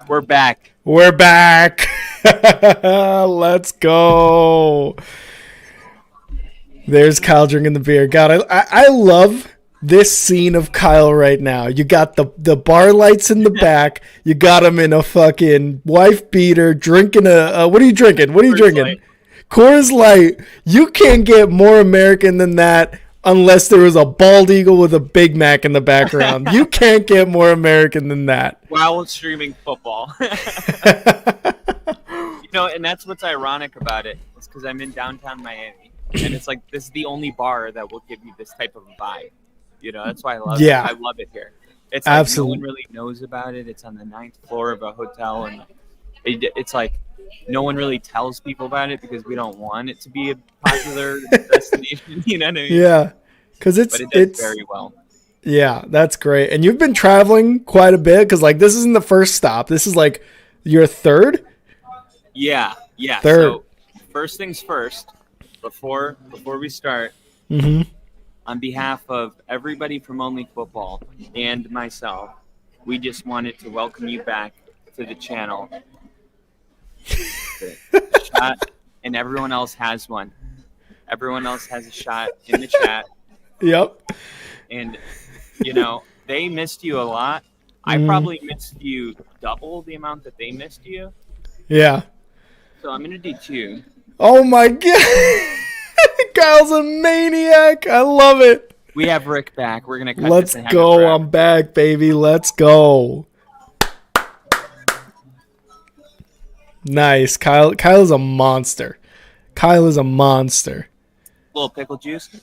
We're back. We're back. Let's go. There's Kyle drinking the beer. God, I love this scene of Kyle right now. You got the bar lights in the back. You got him in a fucking wife beater drinking what are you drinking? What are you Coors drinking? Light. Coors Light. You can't get more American than that unless there was a bald eagle with a Big Mac in the background. You can't get more American than that. While streaming football. And that's what's ironic about it. It's because I'm in downtown Miami, and it's like this is the only bar that will give you this type of vibe. That's why I love it. I love it here. It's like Absolutely. No one really knows about it. It's on the 9th floor of a hotel, and it's like no one really tells people about it because we don't want it to be a popular destination. You know what I mean? Yeah, because but it does very well. Yeah, that's great. And you've been traveling quite a bit because this isn't the first stop. This is like your third. Yeah. Third. So first things first, before we start, on behalf of everybody from Only Football and myself, we just wanted to welcome you back to the channel. Shot, and everyone else has one. Everyone else has a shot in the chat. Yep. And they missed you a lot. I probably missed you double the amount that they missed you. Yeah. So I'm gonna do 2. Oh my god. Kyle's a maniac. I love it. We have Rick back. We're gonna cut Let's this and go. I'm back, baby. Let's go. Nice. Kyle is a monster. Kyle is a monster. Little pickle juice.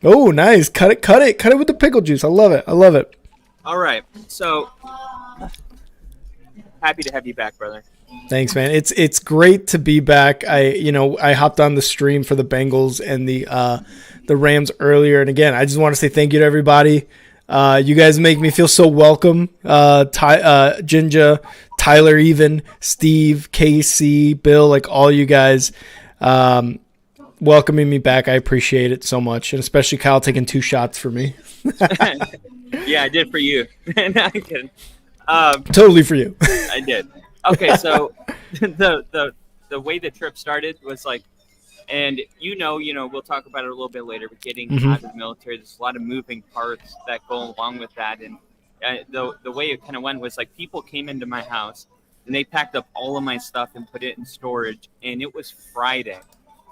Oh, nice. Cut it with the pickle juice. I love it. All right. So happy to have you back, brother. Thanks, man. It's great to be back. I hopped on the stream for the Bengals and the Rams earlier, and again, I just want to say thank you to everybody. You guys make me feel so welcome. Jinja, Tyler, even Steve, Casey, Bill, like all you guys, welcoming me back. I appreciate it so much, and especially Kyle taking 2 shots for me. Yeah, I did for you. No, I'm kidding. Totally for you. I did. Okay, so the way the trip started was like, and we'll talk about it a little bit later. But getting out of the military, there's a lot of moving parts that go along with that. And the way it kind of went was like people came into my house and they packed up all of my stuff and put it in storage. And it was Friday,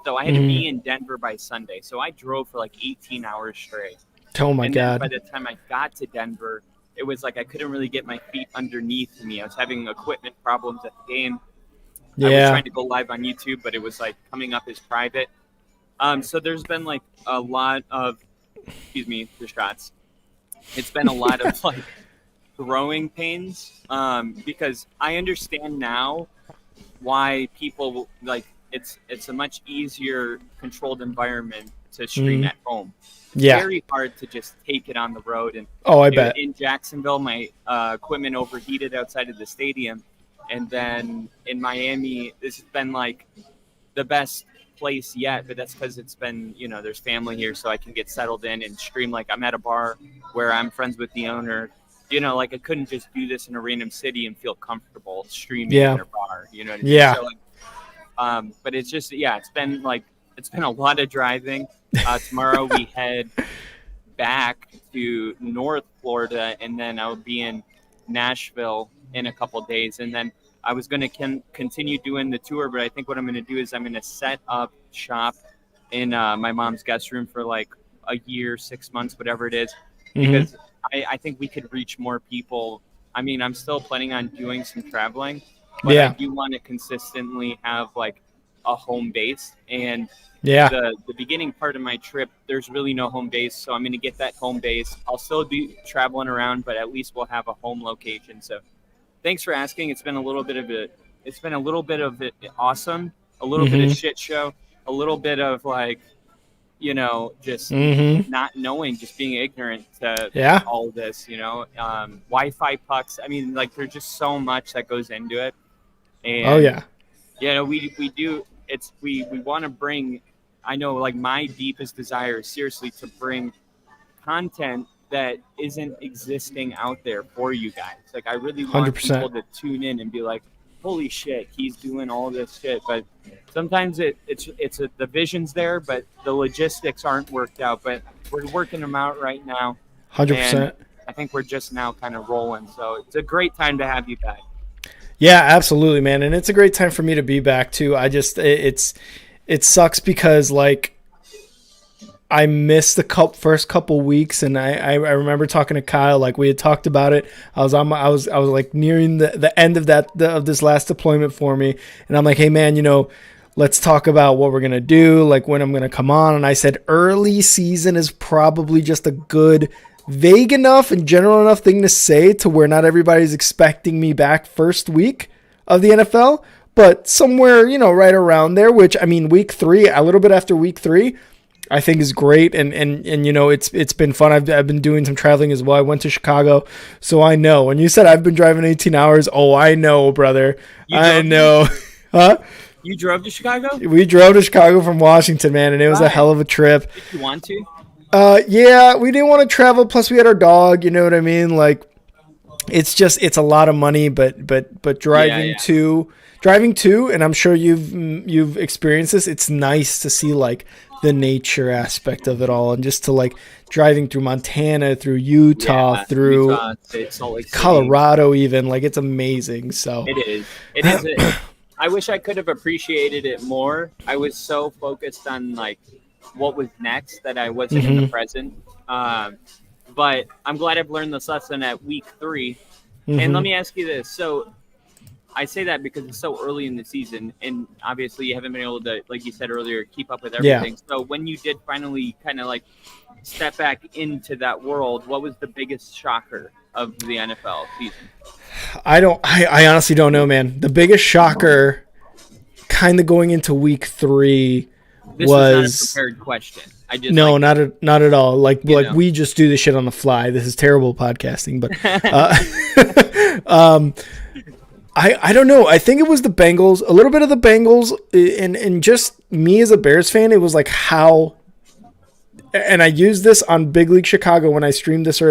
so I had to be in Denver by Sunday. So I drove for like 18 hours straight. Oh my God! By the time I got to Denver, it was like I couldn't really get my feet underneath me. I was having equipment problems at the game. Yeah. I was trying to go live on YouTube, but it was like coming up as private. So there's been like a lot of, the shots. It's been a lot of like growing pains because I understand now why people like it's a much easier controlled environment to stream at home. Yeah. Very hard to just take it on the road. And I bet. In Jacksonville, my equipment overheated outside of the stadium. And then in Miami, this has been like the best place yet. But that's because it's been, there's family here, so I can get settled in and stream. Like I'm at a bar where I'm friends with the owner. Like I couldn't just do this in a random city and feel comfortable streaming in a bar. You know what I mean? Yeah. So, like, but it's just, it's been a lot of driving. Tomorrow we head back to North Florida, and then I'll be in Nashville in a couple days. And then I was going to continue doing the tour, but I think what I'm going to do is I'm going to set up shop in my mom's guest room for like a year, 6 months, whatever it is, because I think we could reach more people. I mean, I'm still planning on doing some traveling, but I do want to consistently have like a home base. And the beginning part of my trip, there's really no home base, so I'm going to get that home base. I'll still be traveling around, but at least we'll have a home location. So thanks for asking. It's been a little bit of awesome, a little bit of shit show, a little bit of like, just not knowing, just being ignorant to all of this, Wi-Fi pucks. I mean, like there's just so much that goes into it. And we do. We want to bring, I know like my deepest desire is seriously to bring content that isn't existing out there for you guys. Like, I really want 100%. people to tune in and be like, holy shit, he's doing all this shit. But sometimes the vision's there, but the logistics aren't worked out. But we're working them out right now. 100%. And I think we're just now kind of rolling. So it's a great time to have you back. Yeah, absolutely, man. And it's a great time for me to be back too. I just it sucks because like I missed the first couple weeks, and I remember talking to Kyle, like we had talked about it. I was like nearing the end of this last deployment for me, and I'm like, hey man, let's talk about what we're gonna do, like when I'm gonna come on. And I said early season is probably just a good, vague enough and general enough thing to say to where not everybody's expecting me back first week of the NFL, but somewhere right around there. Which I mean, week 3, a little bit after week 3. I think is great, and it's been fun. I've been doing some traveling as well. I went to Chicago, so I know. When you said I've been driving 18 hours, I know, brother. I know. Huh? You drove to Chicago? We drove to Chicago from Washington, man, and it was a hell of a trip. Did you want to? Yeah, we didn't want to travel. Plus, we had our dog. You know what I mean? Like, it's a lot of money, but driving to, and I'm sure you've experienced this. It's nice to see like the nature aspect of it all, and just to like driving through Montana, through Utah, through Colorado, even, like it's amazing. So it is. I wish I could have appreciated it more. I was so focused on like what was next that I wasn't in the present. But I'm glad I've learned this lesson at week 3. And let me ask you this. So I say that because it's so early in the season, and obviously you haven't been able to, like you said earlier, keep up with everything. Yeah. So when you did finally kind of like step back into that world, what was the biggest shocker of the NFL season? I honestly don't know, man. The biggest shocker kind of going into week 3 this was not a prepared question. Not at all. Like we just do this shit on the fly. This is terrible podcasting, but I don't know. I think it was the Bengals, a little bit of the Bengals, and just me as a Bears fan, it was like how, and I used this on Big League Chicago when I streamed that show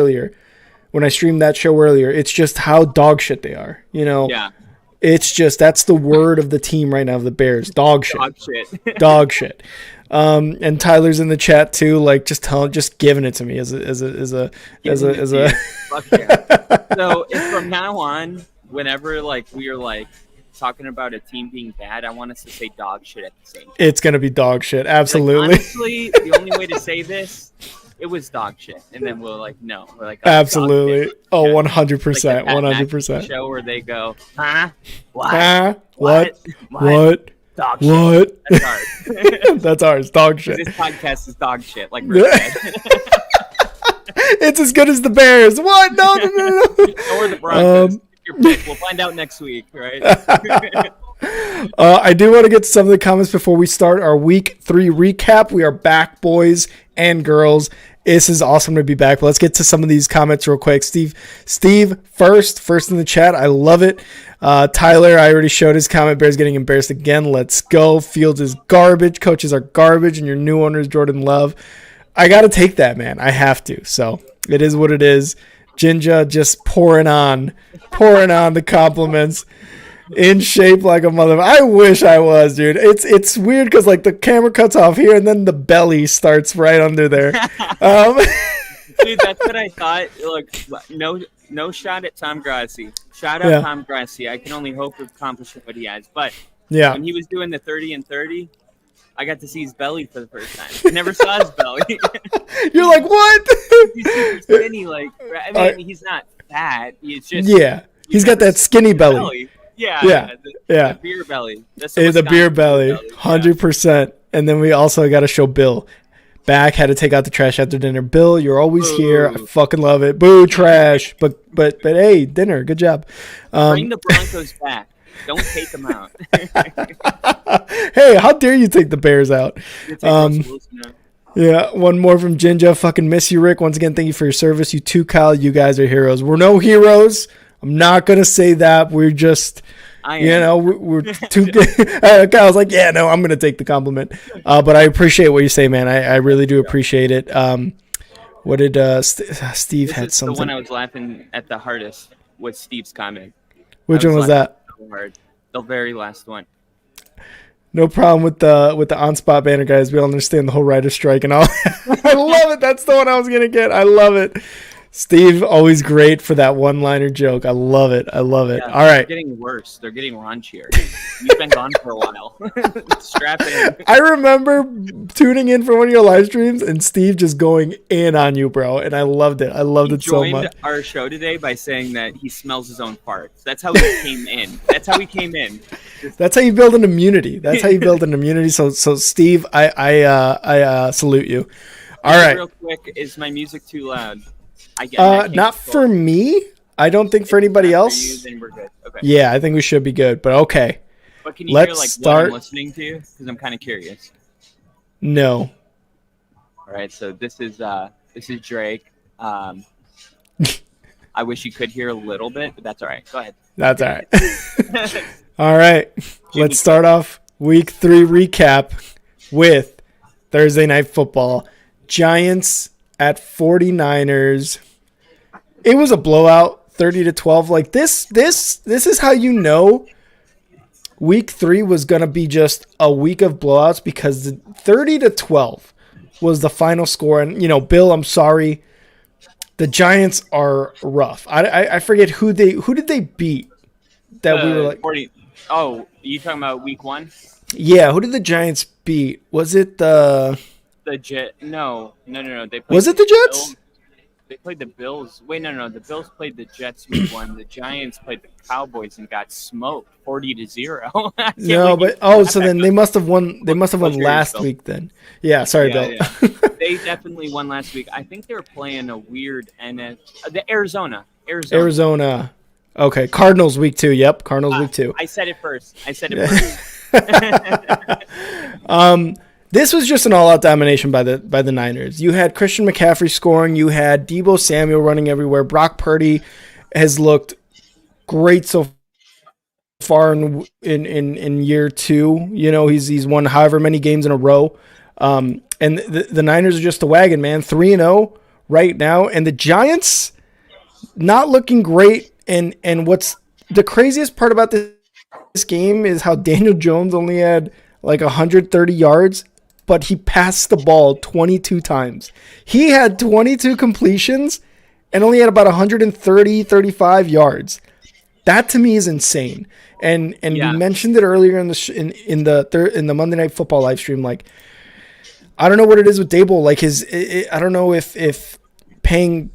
earlier, it's just how dog shit they are, Yeah. It's just, that's the word of the team right now, of the Bears, dog shit. Dog shit. Dog shit. And Tyler's in the chat too, like just giving it to me as a. Fuck yeah. So if from now on, whenever like we are like talking about a team being bad, I want us to say dog shit at the same time. It's gonna be dog shit, absolutely. Like, honestly, the only way to say this, it was dog shit, and then we're like, no, we're like, absolutely. Oh, 100%, like 100%. Show where they go, huh? What? Huh? What? Dog what? Shit. That's ours. That's ours. Dog shit. This podcast is dog shit. Like Rick said. It's as good as the Bears. What? No. Or the Broncos. We'll find out next week, right? I do want to get to some of the comments before we start our week 3 recap. We are back, boys and girls. This is awesome to be back. But let's get to some of these comments real quick. Steve first in the chat. I love it. Tyler, I already showed his comment. Bears getting embarrassed again. Let's go. Fields is garbage. Coaches are garbage. And your new owner is Jordan Love. I got to take that, man. I have to. So it is what it is. Jinja just pouring on the compliments. In shape like a mother. I wish I was, dude. It's weird because like the camera cuts off here and then the belly starts right under there. Dude, that's what I thought. Look, no shot at Tom Grassi. Shout out Tom Grassi. I can only hope to accomplish what he has. But when he was doing the 30 and 30, I got to see his belly for the first time. I never saw his belly. You're like, what? He's super skinny. Like, I mean, he's not fat. He's just he's got that skinny belly. Yeah. The beer belly. It's a beer belly, 100%. And then we also got to show Bill. Back, had to take out the trash after dinner. Bill, you're always here. I fucking love it. Boo, trash. But hey, dinner. Good job. Bring the Broncos back. Don't take them out. Hey, how dare you take the Bears out? Yeah, one more from Jinja. Fucking miss you, Rick. Once again, thank you for your service. You too, Kyle. You guys are heroes. We're no heroes. I'm not going to say that. We're just, we're too good. Kyle's like, I'm going to take the compliment. But I appreciate what you say, man. I really do appreciate it. What did Steve This had is the one something? I was laughing at the hardest with Steve's comment. Which one was laughing that? so hard. The very last one. No problem with the on spot banner, guys. We all understand the whole writer strike and all. I love it. That's the one I was gonna get. I love it. Steve, always great for that one-liner joke. I love it. I love it. Yeah, All right. They're getting worse. They're getting raunchier. You've been gone for a while. Strap in. I remember tuning in for one of your live streams and Steve just going in on you, bro. And I loved it. I loved it so Joined much. our show today by saying that he smells his own farts. That's how he came in. That's how he came in. That's how you build an immunity. That's how you build an immunity. So Steve, I salute you. All right. Real quick, is my music too loud? I Not for me. I don't think for anybody Not for else. you, then we're good. Okay. Yeah, I think we should be good. But okay. But can you Let's hear like what start. I'm listening to? Because I'm kind of curious. No. All right, so this is Drake. I wish you could hear a little bit, but that's all right. Go ahead. That's all right. All right. Let's start off week 3 recap with Thursday Night Football. Giants at 49ers. It was a blowout, 30-12. Like this is how you know week 3 was going to be just a week of blowouts, because the 30-12 was the final score. And, you know, Bill, I'm sorry. The Giants are rough. I forget who did they beat that we were like 40. Oh, you talking about week 1? Yeah, who did the Giants beat? Was it the Jet? No. They played Was it the Jets? Bills. They played the Bills. Wait, no. The Bills played the Jets week 1. The Giants played the Cowboys and got smoked 40-0. No, but so then they must have won. They must have won last week then. Yeah, sorry, Bill. Yeah. They definitely won last week. I think they were playing a weird the Arizona. Okay, Cardinals week 2. Yep, Cardinals week 2. I said it first. This was just an all-out domination by the Niners. You had Christian McCaffrey scoring. You had Deebo Samuel running everywhere. Brock Purdy has looked great so far in year 2. You know, he's won however many games in a row. And the Niners are just a wagon, man. 3-0 right now, and the Giants not looking great. And what's the craziest part about this game is how Daniel Jones only had like 130 yards, but he passed the ball 22 times. He had 22 completions and only had about 135 yards. That to me is insane. And Yeah. we mentioned it earlier in the Monday Night Football live stream. Like, I don't know what it is with Dable. Like I don't know if paying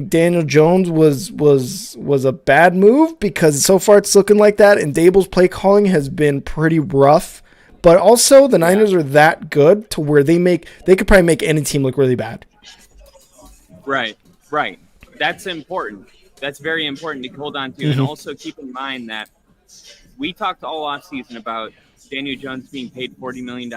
Daniel Jones was a bad move, because so far it's looking like that, and Dable's play calling has been pretty rough. But also the Niners are that good to where they could probably make any team look really bad. Right. That's important. That's very important to hold on to. And also keep in mind that we talked all offseason about Daniel Jones being paid $40 million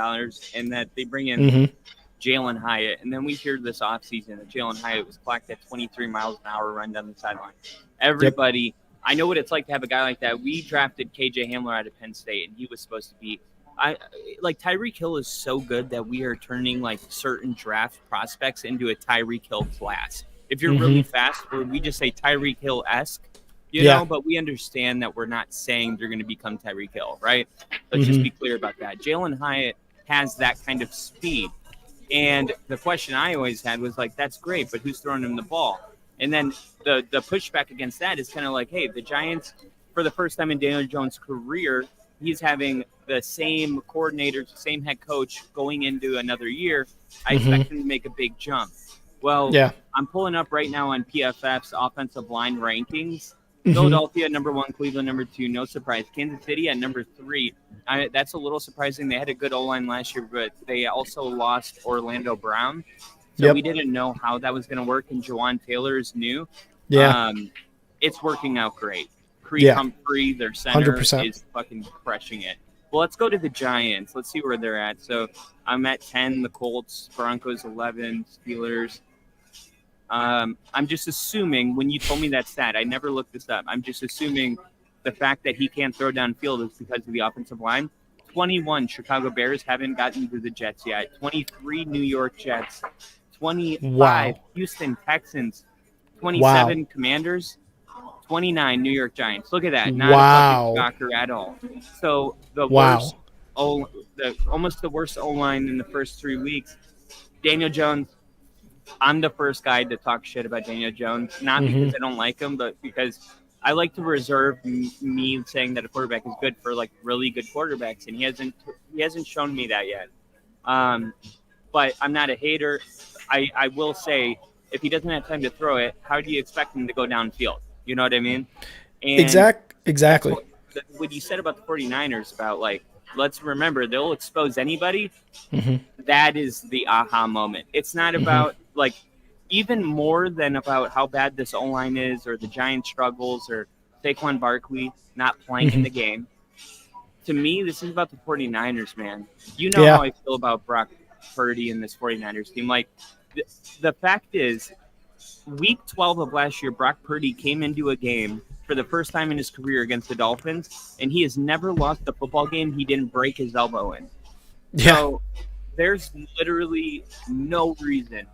and that they bring in Jalen Hyatt. And then we hear this offseason that Jalen Hyatt was clocked at 23 miles an hour run down the sideline. Everybody, I know what it's like to have a guy like that. We drafted KJ Hamler out of Penn State, and he was supposed to be Tyreek Hill is so good that we are turning like certain draft prospects into a Tyreek Hill class. If you're really fast, or we just say Tyreek Hill-esque, you know, but we understand that we're not saying they're going to become Tyreek Hill, right? Let's just be clear about that. Jalen Hyatt has that kind of speed. And the question I always had was like, that's great, but who's throwing him the ball? And then the pushback against that is kind of like, hey, the Giants, for the first time in Daniel Jones' career, he's having the same coordinators, the same head coach going into another year. I expect him to make a big jump. Well, I'm pulling up right now on PFF's offensive line rankings. Philadelphia, number 1, Cleveland, number 2. No surprise. Kansas City at number 3. That's a little surprising. They had a good O-line last year, but they also lost Orlando Brown. So we didn't know how that was going to work, and Jawan Taylor is new. It's working out great. Creed Humphrey, their center, 100%. is fucking crushing it. Well, let's go to the Giants. Let's see where they're at. So I'm at 10, the Colts, Broncos 11, Steelers. I'm just assuming, when you told me that stat, I never looked this up. I'm just assuming the fact that he can't throw downfield is because of the offensive line. 21 Chicago Bears haven't gotten to the Jets yet. 23 New York Jets. 25 Houston Texans, 27 Commanders, 29 New York Giants. Look at that. Not a fucking shocker at all. So the worst, almost the worst O-line in the first 3 weeks. Daniel Jones, I'm the first guy to talk shit about Daniel Jones, not because I don't like him, but because I like to reserve me saying that a quarterback is good for like really good quarterbacks, and he hasn't shown me that yet. But I'm not a hater. I will say, if he doesn't have time to throw it, how do you expect him to go downfield? You know what I mean? And exactly. What you said about the 49ers about like, let's remember, they'll expose anybody. That is the aha moment. It's not about like, even more than about how bad this O-line is or the Giants' struggles or Saquon Barkley not playing in the game. To me, this is about the 49ers, man. You know how I feel about Brock Purdy and this 49ers team. Like, the fact is, week 12 of last year, Brock Purdy came into a game for the first time in his career against the Dolphins, and he has never lost a football game he didn't break his elbow in. Yeah. So there's literally no reason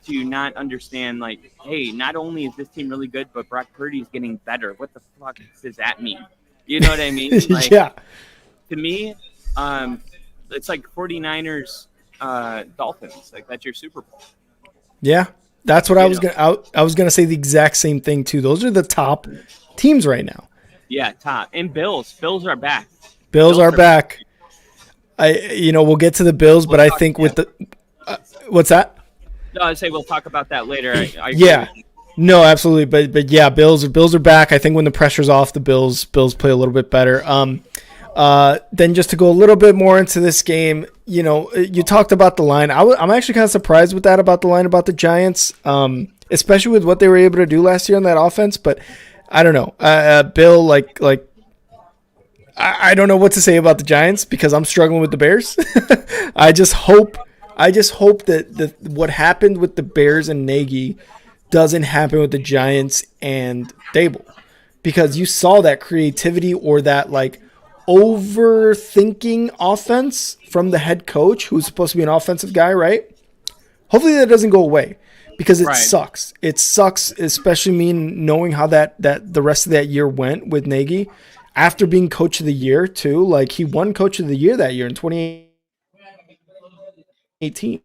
to not understand, like, hey, not only is this team really good, but Brock Purdy is getting better. What the fuck does that mean? You know what I mean? Like, to me, it's like 49ers, Dolphins. Like, that's your Super Bowl. Yeah, that's what I was gonna say. The exact same thing too. Those are the top teams right now. Yeah, top. And Bills are back. Bills are back. We'll get to the Bills, but I think with the what's that? No, I'd say we'll talk about that later. No, absolutely. But yeah, Bills are back. I think when the pressure's off, the Bills play a little bit better. Then just to go a little bit more into this game, you talked about the line. I'm actually kind of surprised with that about the line about the Giants, especially with what they were able to do last year on that offense. But I don't know, Bill, I don't know what to say about the Giants because I'm struggling with the Bears. I just hope that what happened with the Bears and Nagy doesn't happen with the Giants and Dable, because you saw that creativity or that like overthinking offense from the head coach, who's supposed to be an offensive guy, right? Hopefully that doesn't go away, because it sucks. It sucks, especially me knowing how that the rest of that year went with Nagy after being coach of the year too. Like, he won coach of the year that year in 2018.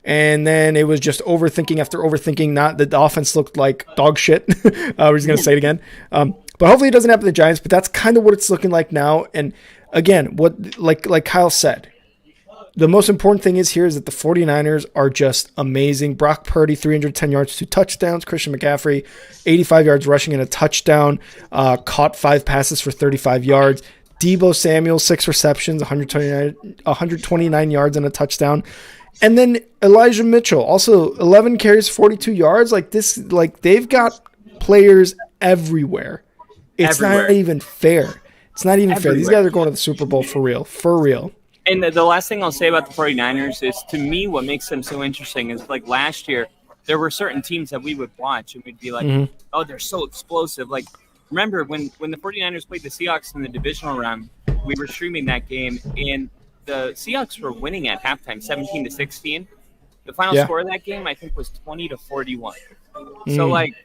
And then it was just overthinking after overthinking. Not that the offense looked like dog shit. We're just going to say it again. But hopefully it doesn't happen to the Giants. But that's kind of what it's looking like now. And again, what like Kyle said, the most important thing is that the 49ers are just amazing. Brock Purdy, 310 yards, 2 touchdowns. Christian McCaffrey, 85 yards rushing and a touchdown. Caught 5 passes for 35 yards. Deebo Samuel, 6 receptions, 129 yards and a touchdown. And then Elijah Mitchell, also 11 carries, 42 yards. Like this, like they've got players everywhere. It's not even fair. It's not even fair. These guys are going to the Super Bowl for real. For real. And the last thing I'll say about the 49ers is, to me, what makes them so interesting is, like, last year, there were certain teams that we would watch and we'd be like, oh, they're so explosive. Like, remember when the 49ers played the Seahawks in the divisional round, we were streaming that game, and the Seahawks were winning at halftime, 17-16. The final score of that game, I think, was 20-41. So, like,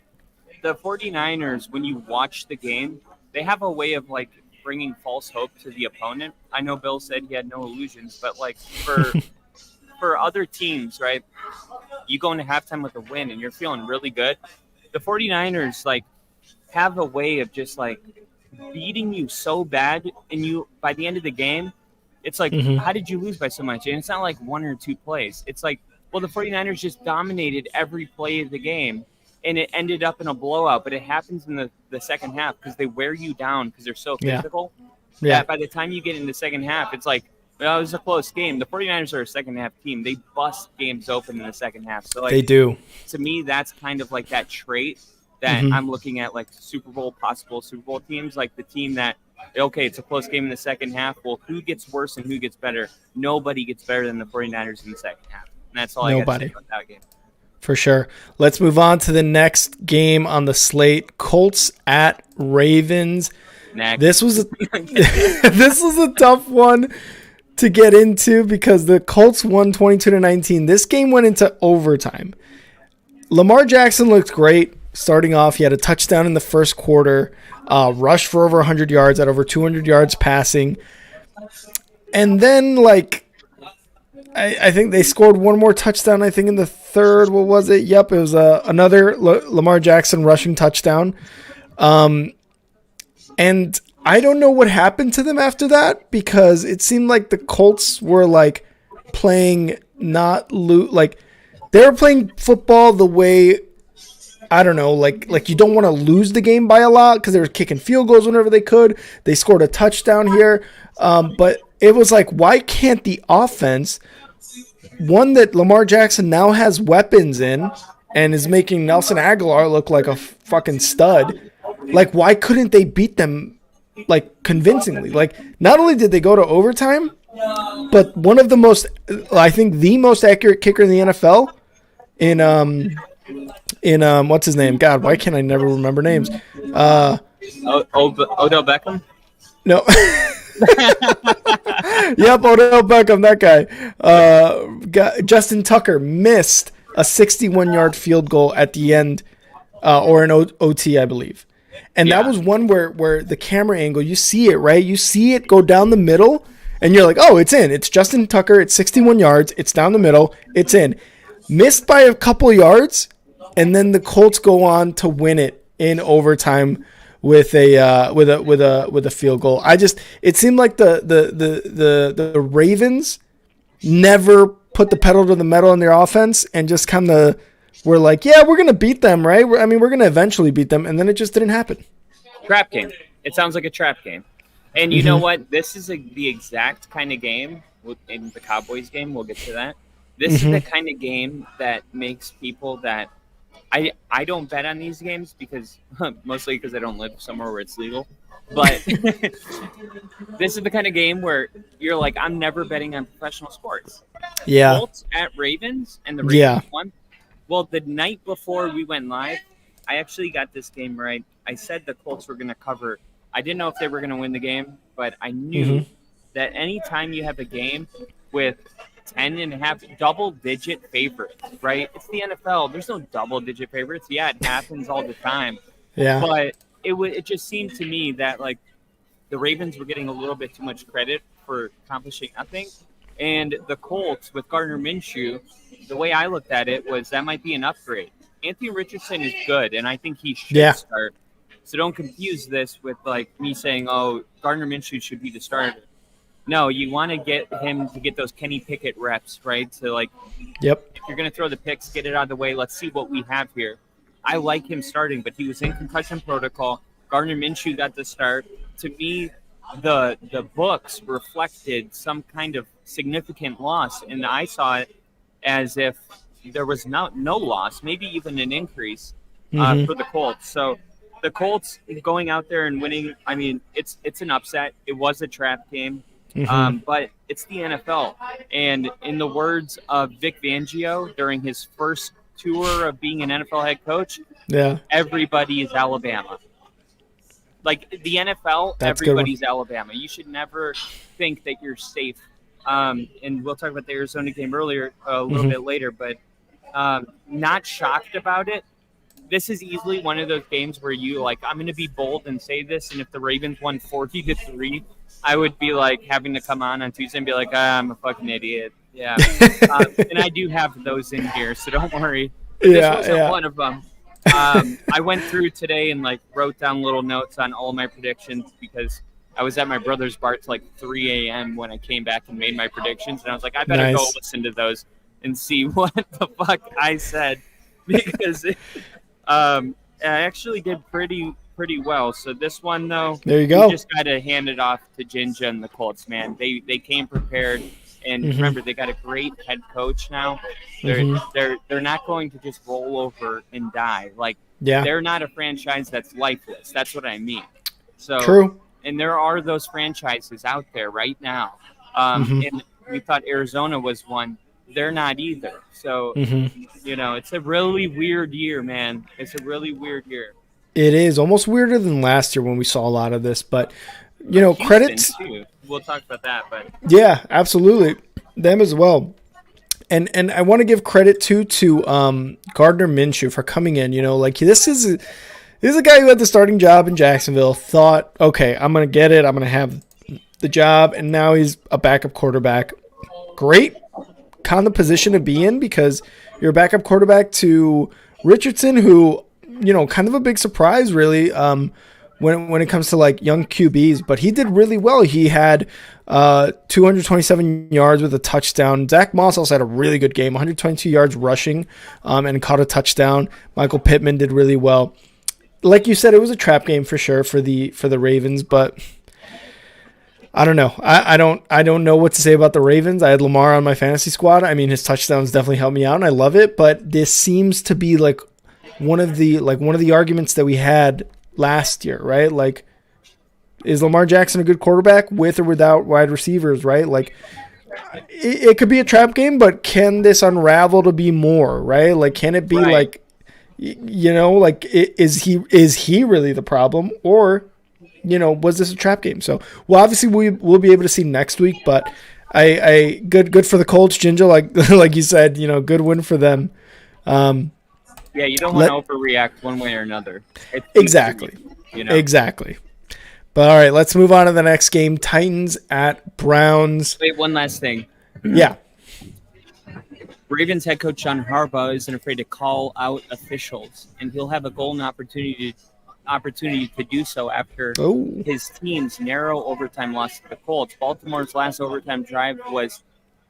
the 49ers, when you watch the game, they have a way of, like, bringing false hope to the opponent. I know Bill said he had no illusions, but, like, for other teams, right, you go into halftime with a win and you're feeling really good. The 49ers, like, have a way of just, like, beating you so bad, and you, by the end of the game, it's like, how did you lose by so much? And it's not like 1 or 2 plays. It's like, well, the 49ers just dominated every play of the game, and it ended up in a blowout. But it happens in the second half because they wear you down because they're so physical. Yeah. That by the time you get in the second half, it's like, well, it was a close game. The 49ers are a second-half team. They bust games open in the second half. So, like, they do. To me, that's kind of like that trait that I'm looking at, like, possible Super Bowl teams, like the team that, okay, it's a close game in the second half. Well, who gets worse and who gets better? Nobody gets better than the 49ers in the second half. And that's all I got to say about that game. For sure. Let's move on to the next game on the slate. Colts at Ravens. Next. This was a tough one to get into because the Colts won 22-19. This game went into overtime. Lamar Jackson looked great starting off. He had a touchdown in the first quarter, rushed for over 100 yards, at over 200 yards passing. And then, I think they scored one more touchdown, I think, in the third. What was it? Yep, it was another Lamar Jackson rushing touchdown. And I don't know what happened to them after that because it seemed like the Colts were, playing they were playing football the way, I don't know, like you don't want to lose the game by a lot because they were kicking field goals whenever they could. They scored a touchdown here. But it was like, why can't the offense, one that Lamar Jackson now has weapons in and is making Nelson Aguilar look like a fucking stud, why couldn't they beat them, convincingly? Not only did they go to overtime, but one of the most, I think the most accurate kicker in the NFL in what's his name? God, why can't I never remember names? Odell Beckham? No. Yep, Odell Beckham, that guy. Justin Tucker missed a 61-yard field goal at the end, or an OT, I believe. And that was one where the camera angle, you see it, right? You see it go down the middle, and you're like, oh, it's in. It's Justin Tucker. It's 61 yards. It's down the middle. It's in. Missed by a couple yards, and then the Colts go on to win it in overtime with a field goal. It seemed like the Ravens never put the pedal to the metal in their offense and just kind of were like, yeah, we're going to beat them, right? We're going to eventually beat them, and then it just didn't happen. Trap game. It sounds like a trap game. And you know what? This is the exact kind of game in the Cowboys game. We'll get to that. This is the kind of game that makes people that I don't bet on these games because mostly because I don't live somewhere where it's legal. But this is the kind of game where you're like, I'm never betting on professional sports. Yeah. Colts at Ravens, and the Ravens won. Well, the night before we went live, I actually got this game right. I said the Colts were going to cover. I didn't know if they were going to win the game, but I knew that anytime you have a game with 10.5 double-digit favorites, right? It's the NFL. There's no double-digit favorites. Yeah, it happens all the time. Yeah. But it just seemed to me that, the Ravens were getting a little bit too much credit for accomplishing nothing. And the Colts, with Gardner Minshew, the way I looked at it was that might be an upgrade. Anthony Richardson is good, and I think he should start. So don't confuse this with, me saying, oh, Gardner Minshew should be the starter. No, you want to get him to get those Kenny Pickett reps, right? So, if you're going to throw the picks, get it out of the way. Let's see what we have here. I like him starting, but he was in concussion protocol. Gardner Minshew got the start. To me, the books reflected some kind of significant loss, and I saw it as if there was no loss, maybe even an increase for the Colts. So the Colts going out there and winning, I mean, it's an upset. It was a trap game. But it's the NFL. And in the words of Vic Fangio during his first tour of being an NFL head coach, everybody is Alabama. The NFL, everybody's Alabama. You should never think that you're safe. And we'll talk about the Arizona game a little bit later, but not shocked about it. This is easily one of those games where you I'm going to be bold and say this, and if the Ravens won 40-3, I would be having to come on Tuesday and be like, I'm a fucking idiot. Yeah. And I do have those in here, so don't worry. This wasn't one of them. I went through today and wrote down little notes on all my predictions because I was at my brother's bar till 3 a.m. when I came back and made my predictions. And I was like, I better go listen to those and see what the fuck I said because I actually did pretty well. So this one, though, there you go. You just got to hand it off to Jinja and the Colts, man. They came prepared, and remember, they got a great head coach now. They're not going to just roll over and die. They're not a franchise that's lifeless. That's what I mean. So true. And there are those franchises out there right now. And we thought Arizona was one. They're not either. So, it's a really weird year, man. It's a really weird year. It is almost weirder than last year when we saw a lot of this, but credit. Houston too. We'll talk about that, but Yeah, absolutely, them as well. And I want to give credit to Gardner Minshew for coming in. Like this is a guy who had the starting job in Jacksonville. Thought, okay, I'm gonna get it. I'm gonna have the job, and now he's a backup quarterback. Great kind of position to be in because you're a backup quarterback to Richardson, who kind of a big surprise really. When it comes to like young QBs, but he did really well. He had 227 yards with a touchdown. Zach Moss also had a really good game, 122 yards rushing, and caught a touchdown. Michael Pittman did really well. Like you said, it was a trap game for sure for the Ravens, but I don't know. I don't know what to say about the Ravens. I had Lamar on my fantasy squad. I mean, his touchdowns definitely helped me out, and I love it. But this seems to be like one of the arguments that we had last year, right? Like, is Lamar Jackson a good quarterback with or without wide receivers, right? Like, it could be a trap game, but can this unravel to be more, right? Like, can it be like, is he really the problem, or was this a trap game? So, well, obviously we'll be able to see next week, but I good for the Colts, Ginger, like you said, good win for them. Yeah, you don't want to overreact one way or another. Exactly. Exactly. But all right, let's move on to the next game. Titans at Browns. Wait, one last thing. Yeah. Ravens head coach John Harbaugh isn't afraid to call out officials, and he'll have a golden opportunity to do so after his team's narrow overtime loss to the Colts. Baltimore's last overtime drive was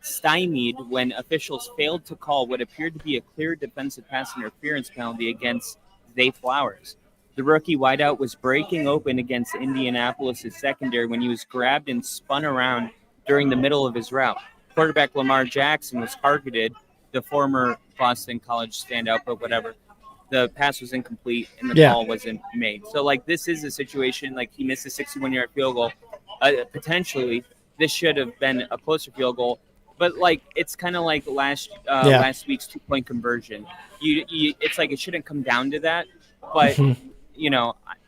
stymied when officials failed to call what appeared to be a clear defensive pass interference penalty against Zay Flowers. The rookie wideout was breaking open against Indianapolis' secondary when he was grabbed and spun around during the middle of his route. Quarterback Lamar Jackson was targeted, the former Boston College standout, but whatever. The pass was incomplete and the call wasn't made. So, this is a situation, he missed a 61-yard field goal. Potentially, this should have been a closer field goal. But it's kind of like last week's 2-point conversion. It's like it shouldn't come down to that. But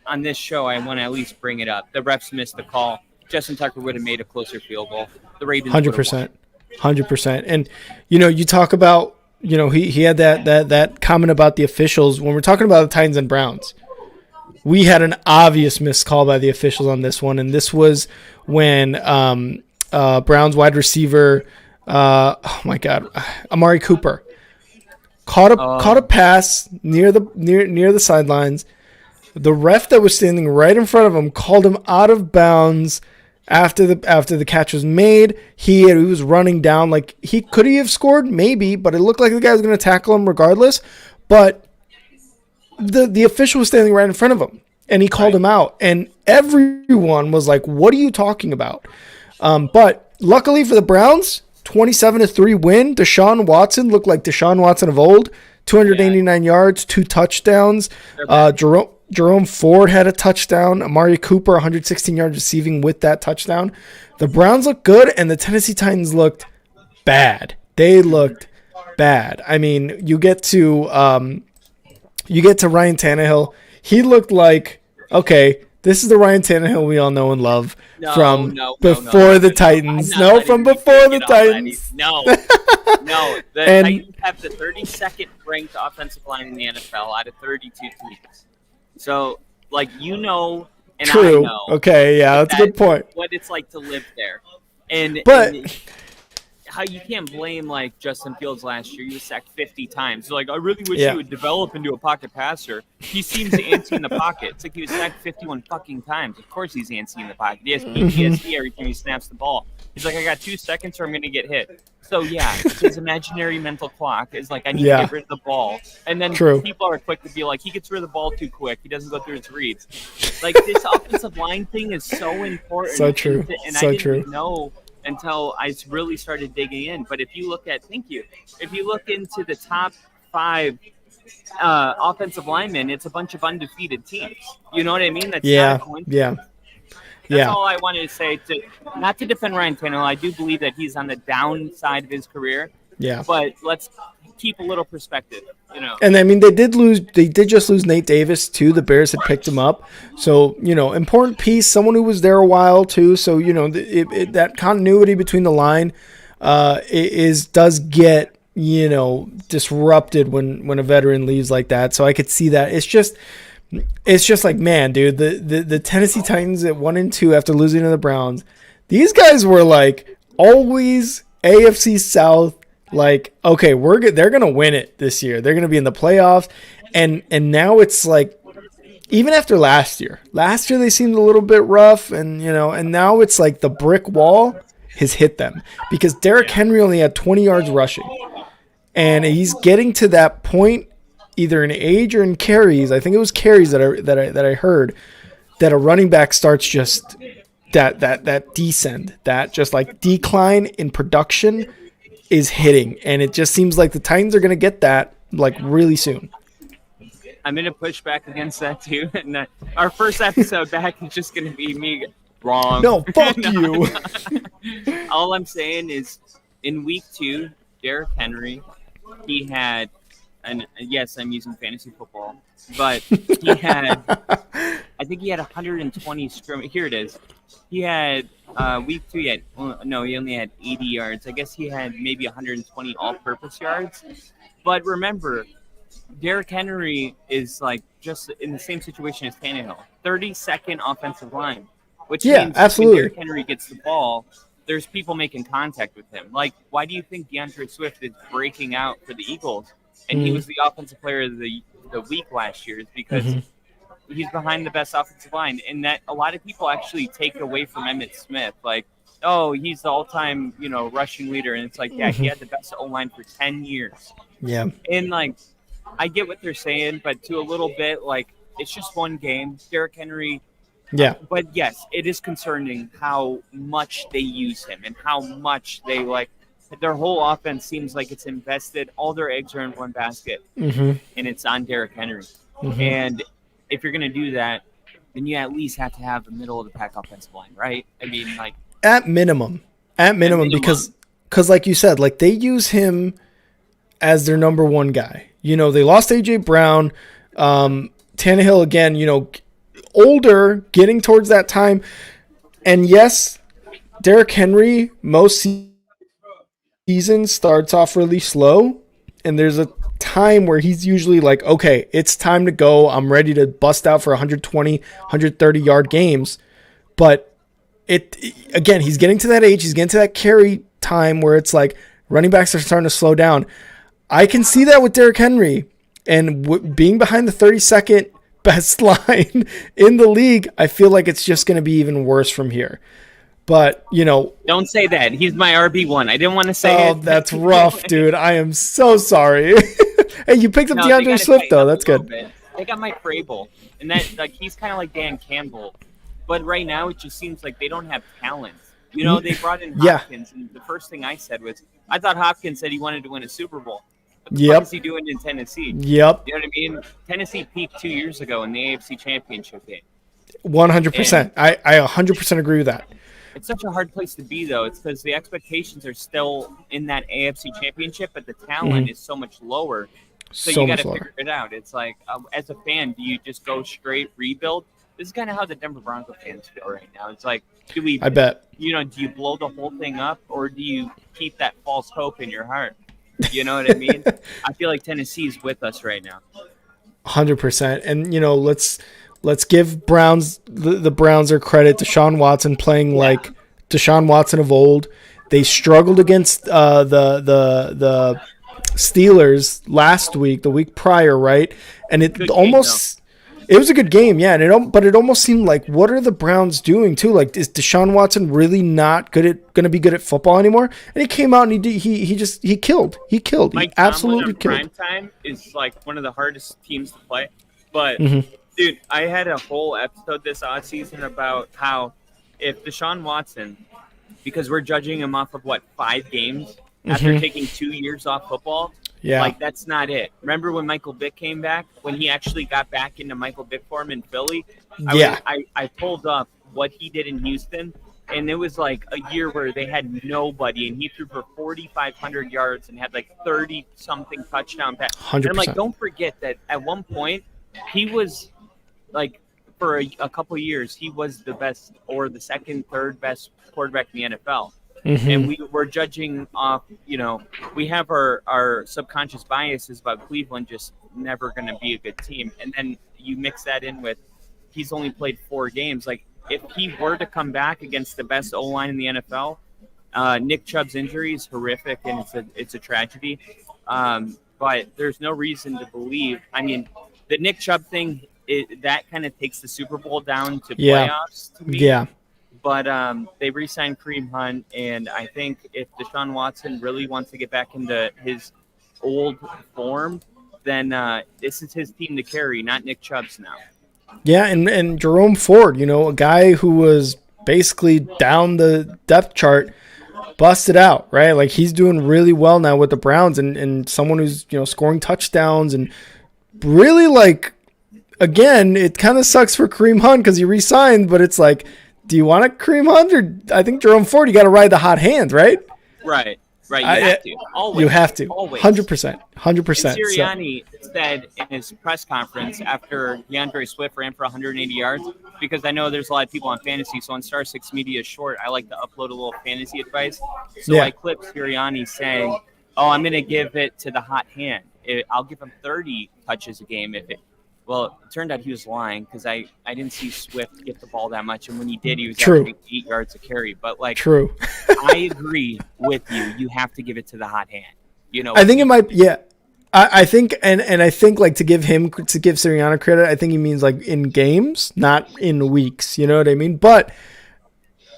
on this show, I want to at least bring it up. The refs missed the call. Justin Tucker would have made a closer field goal. The Ravens 100%. And you talk about he had that comment about the officials when we're talking about the Titans and Browns. We had an obvious missed call by the officials on this one, and this was when Browns wide receiver. Oh my God, Amari Cooper caught a pass near the sidelines. The ref that was standing right in front of him called him out of bounds after the catch was made. He was running down. Could he have scored? Maybe, but it looked like the guy was going to tackle him regardless. But the official was standing right in front of him, and he called him out, and everyone was like, "What are you talking about?" But luckily for the Browns, 27-3 win. Deshaun Watson looked like Deshaun Watson of old. 289 yards, 2 touchdowns. Jerome Ford had a touchdown. Amari Cooper, 116 yards receiving with that touchdown. The Browns looked good, and the Tennessee Titans looked bad. They looked bad. I mean, you get to Ryan Tannehill. He looked like, okay, this is the Ryan Tannehill we all know and love from before the Titans. No, from before the Titans. No. The Titans have the 32nd ranked offensive line in the NFL out of 32 teams. So, and true. I know. Okay, yeah, that's a good point. What it's like to live there. But how you can't blame Justin Fields last year. He was sacked 50 times. So, I really wish he would develop into a pocket passer. He seems antsy in the pocket. It's like he was sacked 51 fucking times. Of course he's antsy in the pocket. He has PTSD every time he snaps the ball. He's like, I got 2 seconds or I'm going to get hit. So, yeah, his imaginary mental clock is I need to get rid of the ball. And then people are quick to be like, he gets rid of the ball too quick. He doesn't go through his reads. This offensive line thing is so important. So true. And I didn't know until I really started digging in. But if you look into the top 5 offensive linemen, it's a bunch of undefeated teams. You know what I mean? That's not a coincidence. That's all I wanted to say. Not to defend Ryan Tannehill. I do believe that he's on the downside of his career. Yeah. But let's keep a little perspective, you know. And I mean, they did just lose Nate Davis too. The Bears had picked him up. So, important piece, someone who was there a while too. So, that continuity between the line does get, disrupted when a veteran leaves like that. So I could see that. It's just like, man, dude, the Tennessee Titans at 1-2 after losing to the Browns, these guys were like always AFC South. Like, okay, they're going to win it this year. They're going to be in the playoffs. And now it's like, even after last year they seemed a little bit rough and now it's like the brick wall has hit them because Derrick Henry only had 20 yards rushing and he's getting to that point either in age or in carries. I think it was carries that I heard that a running back starts just that descend, that just like decline in production is hitting, and it just seems like the Titans are going to get that like really soon. I'm going to push back against that too. And our first episode back is just going to be me wrong. No, fuck you. All I'm saying is in week 2, Derrick Henry, he had, and yes, I'm using fantasy football, but he had, I think he had 120 scrimmage. Here it is. He had week 2. He only had 80 yards. I guess he had maybe 120 all-purpose yards. But remember, Derrick Henry is like just in the same situation as Tannehill. 32nd offensive line, which means absolutely. when Derrick Henry gets the ball, there's people making contact with him. Like, why do you think DeAndre Swift is breaking out for the Eagles? And he was the offensive player of the week last year? It's because he's behind the best offensive line, and that a lot of people actually take away from Emmitt Smith. Like, oh, he's the all-time, rushing leader, and it's like, yeah, he had the best O-line for 10 years. Yeah, and like, I get what they're saying, but to a little bit, like, it's just one game. Derrick Henry. Yeah. But yes, it is concerning how much they use him and how much they like. Their whole offense seems like it's invested. All their eggs are in one basket, and it's on Derrick Henry. And if you're going to do that, then you at least have to have a middle-of-the-pack offensive line, right? I mean, like at minimum, because like you said, like they use him as their number one guy. They lost AJ Brown, Tannehill again. Older, getting towards that time, and yes, Derrick Henry most season starts off really slow, and there's a time where he's usually like, okay, it's time to go. I'm ready to bust out for 120, 130 yard games. But again, he's getting to that age. He's getting to that carry time where it's like running backs are starting to slow down. I can see that with Derrick Henry and being behind the 32nd best line in the league. I feel like it's just going to be even worse from here. But, don't say that. He's my RB1. I didn't want to say it. Oh, that's rough, dude. I am so sorry. Hey, you picked up DeAndre Swift, though. That's good. They got Mike Vrabel, and that he's kind of like Dan Campbell. But right now, it just seems like they don't have talent. They brought in Hopkins, and the first thing I said was, I thought Hopkins said he wanted to win a Super Bowl. What the fuck is he doing in Tennessee? Yep. You know what I mean? Tennessee peaked 2 years ago in the AFC Championship game. 100%. I 100% agree with that. It's such a hard place to be, though. It's because the expectations are still in that AFC Championship, but the talent is so much lower. So you got to figure it out. It's like, as a fan, do you just go straight rebuild? This is kind of how the Denver Broncos fans feel right now. It's like, I bet. Do you blow the whole thing up, or do you keep that false hope in your heart? You know what I mean? I feel like Tennessee's with us right now. 100%. And, let's give the Browns their credit. Deshaun Watson playing like Deshaun Watson of old. They struggled against the Steelers last week, the week prior, right? And it was a good game, yeah. But it almost seemed like, what are the Browns doing too? Like, is Deshaun Watson really not going to be good at football anymore? And he came out and he killed. He absolutely killed. Prime time is like one of the hardest teams to play, but. Dude, I had a whole episode this offseason about how if Deshaun Watson, because we're judging him off of, 5 games after taking 2 years off football? Yeah. Like, that's not it. Remember when Michael Vick came back? When he actually got back into Michael Vick form in Philly? I pulled up what he did in Houston and it was like a year where they had nobody, and he threw for 4,500 yards and had like 30 something touchdown passes. And I'm like, 100%. don't forget that at one point he was like, for a couple of years, he was the best or the second, third best quarterback in the NFL. And we were judging off, we have our subconscious biases about Cleveland just never going to be a good team. And then you mix that in with he's only played 4 games. Like, if he were to come back against the best O-line in the NFL, Nick Chubb's injury is horrific, and it's a tragedy. But there's no reason to believe. I mean, the Nick Chubb thing, that kind of takes the Super Bowl down to playoffs to me. Yeah. But they re-signed Kareem Hunt, and I think if Deshaun Watson really wants to get back into his old form, then this is his team to carry, not Nick Chubb's now. Yeah, and Jerome Ford, a guy who was basically down the depth chart, busted out, right? Like, he's doing really well now with the Browns, and someone who's, scoring touchdowns, and really, like, again, it kind of sucks for Kareem Hunt because he re-signed, but it's like, do you want a Kareem Hunt, or I think Jerome Ford, you got to ride the hot hand, right? Right. You have to. Always. You have to. Always. 100%. 100%. And Sirianni said in his press conference after DeAndre Swift ran for 180 yards, because I know there's a lot of people on fantasy, so on Star 6 Media Short, I like to upload a little fantasy advice. So I clipped Sirianni saying, I'm going to give it to the hot hand. I'll give him 30 touches a game if it. Well, it turned out he was lying because I didn't see Swift get the ball that much, and when he did, he was averaging 8 yards a carry. But like, true, I agree with you. You have to give it to the hot hand. I think it might. Yeah, I think, and I think, like, to give Sirianni credit, I think he means like in games, not in weeks. You know what I mean? But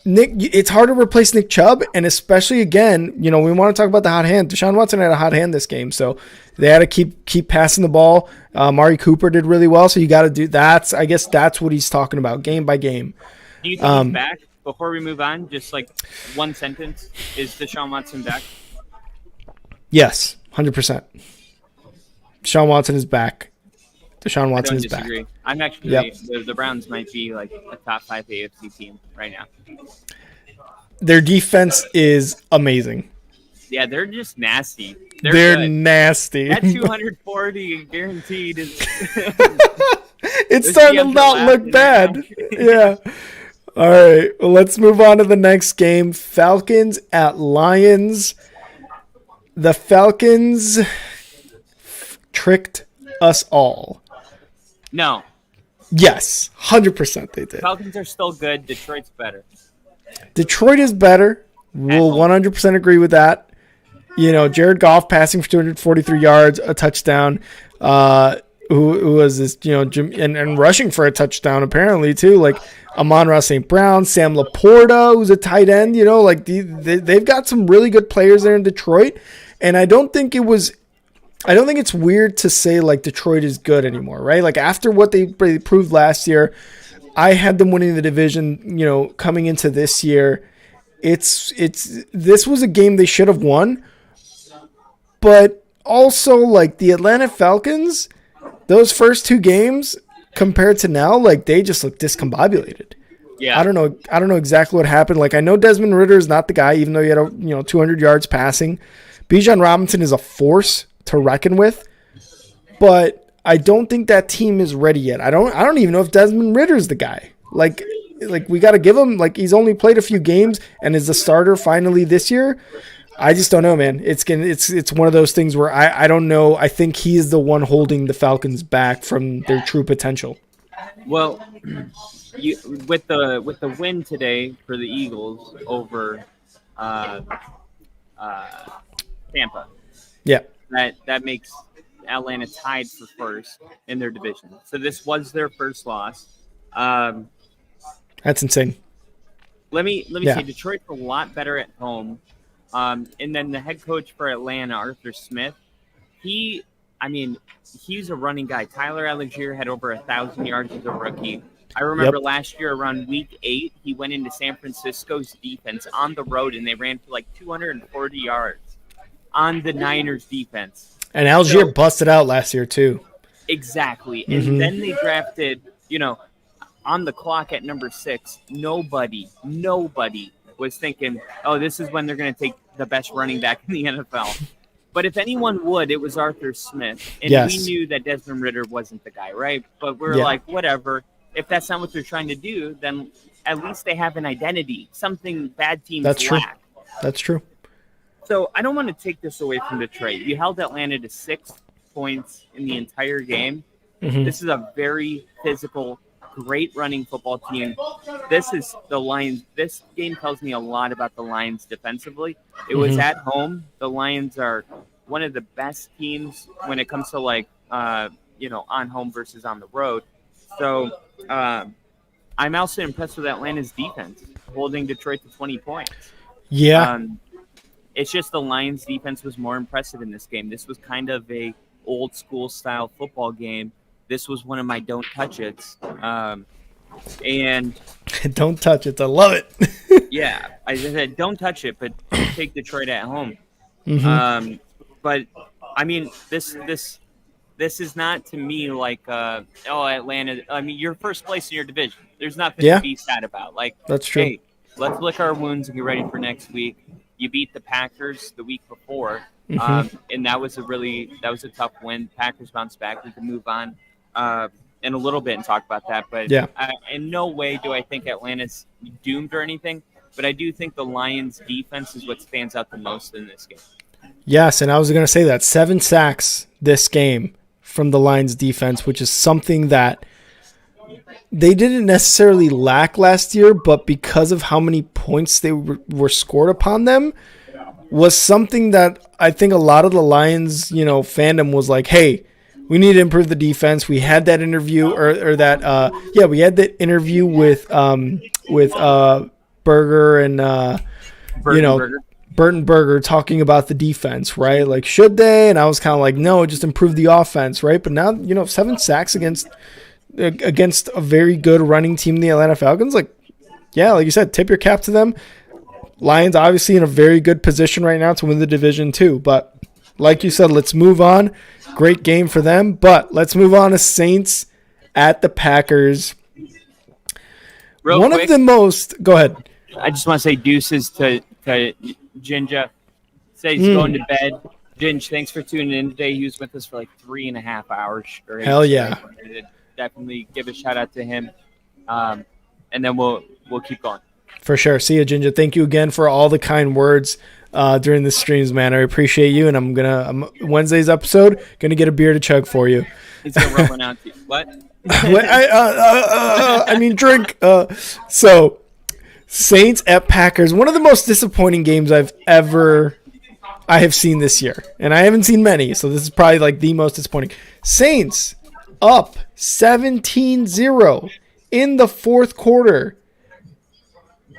Nick, it's hard to replace Nick Chubb, and especially again, we want to talk about the hot hand. Deshaun Watson had a hot hand this game, so they had to keep passing the ball. Amari Cooper did really well, so you got to do that. I guess that's what he's talking about, game by game. Do you think he's back? Before we move on, just like one sentence: is Deshaun Watson back? Yes, 100%. Deshaun Watson is back. Deshaun Watson is back. I'm actually the Browns might be like a top 5 AFC team right now. Their defense is amazing. Yeah, they're just nasty. They're nasty. That 240 guaranteed is. It's starting to not look bad. Yeah. All right. Well, let's move on to the next game. Falcons at Lions. The Falcons tricked us all. No. Yes, 100% they did. Falcons are still good. Detroit's better. Detroit is better. We'll 100% agree with that. Jared Goff passing for 243 yards, a touchdown. Who was this? And rushing for a touchdown apparently too. Like Amon-Ra St. Brown, Sam Laporta, who's a tight end. Like they've got some really good players there in Detroit, and I don't think it's weird to say like Detroit is good anymore, right? Like after what they proved last year, I had them winning the division. Coming into this year, this was a game they should have won, but also like the Atlanta Falcons, those first 2 games compared to now, like they just look discombobulated. Yeah, I don't know exactly what happened. Like I know Desmond Ridder is not the guy, even though he had 200 yards passing. Bijan Robinson is a force to reckon with, but I don't think that team is ready yet. I don't even know if Desmond Ridder is the guy. Like we got to give him, like, he's only played a few games and is the starter finally this year. I just don't know, man. It's one of those things where I don't know. I think he's the one holding the Falcons back from their true potential. Well, with the win today for the Eagles over Tampa. Yeah. That makes Atlanta tied for first in their division. So this was their first loss. That's insane. Let me say Detroit's a lot better at home. And then the head coach for Atlanta, Arthur Smith, he's a running guy. Tyler Algier had over 1,000 yards as a rookie. I remember last year around week 8, he went into San Francisco's defense on the road, and they ran for like 240 yards on the Niners defense. And Algier busted out last year too. Exactly. And then they drafted, on the clock at number 6, nobody was thinking, oh, this is when they're going to take the best running back in the NFL. But if anyone would, it was Arthur Smith. And Yes. we knew that Desmond Ridder wasn't the guy, right? But we're Yeah. like, whatever. If that's not what they're trying to do, then at least they have an identity, something bad teams That's true. lack. That's true. So I don't want to take this away from Detroit. You held Atlanta to 6 points in the entire game. Mhm. This is a very physical, great running football team. This is the Lions. This game tells me a lot about the Lions defensively. It was Mhm. at home. The Lions are one of the best teams when it comes to on home versus on the road. So I'm also impressed with Atlanta's defense, holding Detroit to 20 points. Yeah. It's just the Lions defense was more impressive in this game. This was kind of a old school style football game. This was one of my don't touch it's. And Don't touch it. I love it. yeah, I said don't touch it, but take Detroit at home. Mhm. But I mean, this is not to me like Atlanta. I mean, you're first place in your division. There's nothing Yeah. to be sad about. Like, That's true. hey, let's lick our wounds and get ready for next week. You beat the Packers the week before, Mhm. and that was a tough win. Packers bounced back. We can move on in a little bit and talk about that. But Yeah. in no way do I think Atlanta's doomed or anything. But I do think the Lions' defense is what stands out the most in this game. Yes, and I was going to say that 7 sacks this game from the Lions defense, which is something that they didn't necessarily lack last year, but because of how many points they were scored upon them, was something that I think a lot of the Lions, fandom was like, hey, we need to improve the defense. We had that interview we had that interview with Berger and Burger. Burton Berger talking about the defense, right? Like, should they? And I was kind of like, no, just improve the offense, right? But now, 7 sacks against a very good running team, the Atlanta Falcons. Like, yeah, like you said, tip your cap to them. Lions obviously in a very good position right now to win the division too. But like you said, let's move on. Great game for them. But let's move on to Saints at the Packers. Real One quick, of the most. Go ahead. I just want to say deuces to Jinja. Say he's going to bed. Ginge, thanks for tuning in today. He was with us for like 3.5 hours straight. Hell yeah. So definitely give a shout out to him. And then we'll keep going. For sure. See you, Ginger. Thank you again for all the kind words during the streams, man. I appreciate you, and I'm Wednesday's episode gonna get a beer to chug for you. He's gonna rub one out to you. What? I mean, drink. So, Saints at Packers. One of the most disappointing games I have seen this year, and I haven't seen many, so this is probably like the most disappointing. Saints up 17-0 in the fourth quarter.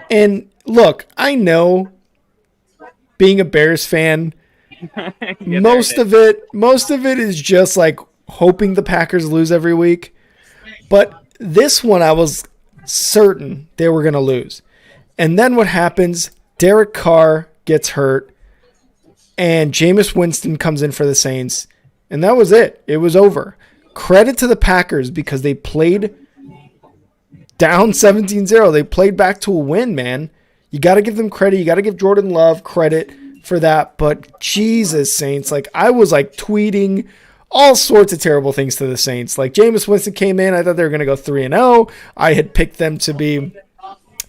And look, I know, being a Bears fan, most of it is just like hoping the Packers lose every week. But this one, I was certain they were going to lose. And then what happens? Derek Carr gets hurt, and Jameis Winston comes in for the Saints, and that was it. It was over. Credit to the Packers because they played down 17-0. They played back to a win, man. You got to give them credit. You got to give Jordan Love credit for that. But Jesus, Saints, like I was like tweeting all sorts of terrible things to the Saints. Like Jameis Winston came in. I thought they were going to go 3-0. I had picked them to be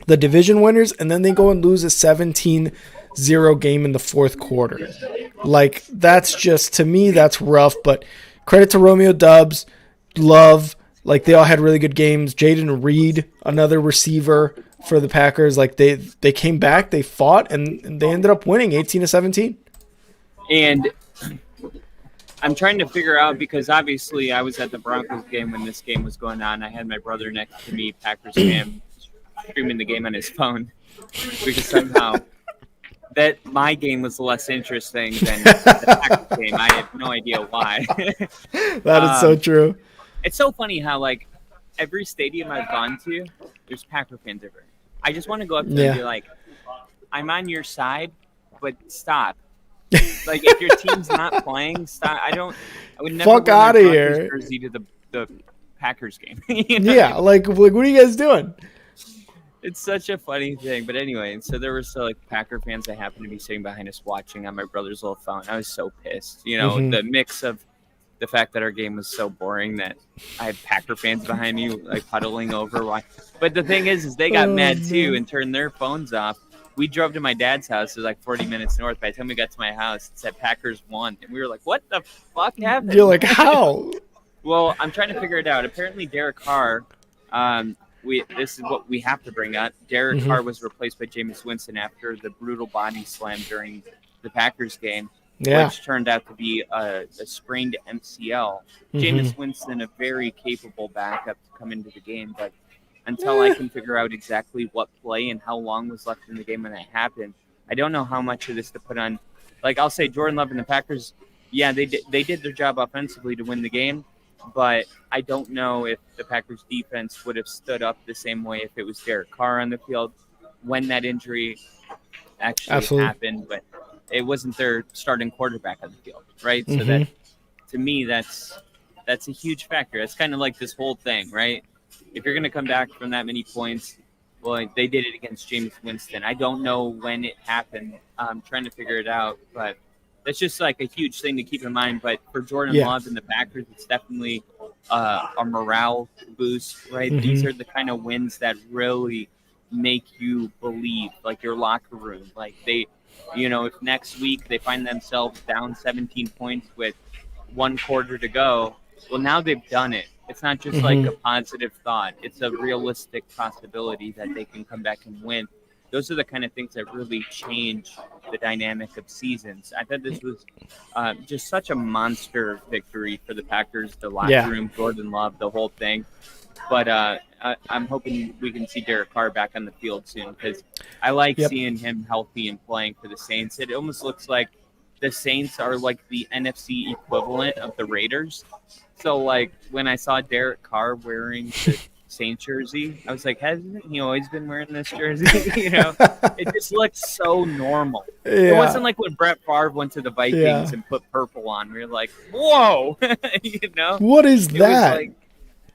the division winners, and then they go and lose a 17-0 game in the fourth quarter. Like that's just, to me, that's rough. But credit to Romeo Doubs, Love. Like they all had really good games. Jaden Reed, another receiver for the Packers. Like they came back, they fought, and they ended up winning 18-17. And I'm trying to figure out, because obviously I was at the Broncos game when this game was going on. I had my brother next to me, Packers fan, streaming the game on his phone, because somehow that my game was less interesting than the Packers game. I have no idea why. That is so true. It's so funny how, like, every stadium I've gone to, there's Packer fans everywhere. I just want to go up there and be like, I'm on your side, but stop. Like, if your team's not playing, stop. I would never Fuck wear my outta Broncos here. jersey to the Packers game. You know? Yeah, like what are you guys doing? It's such a funny thing. But anyway, so there were like Packer fans that happened to be sitting behind us watching on my brother's little phone. I was so pissed. You know, the mix of the fact that our game was so boring that I had Packer fans behind me like huddling over. But the thing is they got mad too and turned their phones off. We drove to my dad's house. It was like 40 minutes north. By the time we got to my house, it said Packers won. And we were like, what the fuck happened? You're like, how? Well, I'm trying to figure it out. Apparently, Derek Carr, this is what we have to bring up. Derek Carr was replaced by Jameis Winston after the brutal body slam during the Packers game, which turned out to be a sprained MCL. Jameis Winston, a very capable backup to come into the game, but until I can figure out exactly what play and how long was left in the game when that happened, I don't know how much of this to put on. Like, I'll say Jordan Love and the Packers, yeah, they did their job offensively to win the game, but I don't know if the Packers defense would have stood up the same way if it was Derek Carr on the field when that injury actually happened, but it wasn't their starting quarterback on the field, right? So that, to me, that's a huge factor. It's kind of like this whole thing, right? If you're going to come back from that many points, well, they did it against Jameis Winston. I don't know when it happened. I'm trying to figure it out, but that's just like a huge thing to keep in mind. But for Jordan Love and the Packers, it's definitely a morale boost, right? These are the kind of wins that really make you believe, like your locker room. Like they, you know, if next week they find themselves down 17 points with 1 quarter to go, well, now they've done it. It's not just like a positive thought. It's a realistic possibility that they can come back and win. Those are the kind of things that really change the dynamic of seasons. I thought this was just such a monster victory for the Packers, the locker room, Jordan Love, the whole thing. But I'm hoping we can see Derek Carr back on the field soon because I like seeing him healthy and playing for the Saints. It almost looks like the Saints are like the NFC equivalent of the Raiders. So, like, when I saw Derek Carr wearing the Saints jersey, I was like, hasn't he always been wearing this jersey? You know, it just looked so normal. It wasn't like when Brett Favre went to the Vikings and put purple on. We were like, whoa, you know? What is that? Like,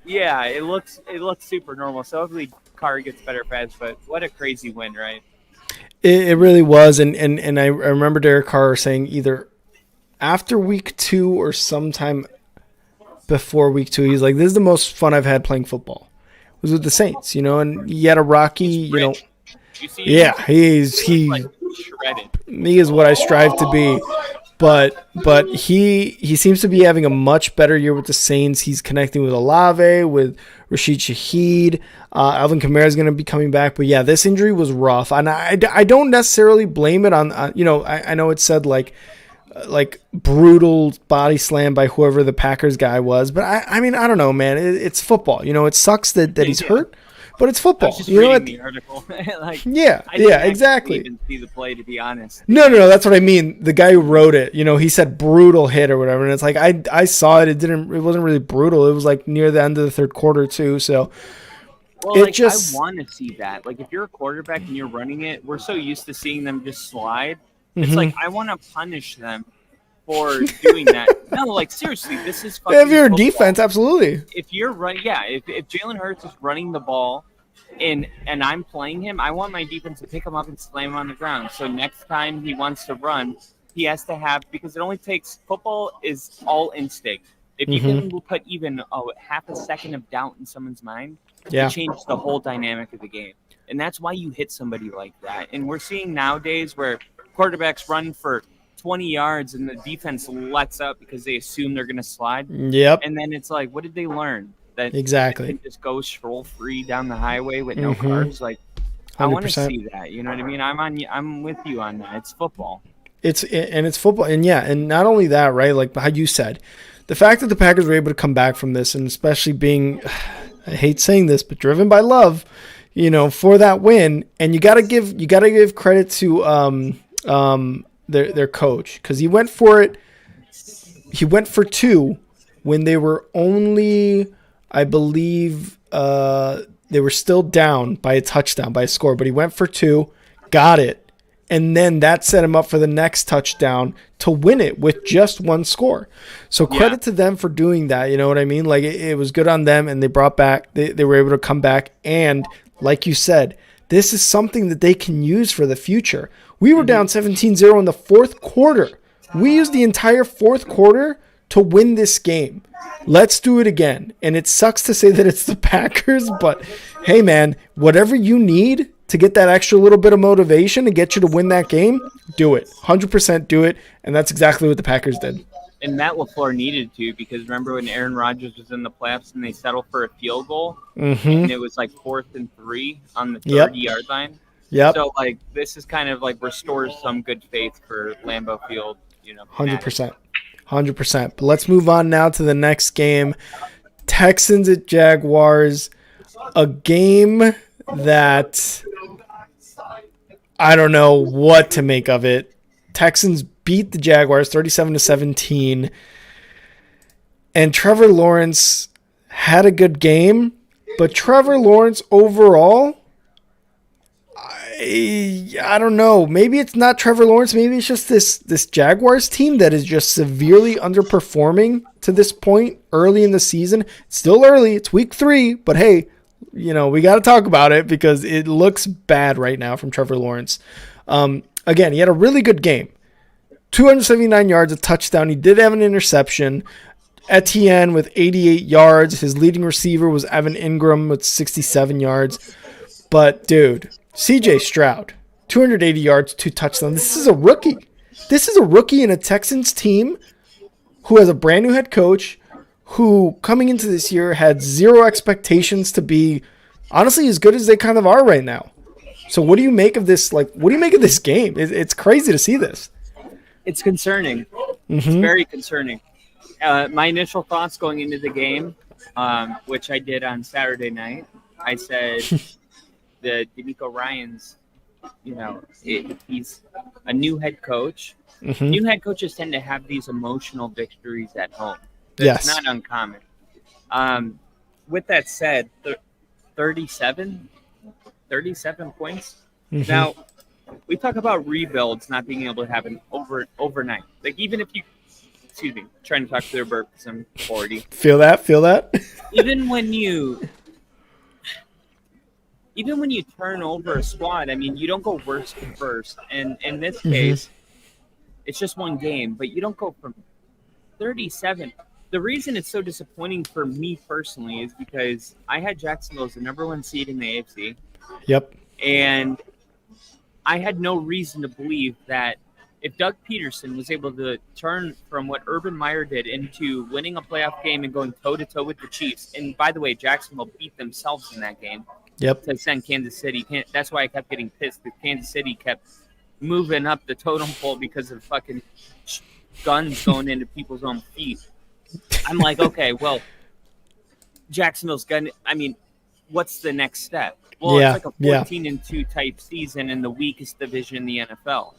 yeah, it looks super normal. So hopefully Carr gets better fast, but what a crazy win, right? It really was. And I remember Derek Carr saying either after week 2 or sometime before week 2, he's like, this is the most fun I've had playing football. It was with the Saints, you know, and he had a rocky, you know. He shredded. He is what I strive to be. But he seems to be having a much better year with the Saints. He's connecting with Olave, with Rashid Shaheed. Alvin Kamara is going to be coming back. But yeah, this injury was rough. And I don't necessarily blame it on you know, I know it said like brutal body slam by whoever the Packers guy was. But I mean, I don't know, man. It's football. You know, it sucks that he's hurt, but it's football. I was just you know reading the article. Like, exactly. I didn't even see the play, to be honest. No, that's what I mean. The guy who wrote it, you know, he said brutal hit or whatever. And it's like, I saw it. It wasn't really brutal. It was like near the end of the third quarter too. So well, I want to see that. Like if you're a quarterback and you're running it, we're so used to seeing them just slide. It's like, I want to punish them for doing that. No, like seriously, this is fucking if you're a football. defense, absolutely. If you're running, if Jalen Hurts is running the ball and I'm playing him, I want my defense to pick him up and slam him on the ground. So next time he wants to run, he has to have, because it only takes, football is all instinct. If you can put even half a second of doubt in someone's mind, it changes the whole dynamic of the game. And that's why you hit somebody like that. And we're seeing nowadays where quarterbacks run for 20 yards and the defense lets up because they assume they're going to slide. Yep. And then it's like, what did they learn? That exactly. They can just go stroll free down the highway with no cars. Like, 100%. I want to see that. You know what I mean? I'm with you on that. It's football. It's football. And and not only that, right? Like how you said, the fact that the Packers were able to come back from this, and especially being, I hate saying this, but driven by love, you know, for that win. And you gotta give credit to their coach, because he went for it. He went for 2 when they were only, I believe, they were still down by a touchdown, by a score, but he went for 2, got it, And then that set him up for the next touchdown to win it with just one score. So credit to them for doing that. You know what I mean? Like it was good on them, and they brought back, they were able to come back. And like you said, this is something that they can use for the future. We were down 17-0 in the fourth quarter. We used the entire fourth quarter to win this game. Let's do it again. And it sucks to say that it's the Packers, but hey man, whatever you need to get that extra little bit of motivation to get you to win that game, do it. 100% do it. And that's exactly what the Packers did. And Matt LaFleur needed to, because remember when Aaron Rodgers was in the playoffs and they settled for a field goal, and it was like 4th and 3 on the 30-yard line? Yep. So, like, this is kind of like restores some good faith for Lambeau Field. 100%. 100%. But let's move on now to the next game. Texans at Jaguars. A game that I don't know what to make of it. Texans beat the Jaguars 37-17. And Trevor Lawrence had a good game, but Trevor Lawrence overall, I don't know. Maybe it's not Trevor Lawrence. Maybe it's just this Jaguars team that is just severely underperforming to this point early in the season. It's still early. It's week 3, but hey, we got to talk about it because it looks bad right now from Trevor Lawrence. Again, he had a really good game. 279 yards, a touchdown. He did have an interception. Etienne with 88 yards. His leading receiver was Evan Ingram with 67 yards. But, dude, CJ Stroud, 280 yards, 2 touchdowns. This is a rookie. This is a rookie in a Texans team who has a brand new head coach who, coming into this year, had zero expectations to be, honestly, as good as they kind of are right now. So what do you make of this? Like, what do you make of this game? It's crazy to see this. It's concerning. It's very concerning. My initial thoughts going into the game, which I did on Saturday night, I said the DeMeco Ryans, he's a new head coach. New head coaches tend to have these emotional victories at home. That's not uncommon. With that said, 37 points. Now, we talk about rebuilds not being able to happen overnight. Like, even if you, trying to talk to their burp because I'm 40. Feel that? Even when you turn over a squad, I mean, you don't go worst to first. And in this case, it's just one game, but you don't go from 37. The reason it's so disappointing for me personally is because I had Jacksonville as the number 1 seed in the AFC. Yep. And I had no reason to believe that if Doug Peterson was able to turn from what Urban Meyer did into winning a playoff game and going toe-to-toe with the Chiefs, and by the way, Jacksonville beat themselves in that game to send Kansas City. That's why I kept getting pissed because Kansas City kept moving up the totem pole because of fucking guns going into people's own feet. I'm like, okay, well, Jacksonville's gonna. I mean, what's the next step? Well, it's like a 14-2 type season in the weakest division in the NFL.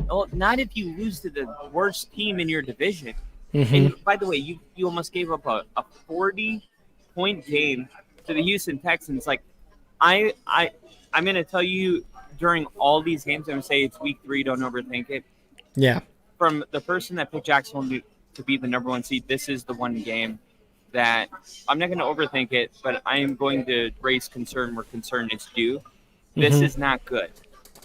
Well, not if you lose to the worst team in your division. And by the way, you almost gave up a 40-point game to the Houston Texans. Like, I'm gonna tell you during all these games, I'm gonna say it's week 3. Don't overthink it. Yeah. From the person that picked Jacksonville to be the number 1 seed, this is the one game that I'm not going to overthink it, but I am going to raise concern where concern is due. This is not good.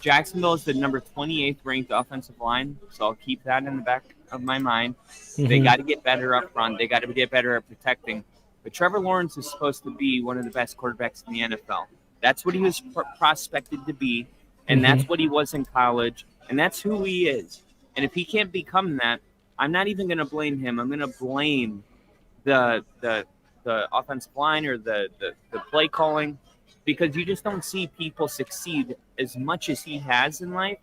Jacksonville is the number 28th ranked offensive line, so I'll keep that in the back of my mind. They got to get better up front. They got to get better at protecting. But Trevor Lawrence is supposed to be one of the best quarterbacks in the NFL. That's what he was prospected to be, and that's what he was in college, and that's who he is. And if he can't become that, I'm not even going to blame him. I'm going to blame the offensive line or the play calling, because you just don't see people succeed as much as he has in life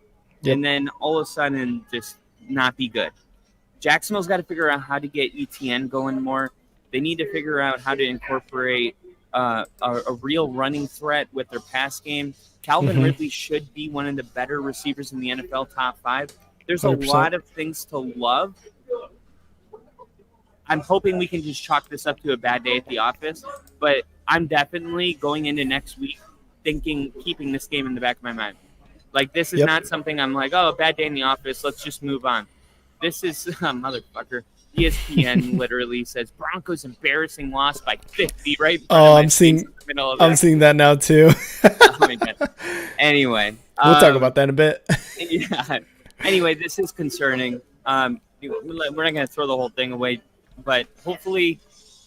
and then all of a sudden just not be good. Jacksonville's got to figure out how to get ETN going more. They need to figure out how to incorporate a real running threat with their pass game. Calvin Ridley should be one of the better receivers in the NFL, top 5. There's 100%. A lot of things to love. I'm hoping we can just chalk this up to a bad day at the office, but I'm definitely going into next week keeping this game in the back of my mind. Like, this is not something I'm like, oh, a bad day in the office. Let's just move on. This is motherfucker. ESPN literally says Broncos embarrassing loss by 50. Right? I'm seeing that now too. Oh my God. Anyway, we'll talk about that in a bit. Yeah. Anyway, this is concerning. We're not going to throw the whole thing away, but hopefully,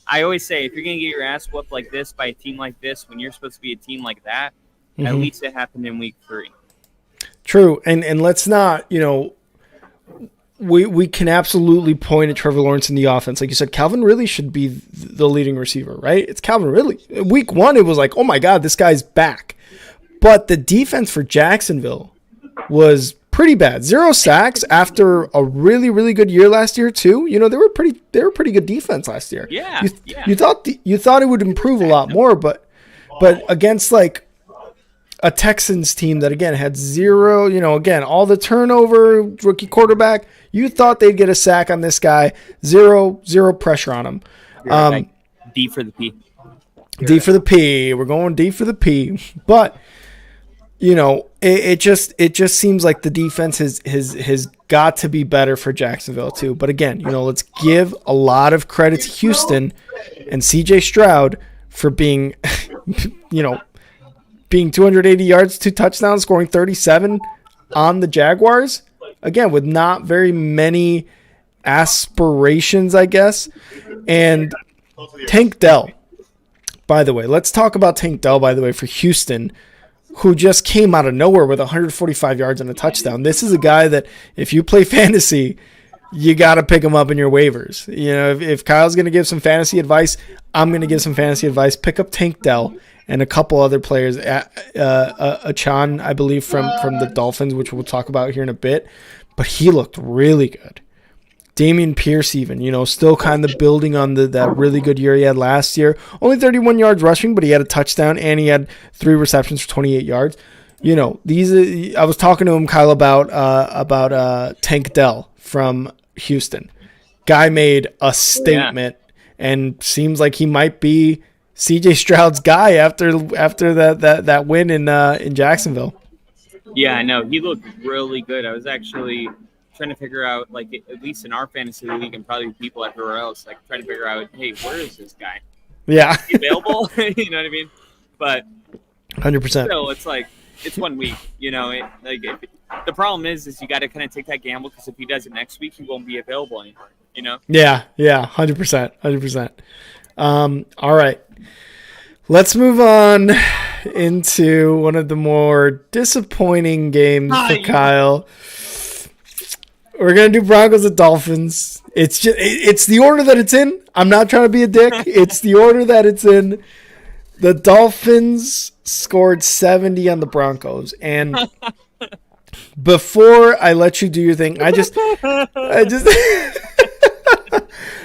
I always say if you're going to get your ass whooped like this by a team like this when you're supposed to be a team like that, at least it happened in week 3. True, and let's not, we can absolutely point at Trevor Lawrence in the offense. Like you said, Calvin Ridley should be the leading receiver, right? It's Calvin Ridley. Week 1, it was like, oh my God, this guy's back. But the defense for Jacksonville was pretty bad. 0 sacks after a really, really good year last year too. They were pretty good defense last year. Yeah. You thought it would improve a lot more, but against like a Texans team that again had 0, again, all the turnover, rookie quarterback, you thought they'd get a sack on this guy. Zero pressure on him. D for the P. D for the P. We're going D for the P. But it just seems like the defense has got to be better for Jacksonville too. But again, let's give a lot of credit to Houston and CJ Stroud for being, being 280 yards, 2 touchdowns, scoring 37 on the Jaguars. Again, with not very many aspirations, I guess. And Tank Dell, by the way, let's talk about Tank Dell, by the way, for Houston, who just came out of nowhere with 145 yards and a touchdown. This is a guy that if you play fantasy, you got to pick him up in your waivers. If Kyle's going to give some fantasy advice, I'm going to give some fantasy advice. Pick up Tank Dell and a couple other players. Achan, I believe, from the Dolphins, which we'll talk about here in a bit. But he looked really good. Dameon Pierce even, still kind of building on that really good year he had last year. Only 31 yards rushing, but he had a touchdown and he had 3 receptions for 28 yards. I was talking to him, Kyle, about Tank Dell from Houston. Guy made a statement and seems like he might be CJ Stroud's guy after that win in Jacksonville. Yeah, I know. He looked really good. I was actually trying to figure out, like, at least in our fantasy league and probably people everywhere else, like, trying to figure out, hey, where is this guy? Yeah. Is he available? You know what I mean? But 100%. Still, it's like, it's 1 week. The problem is you got to kind of take that gamble because if he does it next week, he won't be available anymore. Yeah, 100%. All right. Let's move on into one of the more disappointing games for Kyle. We're going to do Broncos and Dolphins. It's the order that it's in. I'm not trying to be a dick. It's the order that it's in. The Dolphins scored 70 on the Broncos. And before I let you do your thing, I just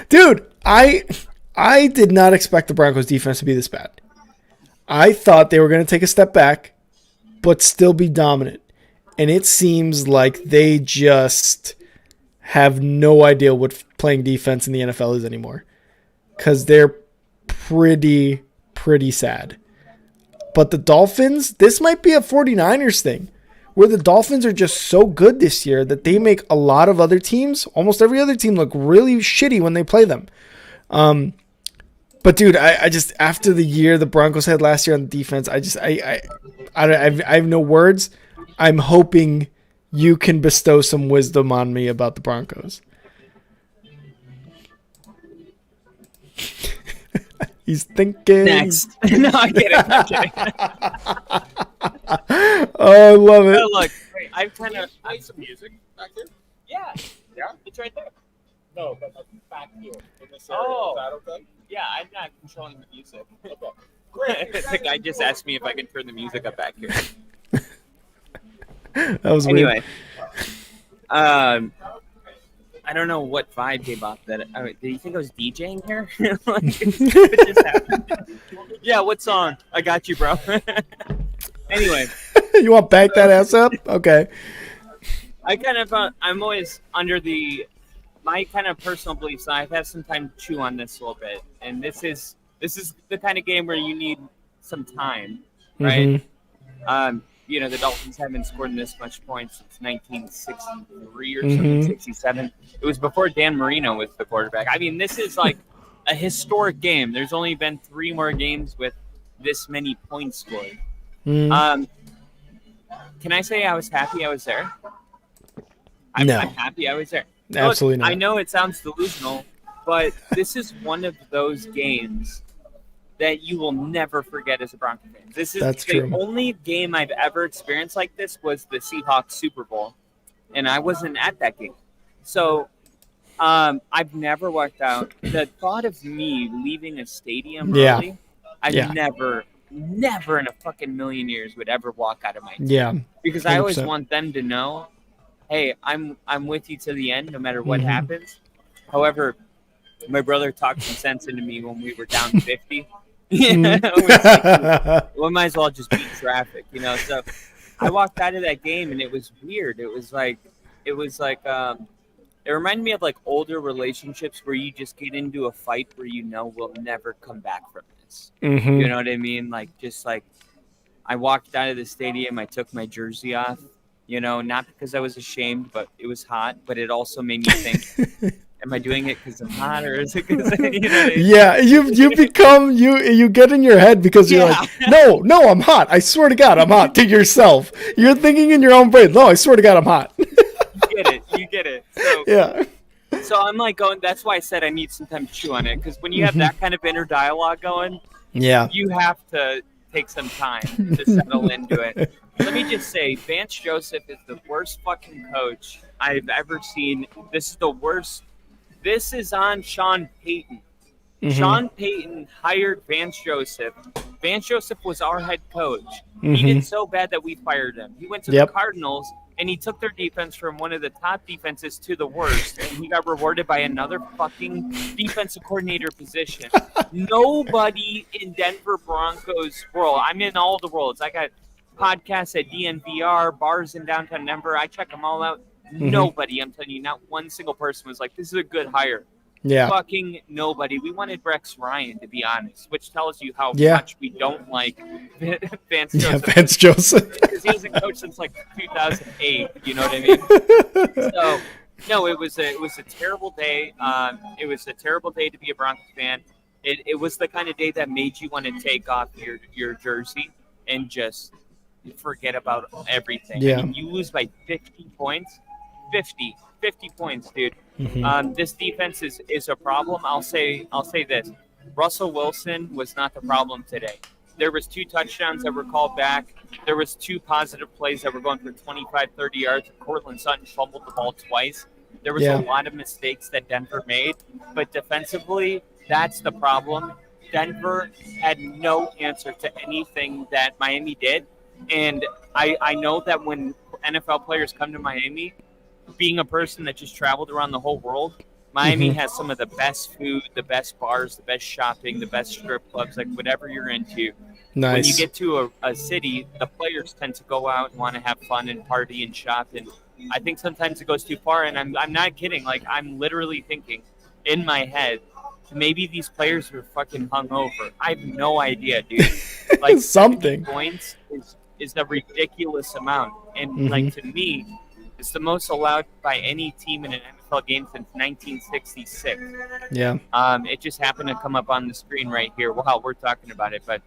dude, I did not expect the Broncos defense to be this bad. I thought they were going to take a step back, but still be dominant. And it seems like they just have no idea what playing defense in the NFL is anymore. Because they're pretty sad. But the Dolphins, this might be a 49ers thing. Where the Dolphins are just so good this year that they make a lot of other teams, almost every other team, look really shitty when they play them. But dude, I just, after the year the Broncos had last year on the defense, I have no words. I'm hoping you can bestow some wisdom on me about the Broncos. He's thinking. Next. No, I'm kidding. Oh, I love it. Oh, look, I've kind of. I have some music back there. Yeah, it's right there. No, but back here in this area. Oh. Is that okay? Yeah, I'm not controlling the music. Okay. Great. The guy just asked me if I can turn the music up back here. That was Anyway, weird. I don't know what vibe gave off that. Do you think I was DJing here? It just happened. Yeah, what song? I got you, bro. Anyway, You want to back that ass up? Okay. I kind of, I'm always under my kind of personal beliefs. I've had some time to chew on this a little bit, and this is the kind of game where you need some time, right? Mm-hmm. the Dolphins haven't scored this much points since 1963 or Mm-hmm. something, 67. It was before Dan Marino was the quarterback. I mean, this is like a historic game. There's only been 3 more games with this many points scored. Mm. Can I say I was happy I was there? No. I'm happy I was there. Absolutely Look, not. I know it sounds delusional, but this is one of those games that you will never forget as a Broncos fan. This is That's the true. only game I've ever experienced like this was the Seahawks Super Bowl, and I wasn't at that game. So I've never walked out. The thought of me leaving a stadium Yeah. early, I Yeah. never in a fucking million years would ever walk out of my team. Yeah. Because I always 100%. want them to know, hey, I'm with you to the end, no matter what Mhm. happens. However, my brother talked some sense into me when we were down 50. We might as well just beat traffic, So I walked out of that game and it was weird. It was like it reminded me of like older relationships where you just get into a fight where we'll never come back from this. Mhm. You know what I mean? I walked out of the stadium, I took my jersey off, not because I was ashamed, but it was hot, but it also made me think, am I doing it because I'm hot or is it because, Yeah, you become you get in your head because you're like, no, I'm hot. I swear to God, I'm hot. To yourself, you're thinking in your own brain. No, I swear to God, I'm hot. You get it. So, Yeah. So I'm like going, that's why I said I need some time to chew on it, because when you have that kind of inner dialogue going, Yeah. you have to take some time to settle into it. Let me just say, Vance Joseph is the worst fucking coach I've ever seen. This is the worst. This is on Sean Payton. Mhm. Sean Payton hired Vance Joseph. Vance Joseph was our head coach. He Mhm. did so bad that we fired him. He went to Yep. the Cardinals, and he took their defense from one of the top defenses to the worst, and he got rewarded by another fucking defensive coordinator position. Nobody in Denver Broncos world. I'm in all the worlds. I got podcasts at DNVR, bars in downtown Denver. I check them all out. Nobody, I'm telling you, not one single person was like, this is a good hire. Yeah. Fucking nobody. We wanted Rex Ryan, to be honest, which tells you how Yeah. much we don't like Vance Yeah, Joseph. Vance Joseph. Because he hasn't coached since like 2008. You know what I mean? So, no, it was a terrible day. It was a terrible day to be a Broncos fan. It was the kind of day that made you want to take off your jersey and just forget about everything. Yeah. I mean, you lose by 50 points. 50 points, dude. Mhm. This defense is a problem. I'll say this. Russell Wilson was not the problem today. There was 2 touchdowns that were called back. There was 2 positive plays that were going for 25, 30 yards. Cortland Sutton fumbled the ball twice. There was Yeah. a lot of mistakes that Denver made, but defensively, that's the problem. Denver had no answer to anything that Miami did. And I know that when NFL players come to Miami, being a person that just traveled around the whole world, Miami has some of the best food, the best bars, the best shopping, the best strip clubs, like whatever you're into. Nice. When you get to a city, the players tend to go out and want to have fun and party and shop. And I think sometimes it goes too far. And I'm not kidding. Like, I'm literally thinking in my head, maybe these players are fucking hungover. I have no idea, dude. Like, Something. 70 points is a ridiculous amount. And, like, to me, it's the most allowed by any team in an NFL game since 1966. Yeah. It just happened to come up on the screen right here while we're talking about it. But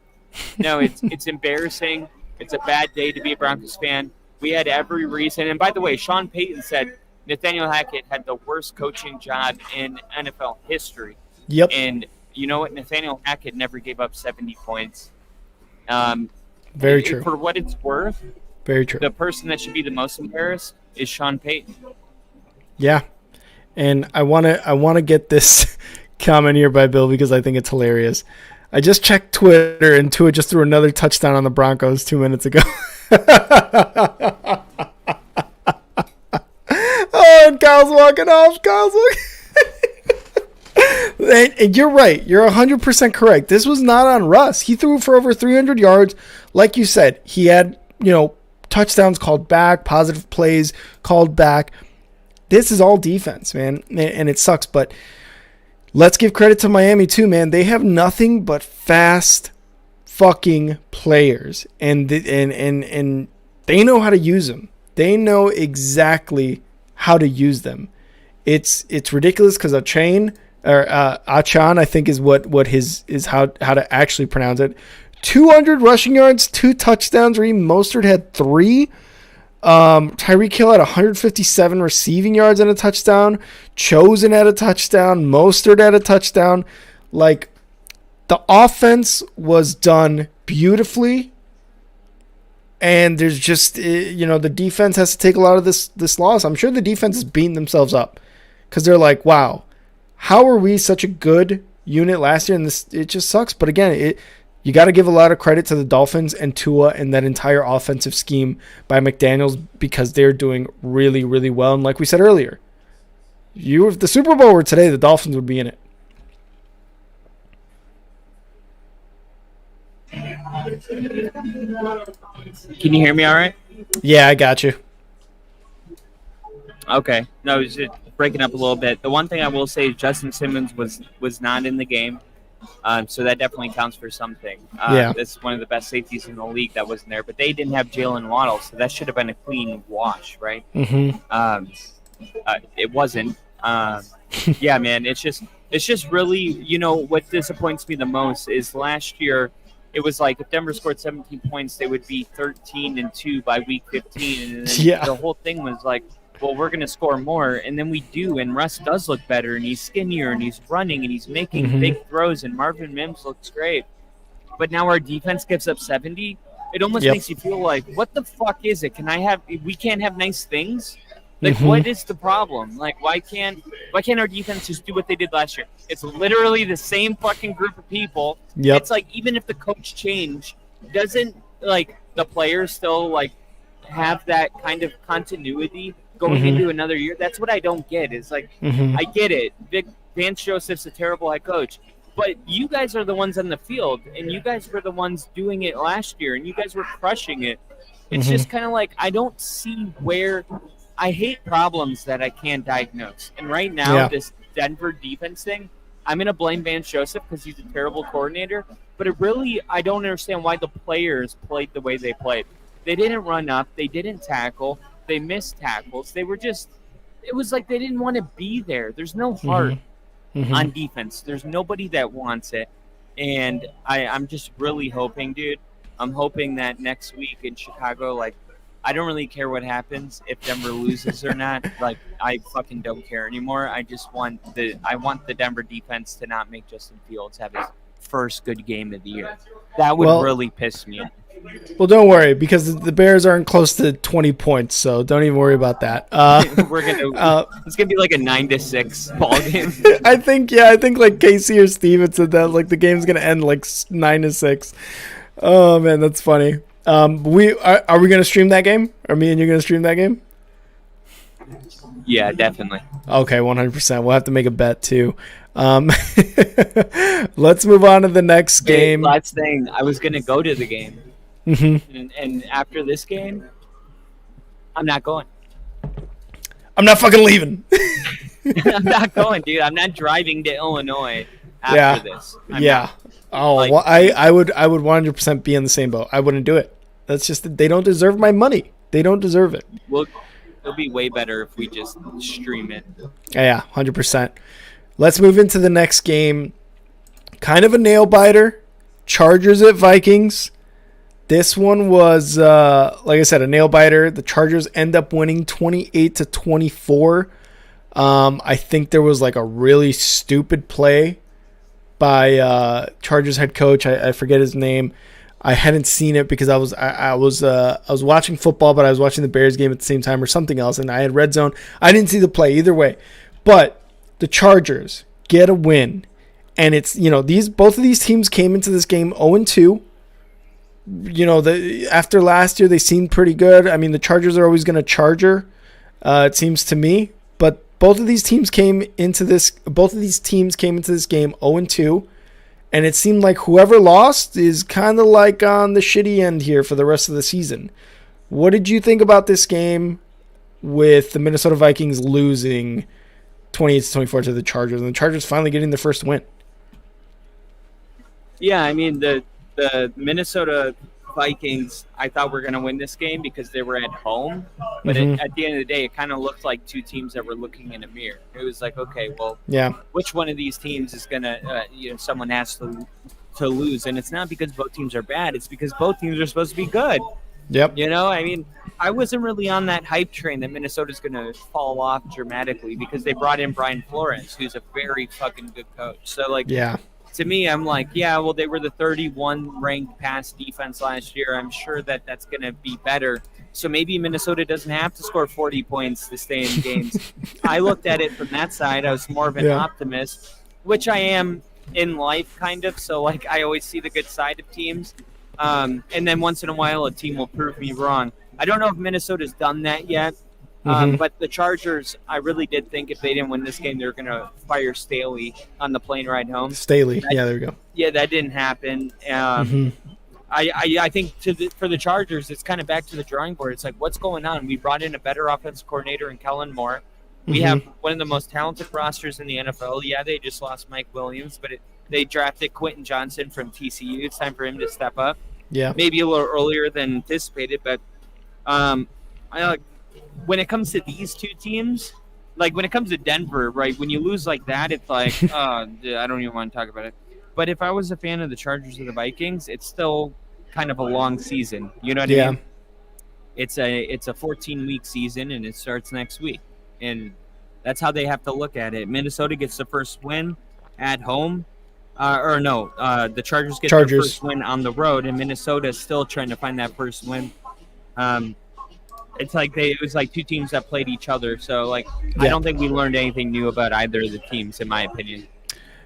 no, it's embarrassing. It's a bad day to be a Broncos fan. We had every reason. And by the way, Sean Payton said Nathaniel Hackett had the worst coaching job in NFL history. Yep. And you know what? Nathaniel Hackett never gave up 70 points. Very true. For what it's worth, Very true. the person that should be the most embarrassed is Sean Payton. Yeah. And I want to get this comment here by Bill because I think it's hilarious. I just checked Twitter and Tua just threw another touchdown on the Broncos 2 minutes ago. Oh, and Kyle's walking off. And you're right. You're 100% correct. This was not on Russ. He threw for over 300 yards. Like you said, he had, touchdowns called back, positive plays called back. This is all defense, man, and it sucks. But let's give credit to Miami too, man. They have nothing but fast fucking players, and They know how to use them. They know exactly how to use them. It's ridiculous because Achan, I think is what his is how to actually pronounce it. 200 rushing yards, 2 touchdowns. Raheem Mostert had 3. Tyreek Hill had 157 receiving yards and a touchdown. Chosen had a touchdown. Mostert had a touchdown. Like, the offense was done beautifully. And there's just, the defense has to take a lot of this loss. I'm sure the defense is beating themselves up because they're like, wow, how are we such a good unit last year? And it just sucks. But again, you got to give a lot of credit to the Dolphins and Tua and that entire offensive scheme by McDaniels because they're doing really, really well. And like we said earlier, if the Super Bowl were today, the Dolphins would be in it. Can you hear me all right? Yeah, I got you. Okay. No, it's just breaking up a little bit. The one thing I will say is Justin Simmons was not in the game. So that definitely counts for something. Yeah. That's one of the best safeties in the league that wasn't there. But they didn't have Jalen Waddle, so that should have been a clean wash, right? Mm-hmm. It wasn't. Yeah, man, it's just really, what disappoints me the most is last year it was like if Denver scored 17 points, they would be 13-2 by week 15. And then the whole thing was like, well, we're going to score more. And then we do. And Russ does look better. And he's skinnier. And he's running. And he's making big throws. And Marvin Mims looks great. But now our defense gives up 70. It almost makes you feel like, what the fuck is it? We can't have nice things? Like, what is the problem? Like, why can't our defense just do what they did last year? It's literally the same fucking group of people. Yep. It's like, even if the coach changed, doesn't, like, the players still, like, have that kind of continuity going into another year? That's what I don't get. Is like, I get it. Vance Joseph's a terrible head coach. But you guys are the ones on the field, and you guys were the ones doing it last year, and you guys were crushing it. It's just kind of like, I don't see where – I hate problems that I can't diagnose. And right now, this Denver defense thing, I'm going to blame Vance Joseph because he's a terrible coordinator. But I don't understand why the players played the way they played. They didn't run up. They didn't tackle. They missed tackles. They were just – it was like they didn't want to be there. There's no heart on defense. There's nobody that wants it. And I'm just really hoping, dude, I'm hoping that next week in Chicago, like, I don't really care what happens if Denver loses or not. Like, I fucking don't care anymore. I just want the Denver defense to not make Justin Fields have his first good game of the year. That would really piss me off. Well, don't worry because the Bears aren't close to 20 points, so don't even worry about that. It's gonna be like a 9-6 ball game. I think like Casey or Steven said that like the game's gonna end like 9-6. Oh man, that's funny. Are we gonna stream that game? Are me and you gonna stream that game? Yeah, definitely. Okay, 100%. We'll have to make a bet too. Let's move on to the next game. Last thing, I was gonna go to the game, and after this game, I'm not going. I'm not fucking leaving. I'm not going, dude. I'm not driving to Illinois after this. I'm not. Oh, like, well, I would 100% be in the same boat. I wouldn't do it. That's just they don't deserve my money. They don't deserve it. Well, it'll be way better if we just stream it. Yeah, 100%. Let's move into the next game. Kind of a nail biter. Chargers at Vikings. This one was, like I said, a nail biter. The Chargers end up winning 28-24. I think there was like a really stupid play by Chargers head coach. I forget his name. I hadn't seen it because I was watching football, but I was watching the Bears game at the same time or something else, and I had red zone. I didn't see the play either way, but the Chargers get a win, and it's both of these teams came into this game 0-2. After last year they seemed pretty good. I mean the Chargers are always going to charger, it seems to me, but both of these teams came into this game 0-2, and it seemed like whoever lost is kind of like on the shitty end here for the rest of the season. What did you think about this game with the Minnesota Vikings losing 28-24 to the Chargers, and the Chargers finally getting the first win? Yeah, I mean the Minnesota Vikings, I thought were going to win this game because they were at home. But Mhm. at the end of the day, it kind of looked like two teams that were looking in a mirror. It was like, okay, well, Yeah. which one of these teams is going to, someone has to lose? And it's not because both teams are bad. It's because both teams are supposed to be good. Yep. I mean, I wasn't really on that hype train that Minnesota's going to fall off dramatically because they brought in Brian Flores, who's a very fucking good coach. So, like, Yeah. to me, I'm like, yeah, well, they were the 31 ranked pass defense last year. I'm sure that that's going to be better. So maybe Minnesota doesn't have to score 40 points to stay in games. I looked at it from that side. I was more of an Yeah. optimist, which I am in life, kind of. So, like, I always see the good side of teams. And then once in a while, a team will prove me wrong. I don't know if Minnesota's done that yet. Mhm. But the Chargers, I really did think if they didn't win this game, they were going to fire Staley on the plane ride home. Staley. Yeah, there we go. Yeah, that didn't happen. Mhm. I think for the Chargers, it's kind of back to the drawing board. It's like, what's going on? We brought in a better offensive coordinator in Kellen Moore. We Mhm. have one of the most talented rosters in the NFL. Yeah, they just lost Mike Williams, but they drafted Quentin Johnson from TCU. It's time for him to step up. Yeah. Maybe a little earlier than anticipated, but when it comes to these two teams, like when it comes to Denver, right, when you lose like that, it's like, I don't even want to talk about it. But if I was a fan of the Chargers or the Vikings, it's still kind of a long season. You know what I Yeah. mean? It's a 14-week season, and it starts next week. And that's how they have to look at it. Minnesota gets the first win at home. The Chargers get their Chargers. first win on the road, and Minnesota is still trying to find that first win. It's like it was like two teams that played each other. So, like, I Yeah. don't think we learned anything new about either of the teams, in my opinion.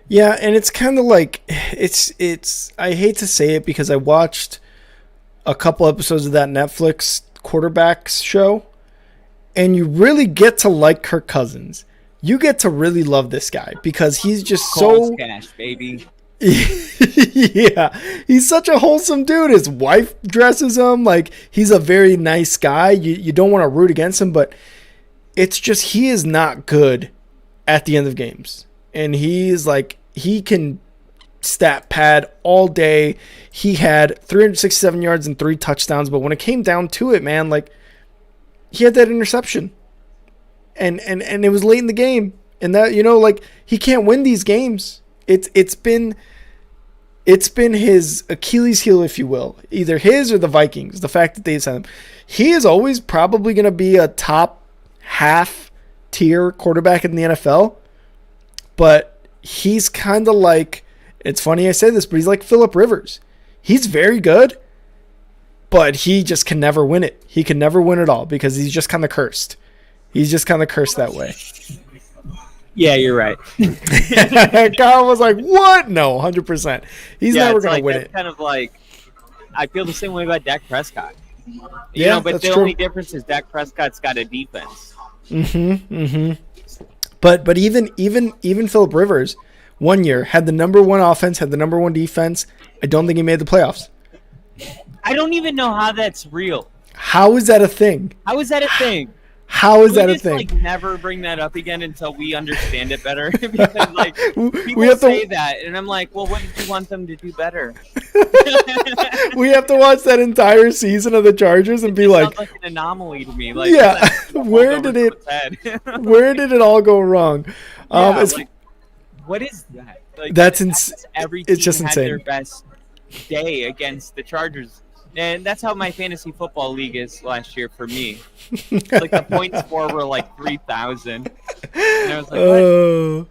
Yeah, and it's kind of like it's I hate to say it because I watched a couple episodes of that Netflix quarterbacks show, and you really get to like Kirk Cousins. You get to really love this guy because he's just Cole's so cash, baby. yeah, he's such a wholesome dude. His wife dresses him like he's a very nice guy. You don't want to root against him, but it's just he is not good at the end of games. And he's like, he can stat pad all day. He had 367 yards and 3 touchdowns, but when it came down to it, man, like he had that interception. And it was late in the game. And that, like he can't win these games. It's been his Achilles heel, if you will, either his or the Vikings. The fact that they sent him, he is always probably going to be a top half tier quarterback in the NFL, but he's kind of like, it's funny I say this, but he's like Phillip Rivers. He's very good, but he just can never win it. He can never win it all because he's just kind of cursed. He's just kind of cursed that way. Yeah, you're right. Kyle was like, "What? No, 100%. He's never it's going like, to win that's it." kind of like, I feel the same way about Dak Prescott. Yeah, But that's the true. only difference is Dak Prescott's got a defense. But even Phillip Rivers, one year had the number one offense, had the number one defense. I don't think he made the playoffs. I don't even know how that's real. How is that a thing? How is that a thing? How is Can that we a just, thing? like, never bring that up again until we understand it better? Because, like, people we have say to that, and I'm like, well, what did you want them to do better? we have to watch that entire season of the Chargers and be It like, sounds like an anomaly to me. Like, yeah, it's like where rolled did over it someone's head. where did it all go wrong? Yeah, It's like, what is that? Like, That's every it's team just had insane. their best day against the Chargers. And that's how my fantasy football league is last year for me. Like the points for were like 3,000. And I was like,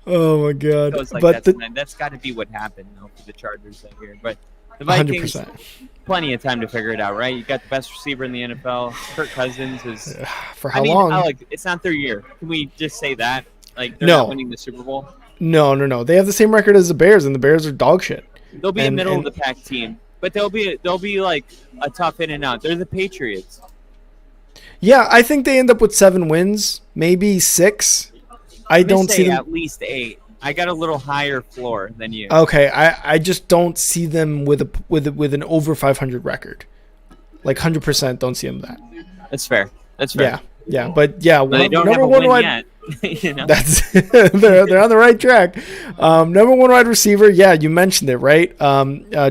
what? Oh my god! I was like, But that's got to be what happened though for the Chargers that year. But the Vikings, 100%. plenty of time to figure it out, right? You got the best receiver in the NFL. Kirk Cousins is. For how I mean, long? it's not their year. Can we just say that? Like they're No. not winning the Super Bowl. No. They have the same record as the Bears, and the Bears are dog shit. They'll be a And- middle and- of the pack team, but they'll be like a tough in and out. They're the Patriots. Yeah, I think they end up with 7 wins, maybe 6. I I'm gonna don't say see them. at least 8. I got a little higher floor than you. Okay, I just don't see them with an over 500 record. Like 100% don't see them that. That's fair. That's fair. Yeah, but yeah, But they don't have number a one win wide. yet. You know? That's they're on the right track. Number one wide receiver. Yeah, you mentioned it right.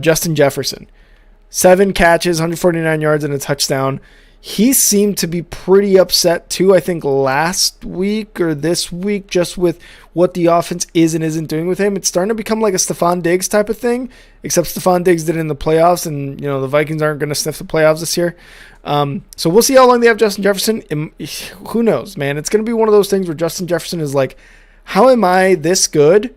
Justin Jefferson. 7 catches, 149 yards, and a touchdown. He seemed to be pretty upset too, I think, last week or this week, just with what the offense is and isn't doing with him. It's starting to become like a Stephon Diggs type of thing, except Stephon Diggs did it in the playoffs, and the Vikings aren't going to sniff the playoffs this year. So we'll see how long they have Justin Jefferson. Who knows, man? It's going to be one of those things where Justin Jefferson is like, how am I this good,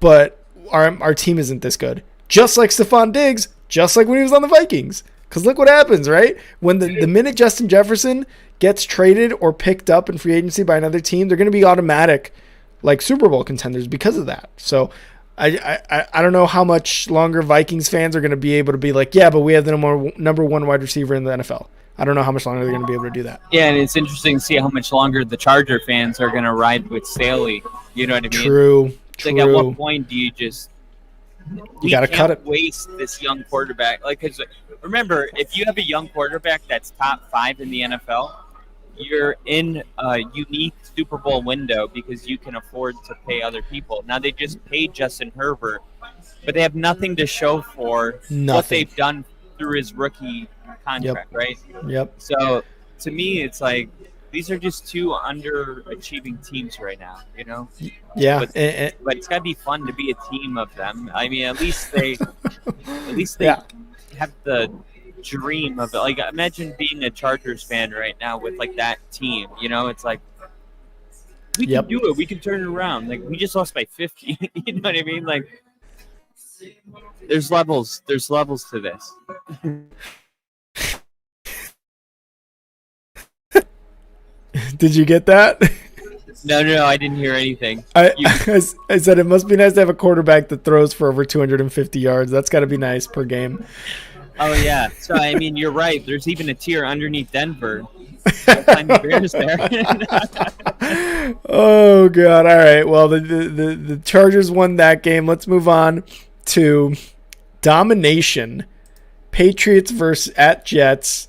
but our team isn't this good? Just like Stephon Diggs, just like when he was on the Vikings. Because look what happens, right? When the minute Justin Jefferson gets traded or picked up in free agency by another team, they're going to be automatic like Super Bowl contenders because of that. So I don't know how much longer Vikings fans are going to be able to be like, yeah, but we have the number one wide receiver in the NFL. I don't know how much longer they're going to be able to do that. Yeah, and it's interesting to see how much longer the Charger fans are going to ride with Staley. You know what I mean? True. Like, at what point do you just... You got to cut it. Waste this young quarterback. Like, 'cause remember, if you have a young quarterback that's top 5 in the NFL, you're in a unique Super Bowl window because you can afford to pay other people. Now they just paid Justin Herbert, but they have nothing to show for what they've done through his rookie contract, right? Yep. So to me, it's like these are just two underachieving teams right now, Yeah, but it's got to be fun to be a team of them. I mean, at least they have the dream of it. Like, imagine being a Chargers fan right now with like that team. It's like we can do it. We can turn it around. Like, we just lost by 50. You know what I mean? Like, there's levels. There's levels to this. Did you get that? No, I didn't hear anything. I said it must be nice to have a quarterback that throws for over 250 yards. That's got to be nice per game. Oh, yeah. So, I mean, you're right. There's even a tier underneath Denver. Find the Bears there. Oh, God. All right. Well, the Chargers won that game. Let's move on to domination. Patriots versus at Jets.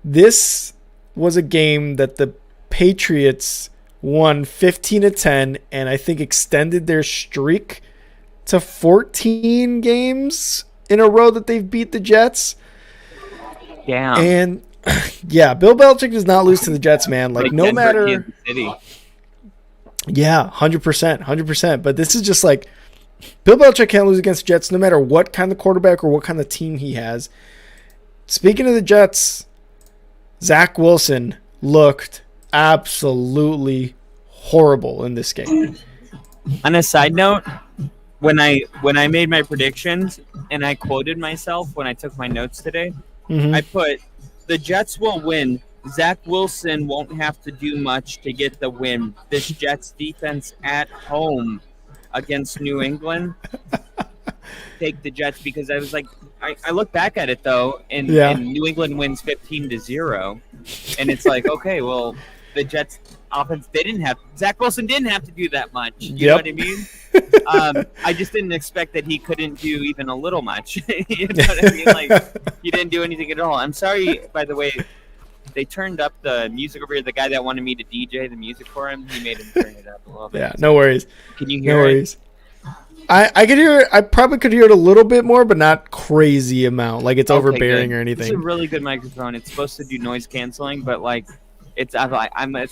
This was a game that the Patriots won 15-10 and I think extended their streak to 14 games in a row that they've beat the Jets. Damn. And yeah, Bill Belichick does not lose to the Jets, man. Like no matter. Yeah, 100%. But this is just like Bill Belichick can't lose against the Jets no matter what kind of quarterback or what kind of team he has. Speaking of the Jets, Zach Wilson looked absolutely horrible in this game. On a side note, when I made my predictions and I quoted myself when I took my notes today, I put, the Jets will win. Zach Wilson won't have to do much to get the win. This Jets defense at home against New England, take the Jets, because I was like, I look back at it though, and New England wins 15-0, and it's like, okay, well, the Jets offense, Zach Wilson didn't have to do that much. You know what I mean? I just didn't expect that he couldn't do even a little much. You know what I mean? Like, he didn't do anything at all. I'm sorry, by the way, they turned up the music over here. The guy that wanted me to DJ the music for him, he made him turn it up a little bit. Yeah, no worries. Can you hear it? No worries. I could hear it. I probably could hear it a little bit more, but not crazy amount. Like it's overbearing or anything. It's a really good microphone. It's supposed to do noise canceling, but like it's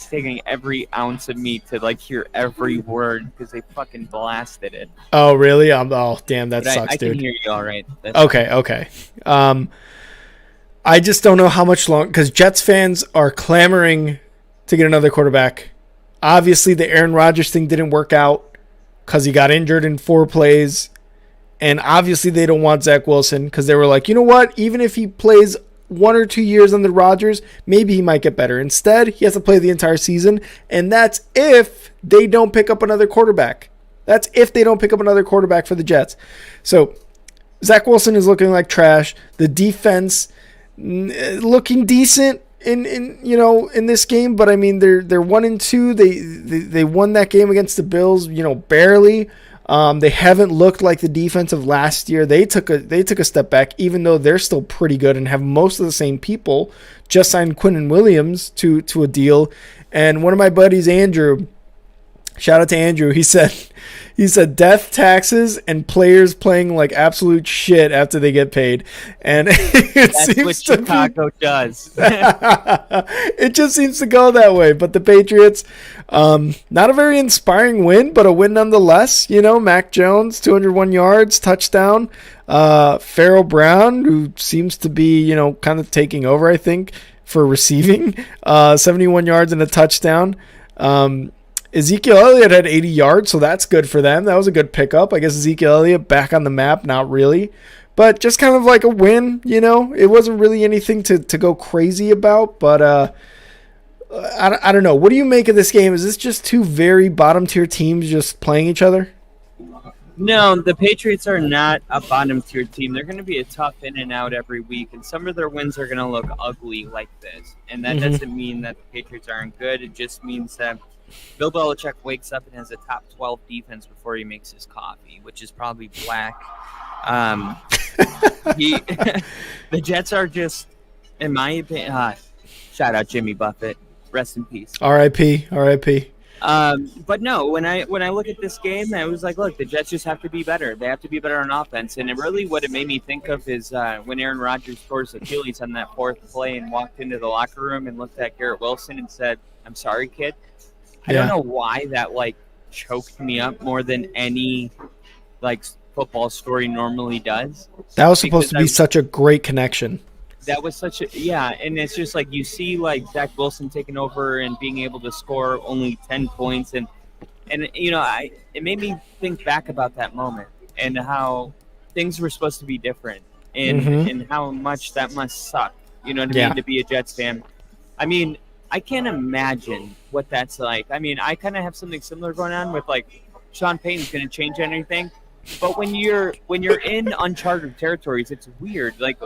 taking every ounce of me to like hear every word because they fucking blasted it. Oh really? Oh damn, that sucks, dude. I can hear you all right. Okay. I just don't know how much longer, because Jets fans are clamoring to get another quarterback. Obviously, the Aaron Rodgers thing didn't work out because he got injured in 4 plays. And obviously, they don't want Zach Wilson because they were like, you know what? Even if he plays 1 or 2 years under Rodgers, maybe he might get better. Instead, he has to play the entire season. And that's if they don't pick up another quarterback. That's if they don't pick up another quarterback for the Jets. So, Zach Wilson is looking like trash. The defense looking decent in this game, but I mean they're 1-2. They won that game against the Bills, barely. They haven't looked like the defense of last year. They took a step back, even though they're still pretty good and have most of the same people. Just signed Quinnen Williams to a deal, and one of my buddies, Andrew, Shout out to Andrew. He said death, taxes, and players playing like absolute shit after they get paid. And That's what Chicago does. It just seems to go that way. But the Patriots, not a very inspiring win, but a win nonetheless. You know, Mac Jones, 201 yards, touchdown. Pharaoh Brown, who seems to be, you know, kind of taking over, I think, for receiving, 71 yards and a touchdown. Ezekiel Elliott had 80 yards, so that's good for them. That was a good pickup. I guess Ezekiel Elliott back on the map, not really. But just kind of like a win, you know. It wasn't really anything to go crazy about, but I don't know. What do you make of this game? Is this just two very bottom-tier teams just playing each other? No, the Patriots are not a bottom-tier team. They're going to be a tough in and out every week, and some of their wins are going to look ugly like this. And that doesn't mean that the Patriots aren't good. It just means that Bill Belichick wakes up and has a top 12 defense before he makes his coffee, which is probably black. The Jets are just, in my opinion, shout out Jimmy Buffett, rest in peace. R.I.P. But no, when I look at this game, I was like, look, the Jets just have to be better. They have to be better on offense. And really what it made me think of is when Aaron Rodgers scores Achilles on that fourth play and walked into the locker room and looked at Garrett Wilson and said, "I'm sorry, kid." I don't know why that like choked me up more than any like football story normally does. That was supposed to be such a great connection. That was such a and it's just like you see like Zach Wilson taking over and being able to score only 10 points and you know it made me think back about that moment and how things were supposed to be different and how much that must suck. You know what I mean, to be a Jets fan. I mean, I can't imagine what that's like. I mean, I kind of have something similar going on with like Sean Payton's going to change anything, but when you're in uncharted territories, it's weird. Like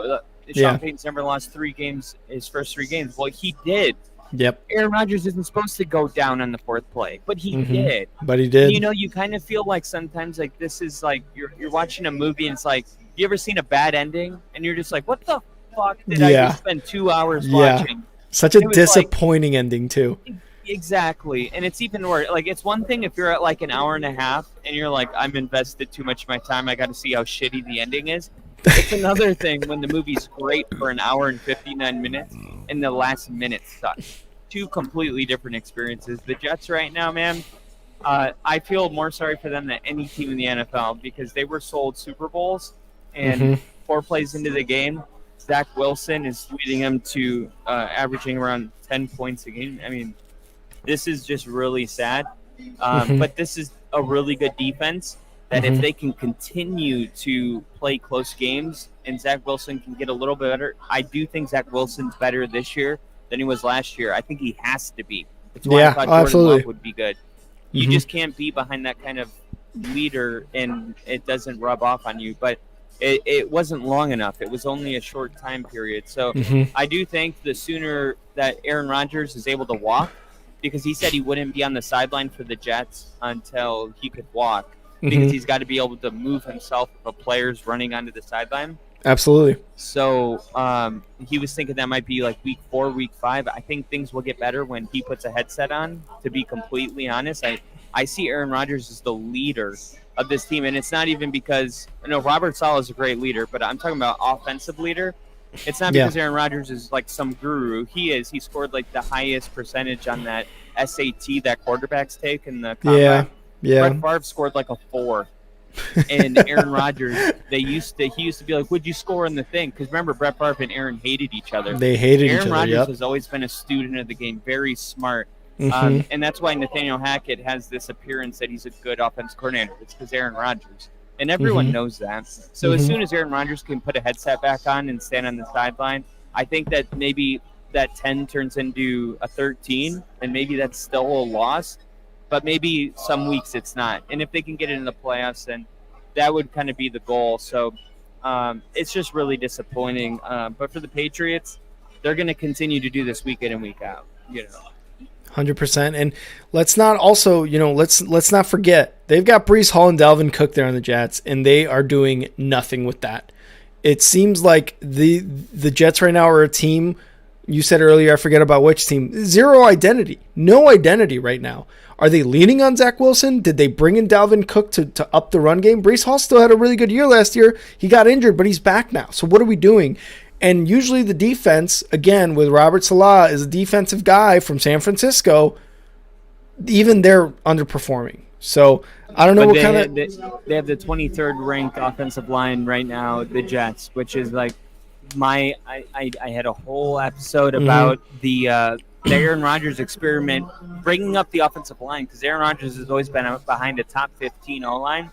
Sean Payton's never lost 3 games, his first 3 games. Well, he did. Yep. Aaron Rodgers isn't supposed to go down on the 4th play, but he did. But he did. And, you know, you kind of feel like sometimes like this is like you're watching a movie and it's like, you ever seen a bad ending and you're just like, what the fuck did I just spend 2 hours watching? Such a disappointing ending too. Exactly. And it's even worse. Like, it's one thing if you're at like an hour and a half and you're like, I'm invested too much of my time. I got to see how shitty the ending is. It's another thing when the movie's great for an hour and 59 minutes and the last minute sucks. 2 completely different experiences. The Jets right now, man, I feel more sorry for them than any team in the NFL because they were sold Super Bowls and 4 plays into the game, Zach Wilson is leading them to averaging around 10 points a game. I mean, this is just really sad. But this is a really good defense that if they can continue to play close games and Zach Wilson can get a little bit better, I do think Zach Wilson's better this year than he was last year. I think he has to be. That's why I thought Jordan Love would be good. You just can't be behind that kind of leader and it doesn't rub off on you. But it wasn't long enough. It was only a short time period. So I do think the sooner that Aaron Rodgers is able to walk, because he said he wouldn't be on the sideline for the Jets until he could walk, because he's got to be able to move himself if a player's running onto the sideline. Absolutely. So he was thinking that might be like week 4, week 5. I think things will get better when he puts a headset on, to be completely honest. I see Aaron Rodgers as the leader of this team, and it's not even because Robert Saleh is a great leader, but I'm talking about offensive leader. It's not because Aaron Rodgers is like some guru. He scored like the highest percentage on that SAT that quarterbacks take in the combine. Brett Favre scored like a 4. And Aaron Rodgers, he used to be like, "Would you score in the thing?" Because remember, Brett Favre and Aaron hated each other. They hated each other. Aaron Rodgers has always been a student of the game, very smart. And that's why Nathaniel Hackett has this appearance that he's a good offensive coordinator. It's because Aaron Rodgers. And everyone knows that. So as soon as Aaron Rodgers can put a headset back on and stand on the sideline, I think that maybe that 10 turns into a 13, and maybe that's still a loss. But maybe some weeks it's not. And if they can get it in the playoffs, then that would kind of be the goal. So it's just really disappointing. But for the Patriots, they're going to continue to do this week in and week out. 100%. And let's not also, let's not forget, they've got Breece Hall and Dalvin Cook there on the Jets, and they are doing nothing with that. It seems like the Jets right now are a team, You said earlier, I forget about which team. Zero identity. No identity right now. Are they leaning on Zach Wilson? Did they bring in Dalvin Cook to up the run game? Breece Hall still had a really good year last year. He got injured, but he's back now. So what are we doing? And usually the defense, again, with Robert Saleh, is a defensive guy from San Francisco. Even they're underperforming. So I don't know But what kind of... they have the 23rd ranked offensive line right now, the Jets, which is like I had a whole episode about the Aaron Rodgers experiment, bringing up the offensive line, because Aaron Rodgers has always been behind a top 15 O-line.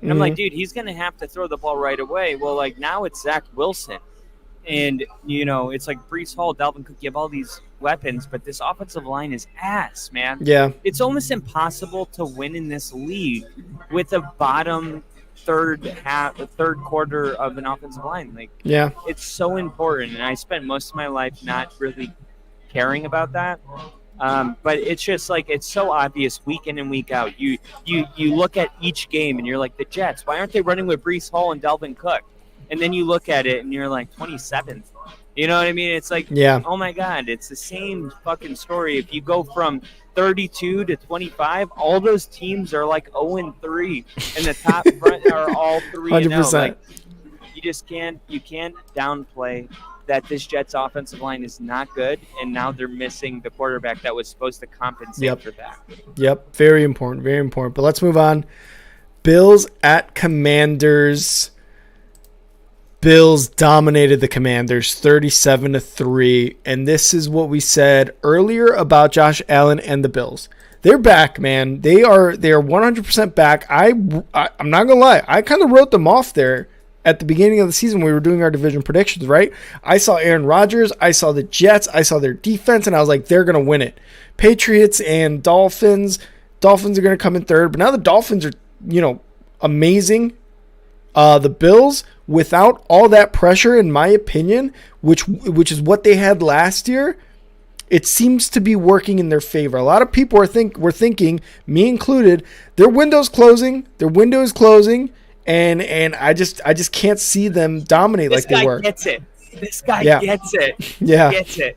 And I'm like, dude, he's going to have to throw the ball right away. Well, like, now it's Zach Wilson. And, you know, it's like Breece Hall, Dalvin Cook, you have all these weapons, but this offensive line is ass, man. Yeah. It's almost impossible to win in this league with a bottom third quarter of an offensive line. Like, Yeah. it's so important, and I spent most of my life not really caring about that. But it's just like, it's so obvious week in and week out. You look at each game and you're like, the Jets, why aren't they running with Breece Hall and Dalvin Cook? And then you look at it and you're like, 27th. You know what I mean? It's like, Yeah. oh my God, it's the same fucking story. If you go from 32 to 25, all those teams are like 0-3, and the top front are all 3-0. 100%. Like, you can't downplay that this Jets offensive line is not good, and now they're missing the quarterback that was supposed to compensate for that. Yep. Very important. Very important. But let's move on. Bills at Commanders. Bills dominated the Commanders 37-3, and this is what we said earlier about Josh Allen and the Bills. They're back, man. They are 100% back. I'm not gonna lie. I kind of wrote them off there at the beginning of the season when we were doing our division predictions, right? I saw Aaron Rodgers, I saw the Jets, I saw their defense, and I was like, they're gonna win it. Patriots and Dolphins. Dolphins are gonna come in third, but now the Dolphins are, amazing. The Bills, without all that pressure, in my opinion, which is what they had last year, it seems to be working in their favor. A lot of people were thinking, me included, their window's closing, and I just can't see them dominate like they were. This guy gets it. Yeah. Gets it.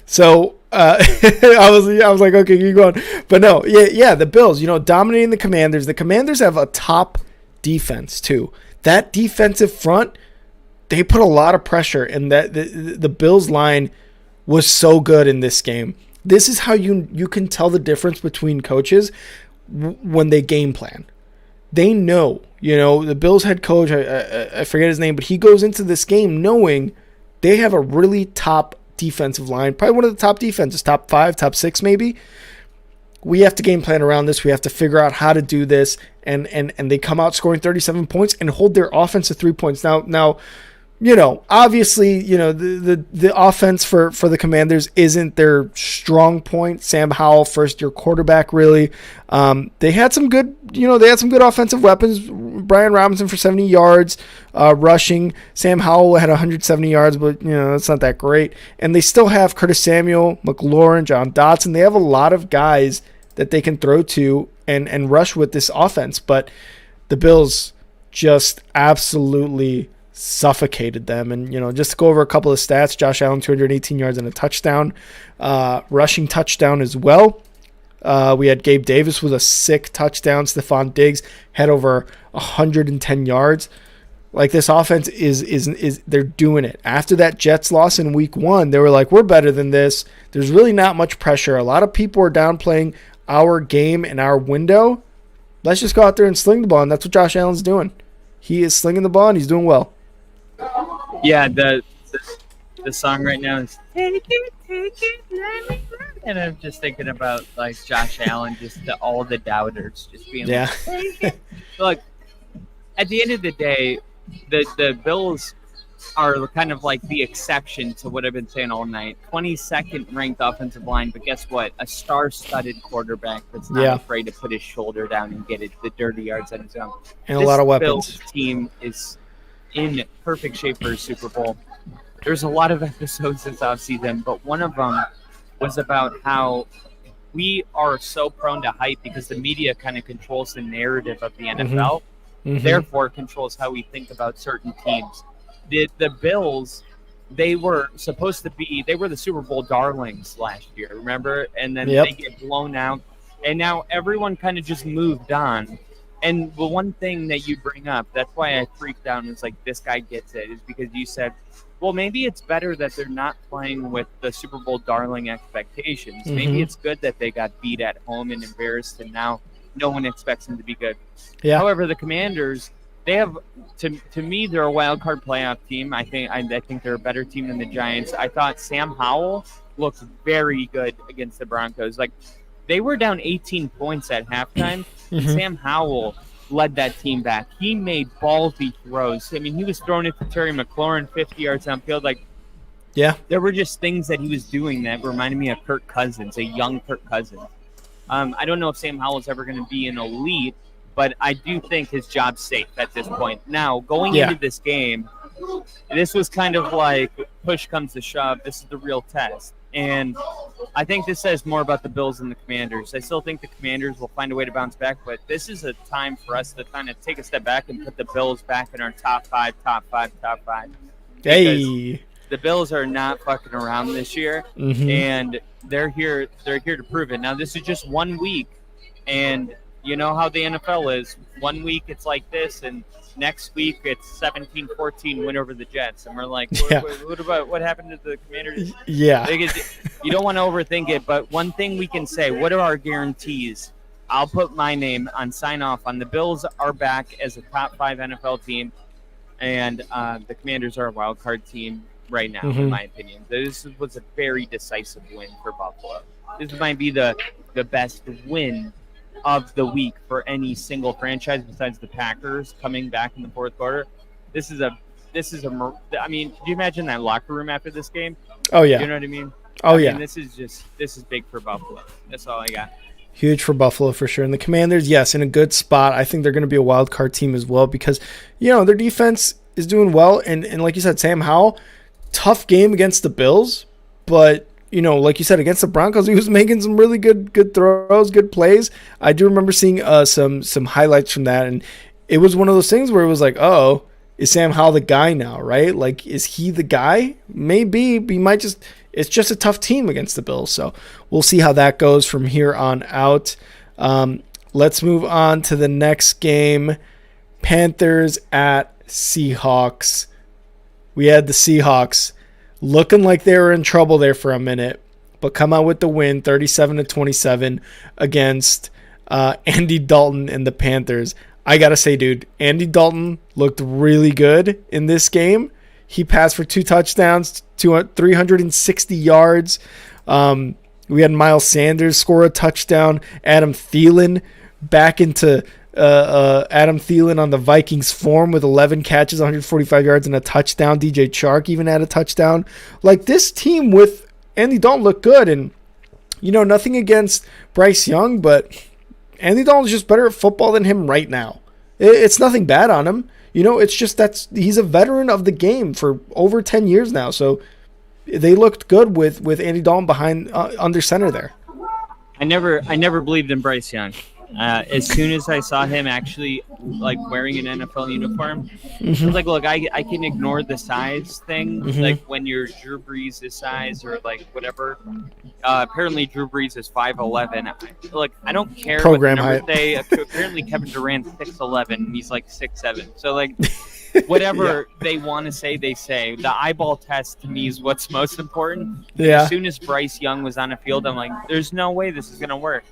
So I was like, okay, keep going. But no, the Bills, dominating the Commanders. The Commanders have a top defense too. That defensive front, they put a lot of pressure, and that the Bills line was so good in this game. This is how you can tell the difference between coaches when they game plan. They know, the Bills head coach, I forget his name, but he goes into this game knowing they have a really top defensive line, probably one of the top defenses, top 5, top 6 maybe. We have to game plan around this. We have to figure out how to do this, and they come out scoring 37 points and hold their offense to 3 points. Now, obviously, the offense for the Commanders isn't their strong point. Sam Howell, first year quarterback, really. They had some good, offensive weapons. Brian Robinson for 70 yards rushing. Sam Howell had 170 yards, but that's not that great. And they still have Curtis Samuel, McLaurin, John Dotson. They have a lot of guys that they can throw to and rush with this offense. But the Bills just absolutely suffocated them. And just to go over a couple of stats, Josh Allen 218 yards and a touchdown, rushing touchdown as well. We had Gabe Davis with a sick touchdown. Stephon Diggs had over 110 yards. Like, this offense is they're doing it. After that Jets loss in week 1, they were like, we're better than this. There's really not much pressure. A lot of people are downplaying our game and our window. Let's just go out there and sling the ball, and that's what Josh Allen's doing. He is slinging the ball, and he's doing well. Yeah, the song right now is "Take It, Let Me Run," and I'm just thinking about like Josh Allen, just all the doubters, just being like, "Take it." Look, at the end of the day, the Bills are kind of like the exception to what I've been saying all night. 22nd ranked offensive line, but guess what? A star-studded quarterback that's not afraid to put his shoulder down and get the dirty yards on his own. And a lot of weapons. Bills team is in perfect shape for a Super Bowl. There's a lot of episodes this offseason, but one of them was about how we are so prone to hype because the media kind of controls the narrative of the NFL, therefore controls how we think about certain teams. The Bills they were supposed to be, they were the Super Bowl darlings last year, remember? And then Yep. they get blown out. And now everyone kind of just moved on. And the one thing that you bring up, that's why I freaked out and was like, this guy gets it, is because you said, well, maybe it's better that they're not playing with the Super Bowl darling expectations. Maybe Mhm. it's good that they got beat at home and embarrassed, and now no one expects them to be good. Yeah. However, the Commanders, they have, to me, they're a wild card playoff team. I think they're a better team than the Giants. I thought Sam Howell looked very good against the Broncos. Like, they were down 18 points at halftime. And Mhm. Sam Howell led that team back. He made ballsy throws. I mean, he was throwing it to Terry McLaurin 50 yards downfield. Like, Yeah. there were just things that he was doing that reminded me of Kirk Cousins, a young Kirk Cousins. I don't know if Sam Howell's ever going to be an elite, but I do think his job's safe at this point. Now, going Yeah. into this game, this was kind of like push comes to shove. This is the real test. And I think this says more about the Bills than the Commanders. I still think the Commanders will find a way to bounce back, but this is a time for us to kind of take a step back and put the Bills back in our top five. Hey. The Bills are not fucking around this year, Mhm. and they're here to prove it. Now, this is just 1 week, and you know how the NFL is. 1 week it's like this, and next week it's 17-14 win over the Jets, and we're like, Yeah. what happened to the Commanders? Yeah. You don't want to overthink it, but one thing we can say, what are our guarantees? I'll put my name on sign off on the Bills are back as a top 5 NFL team, and the Commanders are a wild card team right now, Mhm. in my opinion. This was a very decisive win for Buffalo. This might be the best win of the week for any single franchise besides the Packers coming back in the fourth quarter. This is I mean, do you imagine that locker room after this game? Oh yeah. You know what I mean? Oh I mean, yeah. this is big for Buffalo. That's all I got. Huge for Buffalo for sure. And the Commanders, yes, in a good spot. I think they're going to be a wild card team as well because, their defense is doing well. And like you said, Sam Howell, tough game against the Bills. But, like you said, against the Broncos, he was making some really good throws, good plays. I do remember seeing some highlights from that. And it was one of those things where it was like, oh, is Sam Howell the guy now, right? Like, is he the guy? Maybe. But he might just... It's just a tough team against the Bills, so we'll see how that goes from here on out. Let's move on to the next game. Panthers at Seahawks. We had the Seahawks looking like they were in trouble there for a minute, but come out with the win, 37-27 against Andy Dalton and the Panthers. I gotta say, dude, Andy Dalton looked really good in this game. He passed for 2 touchdowns, 360 yards. We had Miles Sanders score a touchdown. Adam Thielen back into Adam Thielen on the Vikings form with 11 catches, 145 yards, and a touchdown. DJ Chark even had a touchdown. Like, this team with Andy Dalton looked good. And, nothing against Bryce Young, but Andy Dalton's just better at football than him right now. It's nothing bad on him. It's just he's a veteran of the game for over 10 years now. So they looked good with Andy Dalton behind under center there. I never believed in Bryce Young. As soon as I saw him actually like wearing an NFL uniform, I was like, look, I can ignore the size thing. Mhm. Like when you're Drew Brees' size or like whatever. Apparently Drew Brees is 5'11". Look, I don't care Program what the height. numbers say. Apparently Kevin Durant's 6'11" and he's like 6'7". So like whatever they want to say, they say. The eyeball test to me is what's most important. Yeah. As soon as Bryce Young was on the field, I'm like, there's no way this is gonna work.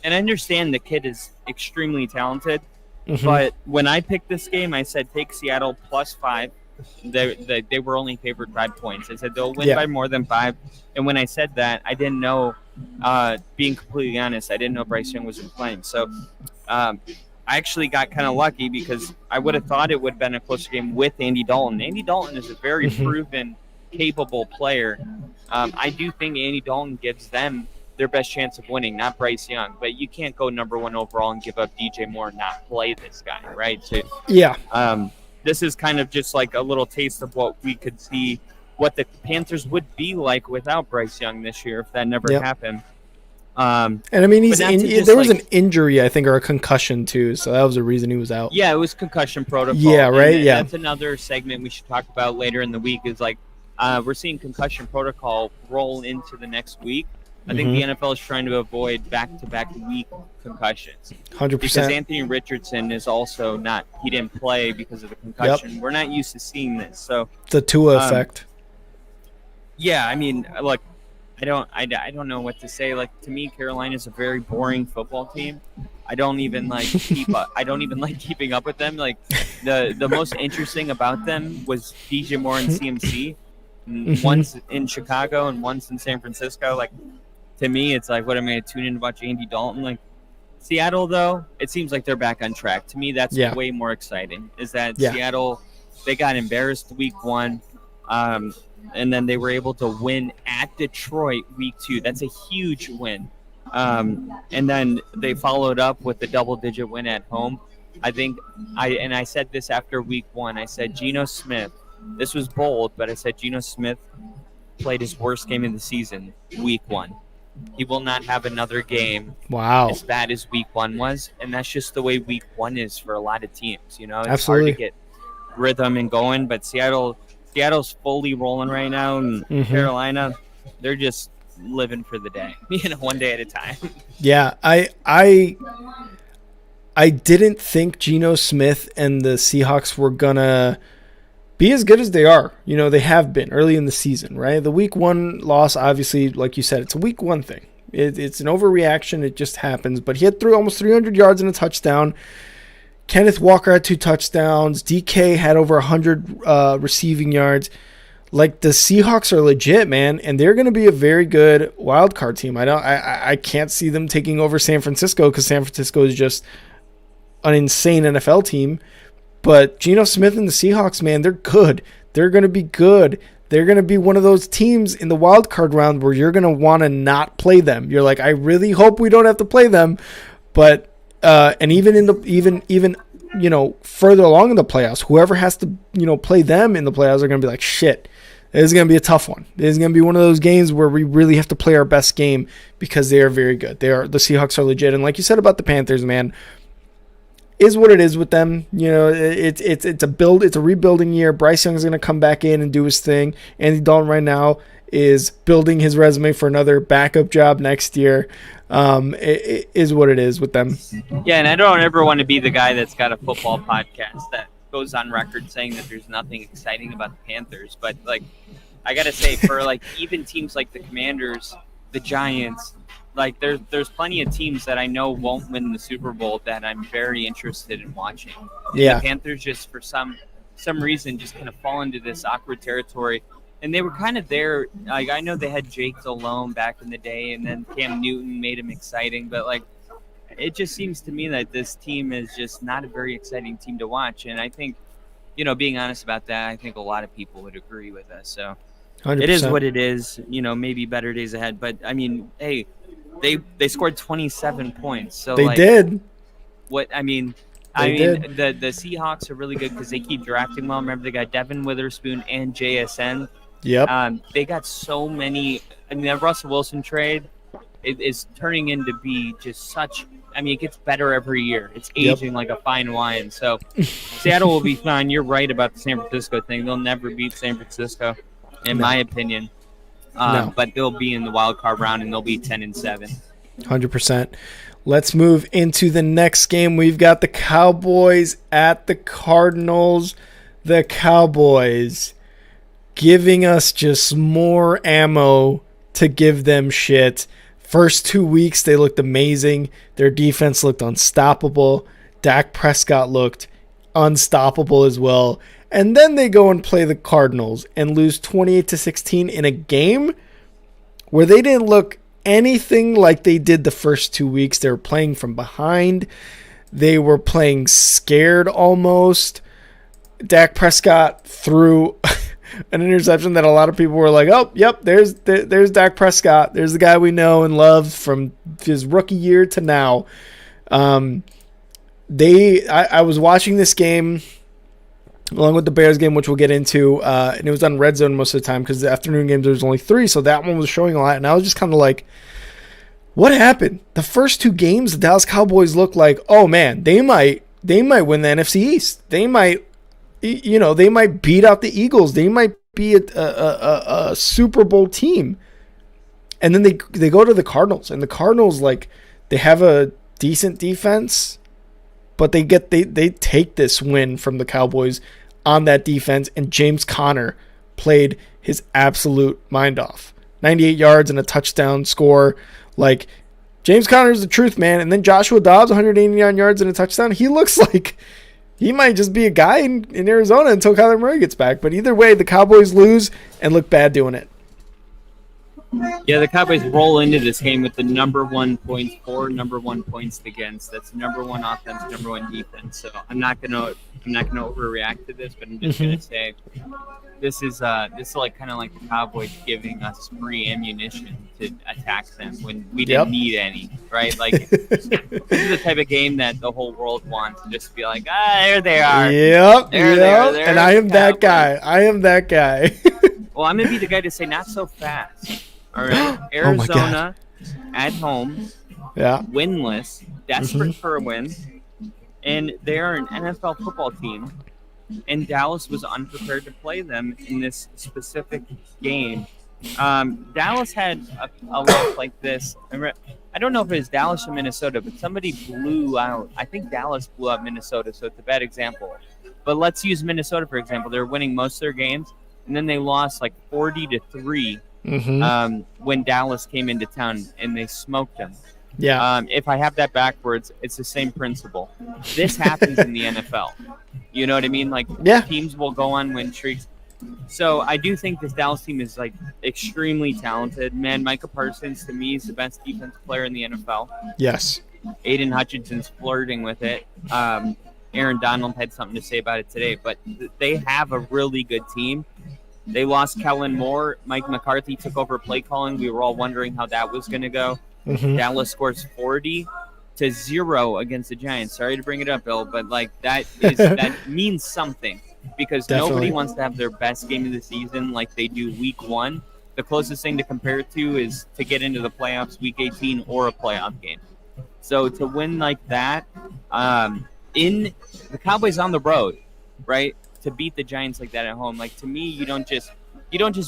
And I understand the kid is extremely talented, Mhm. but when I picked this game, I said take Seattle +5. They were only favored 5 points. I said they'll win Yeah. by more than 5. And when I said that, I didn't know, being completely honest, I didn't know Bryce Young was playing. So I actually got kind of lucky because I would have thought it would have been a closer game with Andy Dalton. Andy Dalton is a very Mhm. proven, capable player. I do think Andy Dalton gives them their best chance of winning, not Bryce Young. But you can't go number 1 overall and give up DJ Moore and not play this guy, right? So Yeah. this is kind of just like a little taste of what we could see, what the Panthers would be like without Bryce Young this year if that never Yep. happened. And I mean, But not to just, there was like- an injury, I think, or a concussion too. So that was the reason he was out. Yeah, it was concussion protocol. Yeah, right? And Yeah. That's another segment we should talk about later in the week is like we're seeing concussion protocol roll into the next week. I think the NFL is trying to avoid back-to-back week concussions. 100%. Because Anthony Richardson is also not – he didn't play because of the concussion. Yep. We're not used to seeing this. So the Tua effect. Yeah, I mean, look, I don't know what to say. Like, to me, Carolina's a very boring football team. I don't even like keeping up with them. Like, the most interesting about them was DJ Moore and CMC. Once in Chicago and once in San Francisco. Like, to me, it's like, what am I going to tune in to watch Andy Dalton? Like, Seattle, though, it seems like they're back on track. To me, that's way more exciting. Is that Seattle, they got embarrassed week 1, and then they were able to win at Detroit week 2. That's a huge win. And then they followed up with a double-digit win at home. I think I said this after week 1. I said Geno Smith. This was bold, but I said Geno Smith played his worst game of the season week 1. He will not have another game as bad as week 1 was, and that's just the way week 1 is for a lot of teams. You know, it's hard to get rhythm and going, but Seattle's fully rolling right now, and Carolina, they're just living for the day, one day at a time. Yeah, I didn't think Geno Smith and the Seahawks were gonna be as good as they are. You know, they have been early in the season, right? The week 1 loss, obviously, like you said, it's a week 1 thing. It's an overreaction. It just happens. But he had almost 300 yards and a touchdown. Kenneth Walker had 2 touchdowns. DK had over 100 receiving yards. Like, the Seahawks are legit, man, and they're going to be a very good wild card team. I can't see them taking over San Francisco because San Francisco is just an insane NFL team. But Geno Smith and the Seahawks, man, they're good. They're going to be good. They're going to be one of those teams in the wild card round where you're going to want to not play them. You're like, I really hope we don't have to play them. But and even in the further along in the playoffs, whoever has to play them in the playoffs are going to be like, shit. This is going to be a tough one. This is going to be one of those games where we really have to play our best game because they are very good. The Seahawks are legit, and like you said about the Panthers, man. Is what it is with them. It's a rebuilding year. Bryce Young is going to come back in and do his thing. Andy Dalton right now is building his resume for another backup job next year. It is what it is with them. Yeah, and I don't ever want to be the guy that's got a football podcast that goes on record saying that there's nothing exciting about the Panthers. But, like, I got to say, for, like, even teams like the Commanders, the Giants, like, there's plenty of teams that I know won't win the Super Bowl that I'm very interested in watching. Yeah. The Panthers just, for some reason, just kind of fall into this awkward territory. And they were kind of there. Like, I know they had Jake Delhomme back in the day, and then Cam Newton made him exciting. But, like, it just seems to me that this team is just not a very exciting team to watch. And I think, being honest about that, I think a lot of people would agree with us. So 100%. It is what it is. Maybe better days ahead. But, I mean, hey, they scored 27 points. So they did. What I mean, the Seahawks are really good because they keep drafting well. Remember, they got Devin Witherspoon and JSN. Yep. They got so many. I mean, that Russell Wilson trade is turning into be just such. I mean, it gets better every year. It's aging like a fine wine. So Seattle will be fine. You're right about the San Francisco thing. They'll never beat San Francisco, in my opinion. No. But they'll be in the wild card round and they'll be 10-7. 100%. Let's move into the next game. We've got the Cowboys at the Cardinals. The Cowboys giving us just more ammo to give them shit. First 2 weeks, they looked amazing. Their defense looked unstoppable. Dak Prescott looked unstoppable as well. And then they go and play the Cardinals and lose 28-16 in a game where they didn't look anything like they did the first 2 weeks. They were playing from behind. They were playing scared almost. Dak Prescott threw an interception that a lot of people were like, oh, yep, there's Dak Prescott. There's the guy we know and love from his rookie year to now. I was watching this game along with the Bears game, which we'll get into, and it was on Red Zone most of the time because the afternoon games there was only 3, so that one was showing a lot, and I was just kind of like, what happened? The first 2 games, the Dallas Cowboys looked like, oh man, they might win the NFC East. They might beat out the Eagles. They might be a Super Bowl team. And then they go to the Cardinals, and the Cardinals, like, they have a decent defense, but they take this win from the Cowboys on that defense, and James Conner played his absolute mind off. 98 yards and a touchdown score. Like, James Conner's the truth, man. And then Joshua Dobbs, 189 yards and a touchdown. He looks like he might just be a guy in Arizona until Kyler Murray gets back. But either way, the Cowboys lose and look bad doing it. Yeah, the Cowboys roll into this game with the number 1 points for, number 1 points against. That's number 1 offense, number 1 defense. So I'm not gonna overreact to this, but I'm just gonna say this is like kind of like the Cowboys giving us free ammunition to attack them when we didn't need any, right? Like, this is the type of game that the whole world wants to just be like, there they are. Yep. There they are. And I am that guy. Well, I'm gonna be the guy to say not so fast. All right, Arizona at home, winless, desperate for a win, and they are an NFL football team, and Dallas was unprepared to play them in this specific game. Dallas had a look like this. I don't know if it was Dallas or Minnesota, but somebody blew out. I think Dallas blew out Minnesota, so it's a bad example. But let's use Minnesota, for example. They're winning most of their games, and then they lost like 40-3. When Dallas came into town and they smoked them. Yeah. If I have that backwards, it's the same principle. This happens in the NFL. You know what I mean? Like, teams will go on win streaks. So I do think this Dallas team is like extremely talented. Man, Micah Parsons to me is the best defensive player in the NFL. Yes. Aiden Hutchinson's flirting with it. Aaron Donald had something to say about it today, but they have a really good team. They lost Kellen Moore. Mike McCarthy took over play calling. We were all wondering how that was going to go. Dallas scores 40-0 against the Giants. Sorry to bring it up, Bill, but like that means something because nobody wants to have their best game of the season like they do week 1. The closest thing to compare it to is to get into the playoffs week 18 or a playoff game. So to win like that, in the Cowboys on the road, right? To beat the Giants like that at home, like, to me, you don't just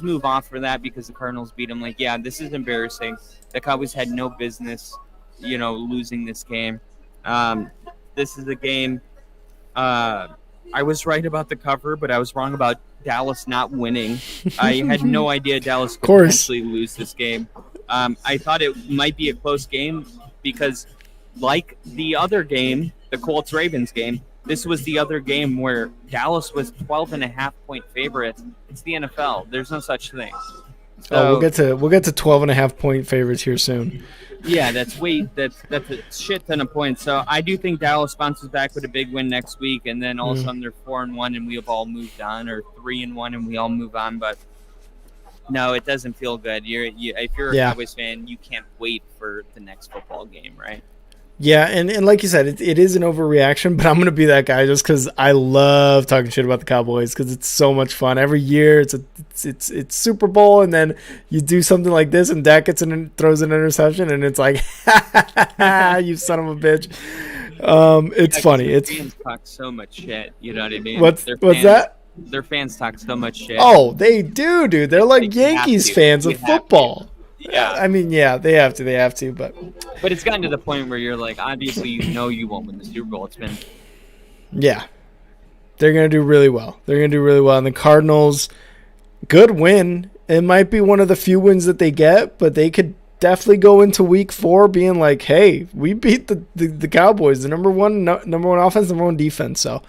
move off for that because the Cardinals beat them. Like, yeah, this is embarrassing. The Cowboys had no business, losing this game. This is a game. I was right about the cover, but I was wrong about Dallas not winning. I had no idea Dallas could potentially lose this game. I thought it might be a close game because, like the other game, the Colts-Ravens game, this was the other game where Dallas was 12.5-point favorites. It's the NFL. There's no such thing. So, we'll get to 12.5-point favorites here soon. Yeah, that's a shit ton of points. So I do think Dallas bounces back with a big win next week, and then all of a sudden they're 4-1 and we've all moved on, or 3-1 and we all move on. But no, it doesn't feel good. If you're a Cowboys fan, you can't wait for the next football game, right? Yeah, and like you said, it is an overreaction, but I'm going to be that guy just because I love talking shit about the Cowboys because it's so much fun. Every year it's Super Bowl, and then you do something like this, and Dak throws an interception, and it's like, you son of a bitch. It's funny. Their fans talk so much shit, you know what I mean? What's that? Their fans talk so much shit. Oh, they do, dude. They're like Yankees fans of football. Yeah. I mean, yeah, they have to, but it's gotten to the point where you're like, obviously, you won't win the Super Bowl. It's been, they're gonna do really well. And the Cardinals, good win. It might be one of the few wins that they get, but they could definitely go into Week 4 being like, hey, we beat the Cowboys, the number one offense, number one defense. So,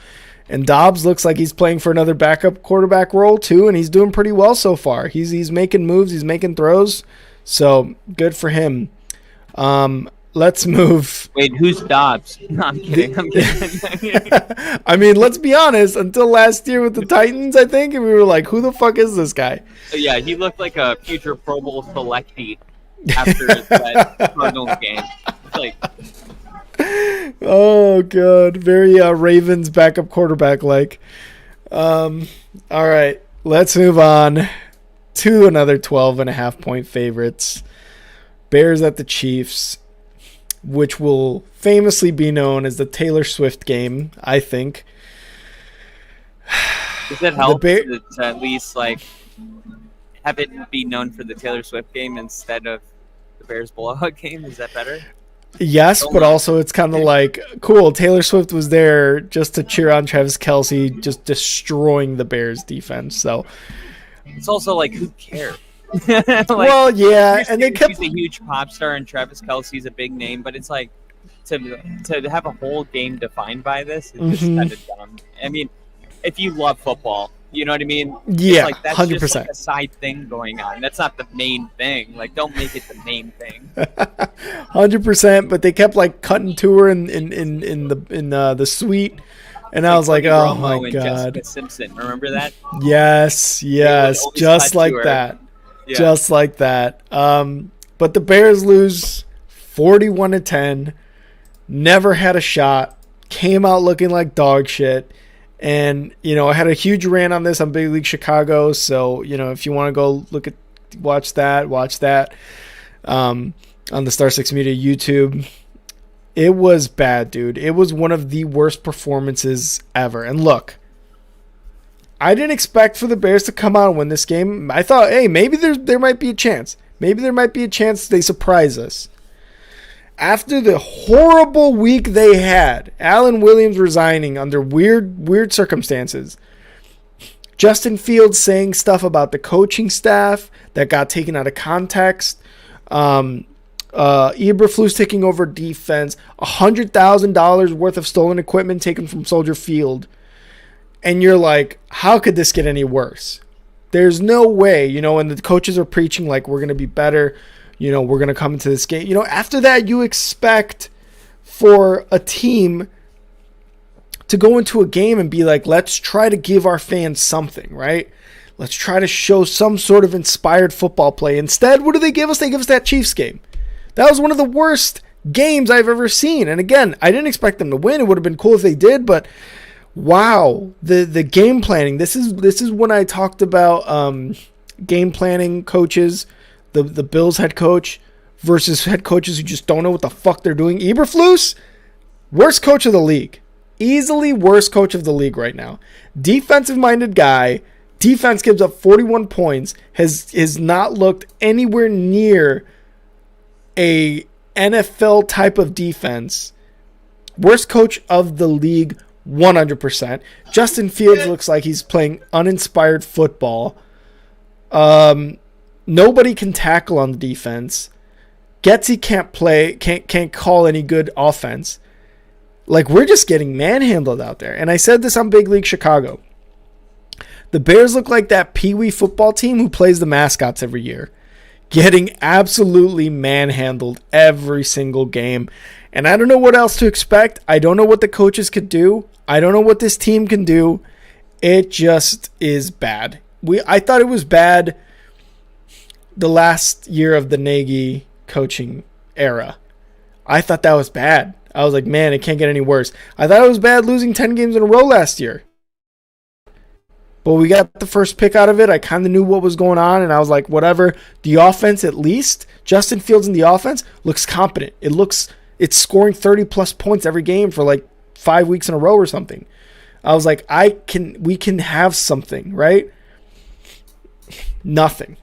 and Dobbs looks like he's playing for another backup quarterback role too, and he's doing pretty well so far. He's making moves, he's making throws. So good for him. Let's move. Wait, who's Dobbs? No, I'm kidding. I mean, let's be honest. Until last year with the Titans, I think, and we were like, who the fuck is this guy? Yeah, he looked like a future Pro Bowl selectee after that Cardinals game. Like, oh, God. Very Ravens backup quarterback like. All right. Let's move on to another 12.5-point favorites. Bears at the Chiefs, which will famously be known as the Taylor Swift game, I think. Does it help Bear- to at least like have it be known for the Taylor Swift game instead of the Bears blowout game? Is that better? Yes, Don't but lie. also it's kind of like cool. Taylor Swift was there just to cheer on Travis Kelce, just destroying the Bears defense. So, It's also like, who cares? Like, well, yeah, and they he's kept a huge pop star, and Travis Kelsey's a big name, but it's like to have a whole game defined by this is just Mhm. kind of dumb. I mean, if you love football, you know what I mean? Yeah, It's like that's just 100%. like a side thing going on. That's not the main thing. Like, don't make it the main thing. 100%. But they kept like cutting to her in the suite, and I was like, Tony oh Romo my and god, Jessica Simpson. Remember that? yes, always just cut like to her. that. Yeah. Just like that. But the Bears lose 41-10. Never had a shot. Came out looking like dog shit. And, I had a huge rant on this on Big League Chicago. So, if you want to go watch that on the Star 6 Media YouTube. It was bad, dude. It was one of the worst performances ever. And look, I didn't expect for the Bears to come out and win this game. I thought, hey, maybe there might be a chance. Maybe there might be a chance they surprise us. After the horrible week they had, Alan Williams resigning under weird circumstances, Justin Fields saying stuff about the coaching staff that got taken out of context, Eberflus taking over defense, $100,000 worth of stolen equipment taken from Soldier Field. And you're like, how could this get any worse? There's no way, and the coaches are preaching like we're going to be better. We're going to come into this game. After that, you expect for a team to go into a game and be like, let's try to give our fans something, right? Let's try to show some sort of inspired football play. Instead, what do they give us? They give us that Chiefs game. That was one of the worst games I've ever seen. And again, I didn't expect them to win. It would have been cool if they did, but wow, the game planning. This is when I talked about game planning coaches, the Bills head coach versus head coaches who just don't know what the fuck they're doing. Eberflus, worst coach of the league. Easily worst coach of the league right now. Defensive-minded guy. Defense gives up 41 points. Has not looked anywhere near a NFL type of defense. Worst coach of the league, 100%. Justin Fields looks like he's playing uninspired football. Nobody can tackle on the defense. Getsy can't call any good offense. Like, we're just getting manhandled out there. And I said this on Big League Chicago. The Bears look like that Pee-wee football team who plays the mascots every year. Getting absolutely manhandled every single game. And I don't know what else to expect. I don't know what the coaches could do. I don't know what this team can do. It just is bad. I thought it was bad the last year of the Nagy coaching era. I thought that was bad. I was like, man, it can't get any worse. I thought it was bad losing 10 games in a row last year. But we got the first pick out of it. I kind of knew what was going on, and I was like, whatever. The offense, at least, Justin Fields in the offense looks competent. It's scoring 30-plus points every game for like 5 weeks in a row or something. I was like, we can have something, right? Nothing.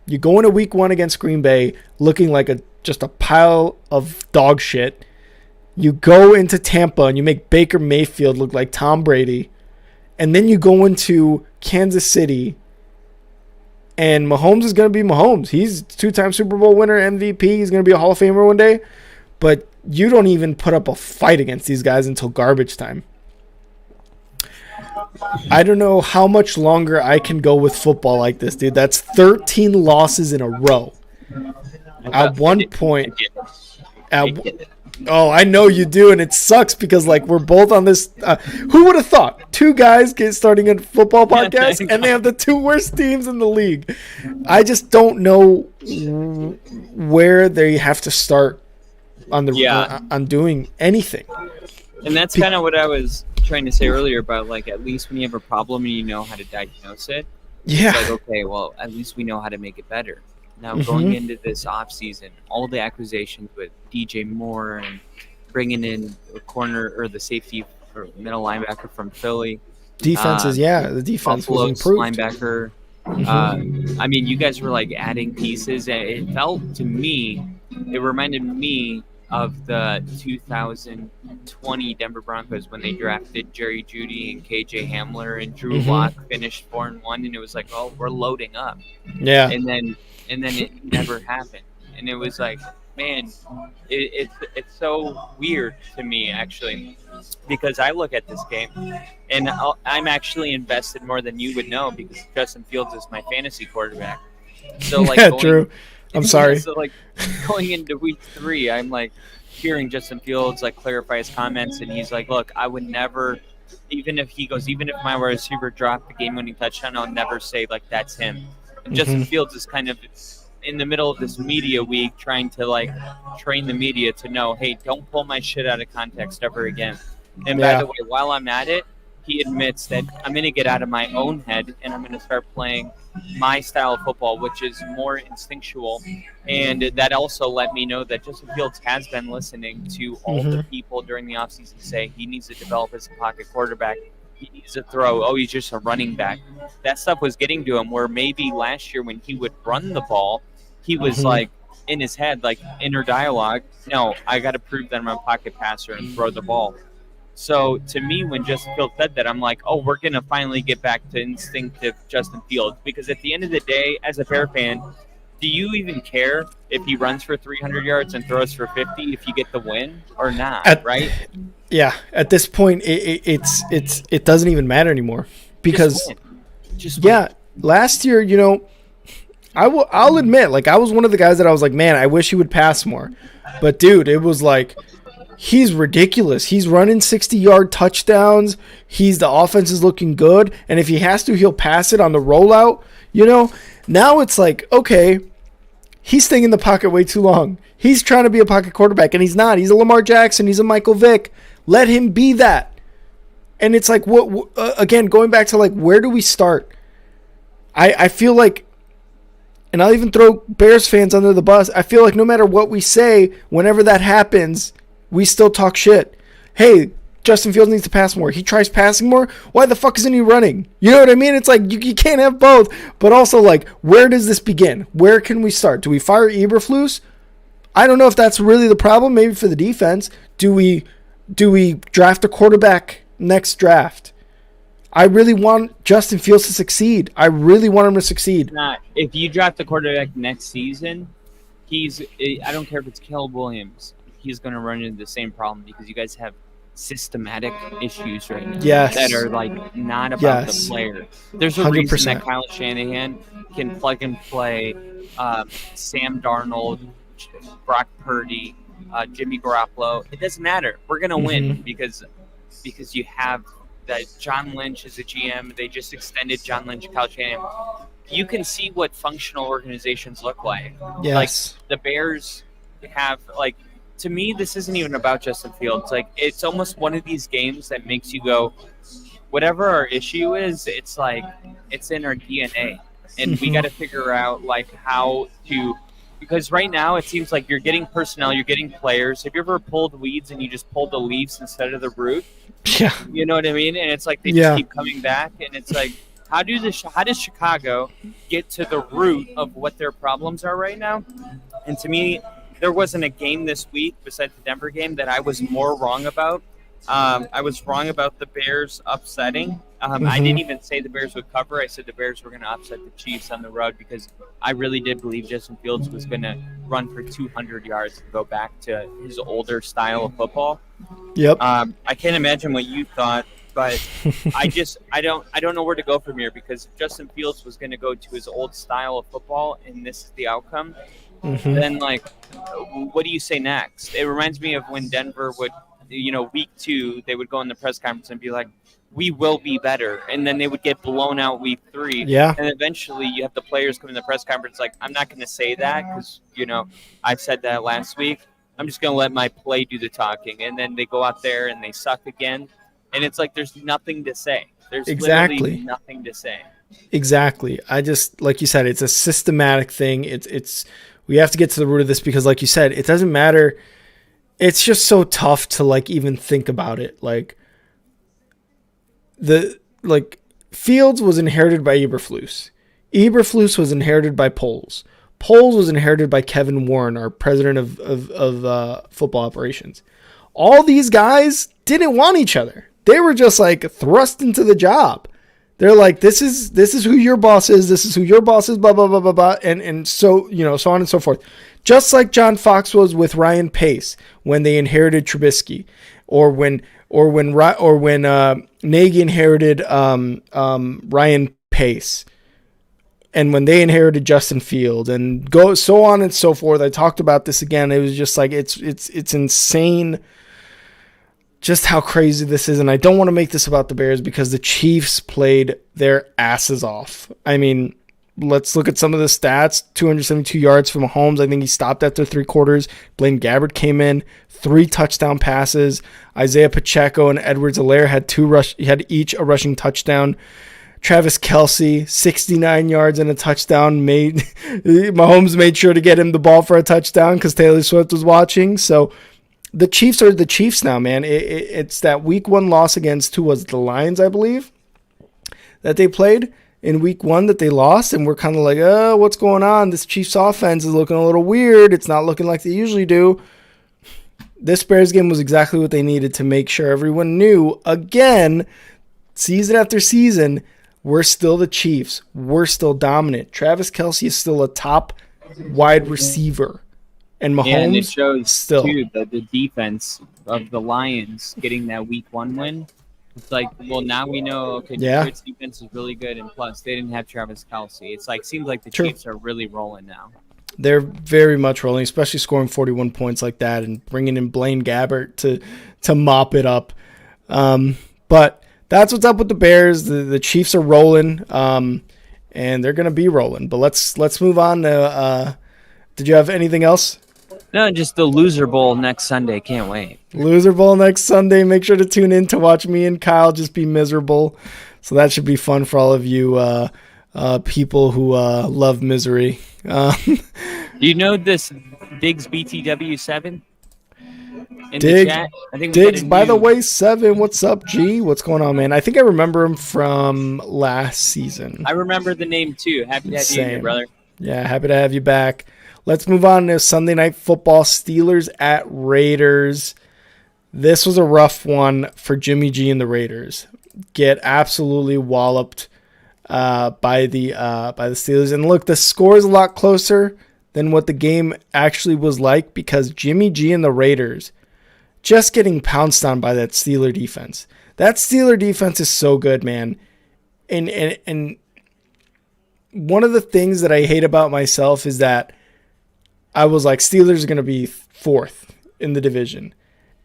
You go into week 1 against Green Bay looking like just a pile of dog shit. You go into Tampa and you make Baker Mayfield look like Tom Brady. And then you go into Kansas City and Mahomes is going to be Mahomes. He's 2-time Super Bowl winner, MVP. He's going to be a Hall of Famer one day. But you don't even put up a fight against these guys until garbage time. I don't know how much longer I can go with football like this, dude. That's 13 losses in a row. At one point, I know you do, and it sucks because like we're both on this. Who would have thought 2 guys starting a football podcast and they have the 2 worst teams in the league? I just don't know where they have to start on on doing anything. And that's kind of what I was trying to say earlier about, like, at least when you have a problem and you know how to diagnose it. Yeah. It's like, okay, well, at least we know how to make it better. Now, going into this offseason, all the acquisitions with DJ Moore and bringing in the corner or the safety or middle linebacker from Philly, Defenses, the defense was Buffalo's improved. linebacker. Mhm. I mean, you guys were like adding pieces, and it felt to me, it reminded me of the 2020 Denver Broncos when they drafted Jerry Jeudy and KJ Hamler, and Drew Mhm. Lock finished 4-1, and it was like, oh, we're loading up, Yeah. and then it never happened, and it was like, man, it's so weird to me actually, because I look at this game and I'm actually invested more than you would know because Justin Fields is my fantasy quarterback. So like, Yeah, Drew. I'm sorry. So like going into week 3, I'm like hearing Justin Fields like clarify his comments, and he's like, "Look, I would never, even if my wide receiver dropped the game-winning touchdown, I'll never say like that's him." And Justin Fields is kind of in the middle of this media week trying to like train the media to know, hey, don't pull my shit out of context ever again. And by the way, while I'm at it, he admits that I'm going to get out of my own head and I'm going to start playing my style of football, which is more instinctual. And that also let me know that Justin Fields has been listening to all the people during the offseason say he needs to develop as a pocket quarterback. He needs to throw. Oh, he's just a running back. That stuff was getting to him, where maybe last year when he would run the ball, he was like in his head, like inner dialogue, no, I got to prove that I'm a pocket passer and throw the ball. So to me, when Justin Fields said that, I'm like, oh, we're going to finally get back to instinctive Justin Fields. Because at the end of the day, as a Bear fan, do you even care if he runs for 300 yards and throws for 50 if you get the win or not, right? Yeah, at this point, it doesn't even matter anymore because just win. Last year, I'll admit, like, I was one of the guys that I was like, man, I wish he would pass more, but dude, it was like he's ridiculous. He's running 60-yard touchdowns. The offense is looking good, and if he has to, he'll pass it on the rollout. Now it's like, okay, he's staying in the pocket way too long. He's trying to be a pocket quarterback, and he's not. He's a Lamar Jackson. He's a Michael Vick. Let him be that. And it's like, again, going back to, like, where do we start? I feel like, and I'll even throw Bears fans under the bus, I feel like no matter what we say, whenever that happens, we still talk shit. Hey, Justin Fields needs to pass more. He tries passing more. Why the fuck isn't he running? You know what I mean? It's like you can't have both. But also, like, where does this begin? Where can we start? Do we fire Eberflus? I don't know if that's really the problem. Maybe for the defense. Do we draft a quarterback next draft? I really want Justin Fields to succeed. I really want him to succeed. If you draft a quarterback next season, I don't care if it's Caleb Williams. He's going to run into the same problem because you guys have systematic issues right now that are like not about the player. There's a 100%. Reason that Kyle Shanahan can plug and play Sam Darnold, Brock Purdy, Jimmy Garoppolo. It doesn't matter. We're going to win because you have that. John Lynch is a GM. They just extended John Lynch and Kyle Shanahan. You can see what functional organizations look like. Yes. Like the Bears have, like, to me, this isn't even about Justin Fields. Like, it's almost one of these games that makes you go, whatever our issue is, it's like it's in our DNA, and we got to figure out like how to. Because right now it seems like you're getting personnel, you're getting players. Have you ever pulled weeds and you just pulled the leaves instead of the root? Yeah. You know what I mean? And it's like they just keep coming back, and it's like, how does Chicago get to the root of what their problems are right now? And to me, there wasn't a game this week besides the Denver game that I was more wrong about. I was wrong about the Bears upsetting. I didn't even say the Bears would cover. I said the Bears were going to upset the Chiefs on the road because I really did believe Justin Fields was going to run for 200 yards and go back to his older style of football. Yep. I can't imagine what you thought, but I don't know where to go from here, because if Justin Fields was going to go to his old style of football and this is the outcome, then like, what do you say next? It reminds me of when Denver would, week 2, they would go in the press conference and be like, we will be better. And then they would get blown out week 3. Yeah. And eventually you have the players come in the press conference like, I'm not going to say that because, I've said that last week. I'm just going to let my play do the talking. And then they go out there and they suck again. And it's like there's nothing to say. There's literally nothing to say. Exactly. I just, like you said, it's a systematic thing. It's we have to get to the root of this because, like you said, it doesn't matter. It's just so tough to like even think about it. Like like Fields was inherited by Eberflus. Eberflus was inherited by Poles. Poles was inherited by Kevin Warren, our president of football operations. All these guys didn't want each other. They were just like thrust into the job. They're like, this is who your boss is. This is who your boss is. Blah blah blah blah blah. And so so on and so forth. Just like John Fox was with Ryan Pace when they inherited Trubisky, or when Nagy inherited Ryan Pace, and when they inherited Justin Field, and go so on and so forth. I talked about this again. It was just like it's insane, just how crazy this is. And I don't want to make this about the Bears because the Chiefs played their asses off. I mean, let's look at some of the stats. 272 yards from Mahomes. I think he stopped after 3 quarters. Blaine Gabbert came in, 3 touchdown passes. Isaiah Pacheco and Edwards-Helaire had each a rushing touchdown. Travis Kelce, 69 yards and a touchdown. Mahomes made sure to get him the ball for a touchdown because Taylor Swift was watching. So the Chiefs are the Chiefs now, man. It's that week 1 loss against, who was it, the Lions, I believe, that they played in week 1 that they lost, and we're kind of like, what's going on? This Chiefs offense is looking a little weird. It's not looking like they usually do. This Bears game was exactly what they needed to make sure everyone knew, again, season after season, we're still the Chiefs. We're still dominant. Travis Kelce is still a top wide receiver. And Mahomes and it shows, still. too, the defense of the Lions getting that week 1 win. It's like, well, now we know, okay, Detroit's defense is really good, and plus they didn't have Travis Kelce. It's like, seems like the Chiefs are really rolling now. They're very much rolling, especially scoring 41 points like that and bringing in Blaine Gabbert to mop it up. But that's what's up with the Bears. The Chiefs are rolling, and they're going to be rolling. But let's move on to did you have anything else? No, just the Loser Bowl next Sunday. Can't wait. Loser Bowl next Sunday. Make sure to tune in to watch me and Kyle just be miserable. So that should be fun for all of you people who love misery. Do you know this Diggs BTW 7? In the chat? I think Diggs, by the way, 7. What's up, G? What's going on, man? I think I remember him from last season. I remember the name, too. Happy to have you here, brother. Yeah, happy to have you back. Let's move on to Sunday Night Football. Steelers at Raiders. This was a rough one for Jimmy G and the Raiders. Get absolutely walloped by the Steelers. And look, the score is a lot closer than what the game actually was like because Jimmy G and the Raiders just getting pounced on by that Steeler defense. That Steeler defense is so good, man. And one of the things that I hate about myself is that I was like, Steelers are going to be 4th in the division.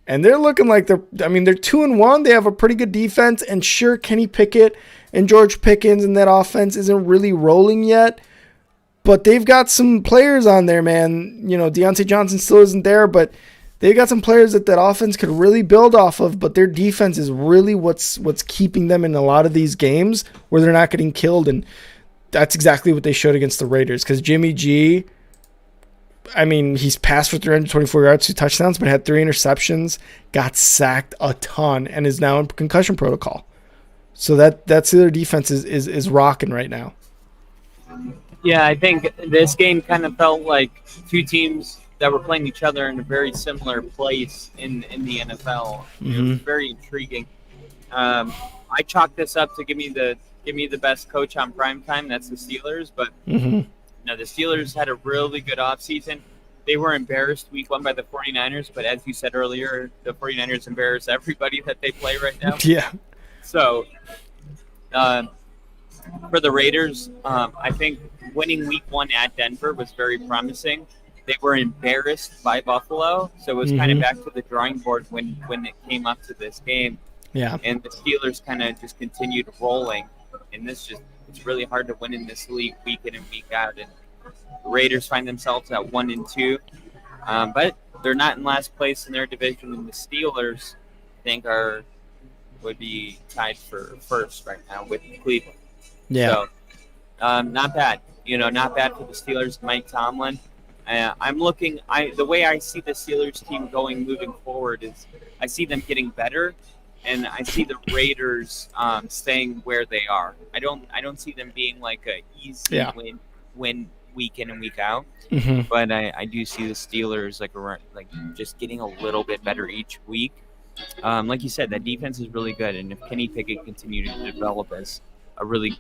And they're looking like they're 2-1. They have a pretty good defense. And sure, Kenny Pickett and George Pickens and that offense isn't really rolling yet. But they've got some players on there, man. You know, Deontay Johnson still isn't there, but they've got some players that offense could really build off of. But their defense is really what's keeping them in a lot of these games where they're not getting killed. And that's exactly what they showed against the Raiders. Because Jimmy G, I mean, he's passed for 324 yards, 2 touchdowns, but had 3 interceptions, got sacked a ton, and is now in concussion protocol. So that's their defense is rocking right now. Yeah, I think this game kind of felt like 2 teams that were playing each other in a very similar place in the NFL. Mm-hmm. It was very intriguing. I chalked this up to give me the best coach on primetime. That's the Steelers, but. Mm-hmm. No, the Steelers had a really good offseason. They were embarrassed week 1 by the 49ers, but as you said earlier, the 49ers embarrass everybody that they play right now. Yeah. So, for the Raiders, I think winning week 1 at Denver was very promising. They were embarrassed by Buffalo, so it was kind of back to the drawing board when it came up to this game. Yeah. And the Steelers kind of just continued rolling, and it's really hard to win in this league week in and week out. And the Raiders find themselves at 1-2, but they're not in last place in their division. And the Steelers, I think, would be tied for first right now with Cleveland. Yeah. So, not bad. Not bad for the Steelers. Mike Tomlin. The way I see the Steelers team moving forward is I see them getting better, and I see the Raiders staying where they are. I don't see them being like a easy Yeah. win week in and week out. Hmm. But I do see the Steelers like just getting a little bit better each week. Like you said, that defense is really good, and if Kenny Pickett continues to develop as a really,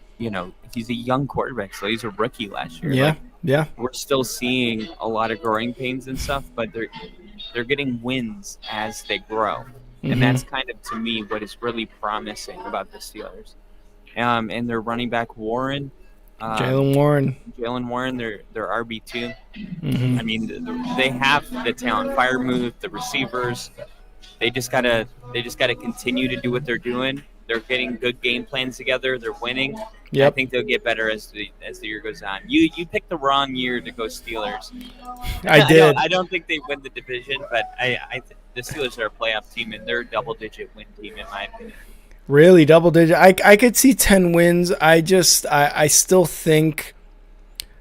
he's a young quarterback, so he's a rookie last year. Yeah. Like, Yeah. we're still seeing a lot of growing pains and stuff, but they're getting wins as they grow, Mhm. and that's kind of, to me, what is really promising about the Steelers. And their running back Warren, Jalen Warren. Jalen Warren, their RB2. Hmm. I mean, they have the talent, Firemouth, the receivers. They just gotta continue to do what they're doing. They're getting good game plans together. They're winning. I Yep. think they'll get better as the year goes on. You picked the wrong year to go Steelers. I did. I don't think they win the division, but the Steelers are a playoff team, and they're a double-digit win team in my opinion. Really, double digit. I could see 10 wins. I still think,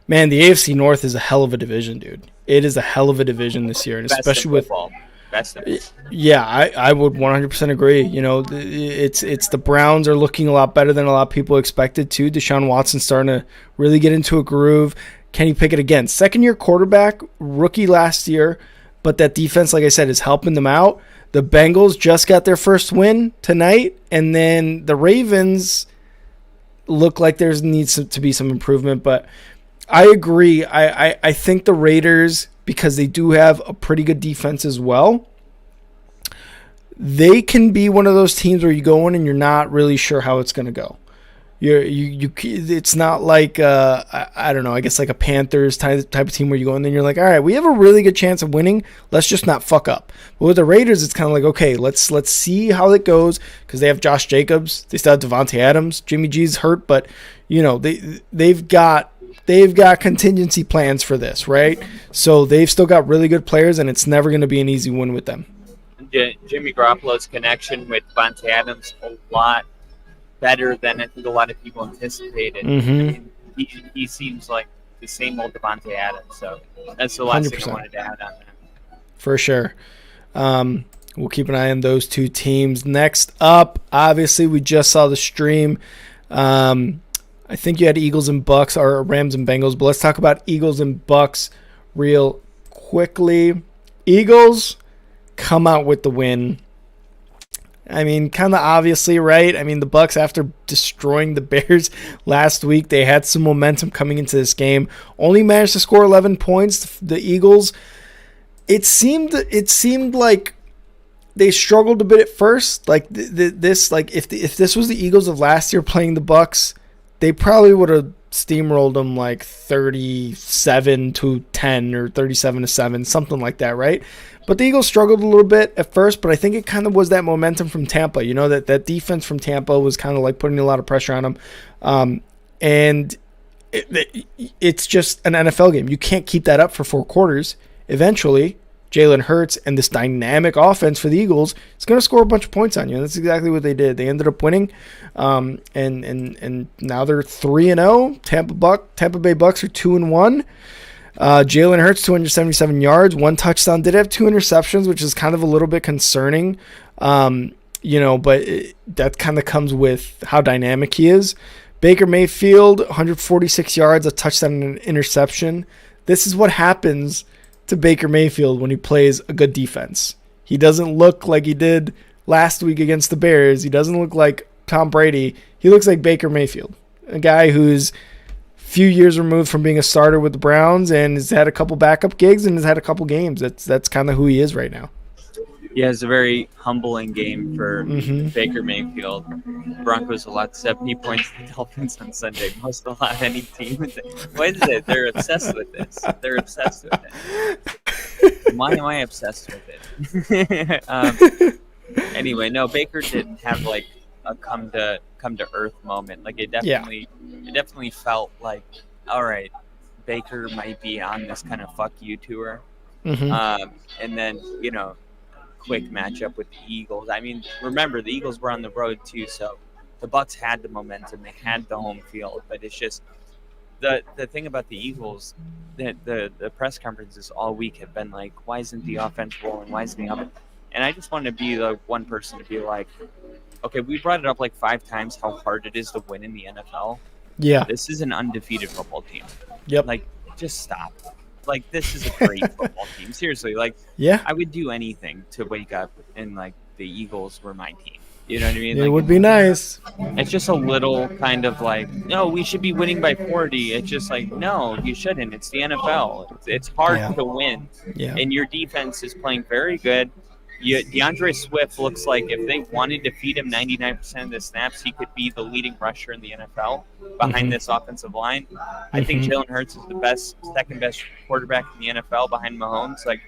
man, the AFC North is a hell of a division, dude. It is a hell of a division this year, and Best especially of with football. Best of it. yeah, I would 100% agree. It's the Browns are looking a lot better than a lot of people expected too. Deshaun Watson starting to really get into a groove. Kenny Pickett again, second-year quarterback, rookie last year, but that defense, like I said, is helping them out. The Bengals just got their first win tonight, and then the Ravens look like there needs to be some improvement. But I agree. I think the Raiders, because they do have a pretty good defense as well, they can be one of those teams where you go in and you're not really sure how it's going to go. It's not like I don't know. I guess like a Panthers type of team where you go in and you're like, all right, we have a really good chance of winning. Let's just not fuck up. But with the Raiders, it's kind of like, okay, let's see how it goes, because they have Josh Jacobs, they still have Devontae Adams, Jimmy G's hurt, but they've got contingency plans for this, right? So they've still got really good players, and it's never going to be an easy win with them. Jimmy Garoppolo's connection with Devontae Adams a lot better than I think a lot of people anticipated. Mhm. I mean, he seems like the same old Devontae Adams, so that's the last thing 100%. I wanted to add on that. For sure. We'll keep an eye on those two teams. Next up, obviously, we just saw the stream. I think you had Eagles and Bucks, or Rams and Bengals, but let's talk about Eagles and Bucks real quickly. Eagles come out with the win. I mean, kind of obviously, right? I mean, the Bucks, after destroying the Bears last week, they had some momentum coming into this game. Only managed to score 11 points. The Eagles, it seemed like they struggled a bit at first. Like if this was the Eagles of last year playing the Bucks, they probably would have steamrolled them like 37-10 or 37-7, something like that, right? But the Eagles struggled a little bit at first, but I think it kind of was that momentum from Tampa. That defense from Tampa was kind of like putting a lot of pressure on them. And it's just an NFL game. You can't keep that up for 4 quarters. Eventually, Jalen Hurts and this dynamic offense for the Eagles is going to score a bunch of points on you. And that's exactly what they did. They ended up winning, and now they're 3-0. Tampa Bay Bucks are 2-1. Jalen Hurts, 277 yards, 1 touchdown. Did have 2 interceptions, which is kind of a little bit concerning. But that kind of comes with how dynamic he is. Baker Mayfield, 146 yards, a touchdown and an interception. This is what happens to Baker Mayfield when he plays a good defense. He doesn't look like he did last week against the Bears. He doesn't look like Tom Brady. He looks like Baker Mayfield, a guy who's few years removed from being a starter with the Browns and has had a couple backup gigs and has had a couple games. That's kind of who he is right now. Yeah, it's a very humbling game for Baker Mayfield. Broncos allowed 70 points to the Dolphins on Sunday. Most allowed any team. What is it? They're obsessed with this. They're obsessed with it. Why am I obsessed with it? Anyway, no, Baker didn't have like a come to earth moment. Like it definitely felt like, all right, Baker might be on this kind of fuck you tour. And then, quick matchup with the Eagles. I mean, remember the Eagles were on the road too, so the Bucks had the momentum, they had the home field, but it's just the thing about the Eagles, the press conferences all week have been like, why isn't the offense rolling? Why isn't the offense? And I just want to be the one person to be like, okay, we brought it up like 5 times how hard it is to win in the NFL. Yeah. This is an undefeated football team. Yep. Like, just stop. Like, this is a great football team. Seriously, like, Yeah. I would do anything to wake up and, like, the Eagles were my team. You know what I mean? It Like, would be nice. it's just a little kind of like, no, we should be winning by 40. It's just like, no, you shouldn't. It's the NFL. It's hard Yeah. to win. Yeah. And your defense is playing very good. DeAndre Swift looks like if they wanted to feed him 99% of the snaps, he could be the leading rusher in the NFL behind Mhm. this offensive line. I think Jalen Hurts is the second best quarterback in the NFL behind Mahomes. Like,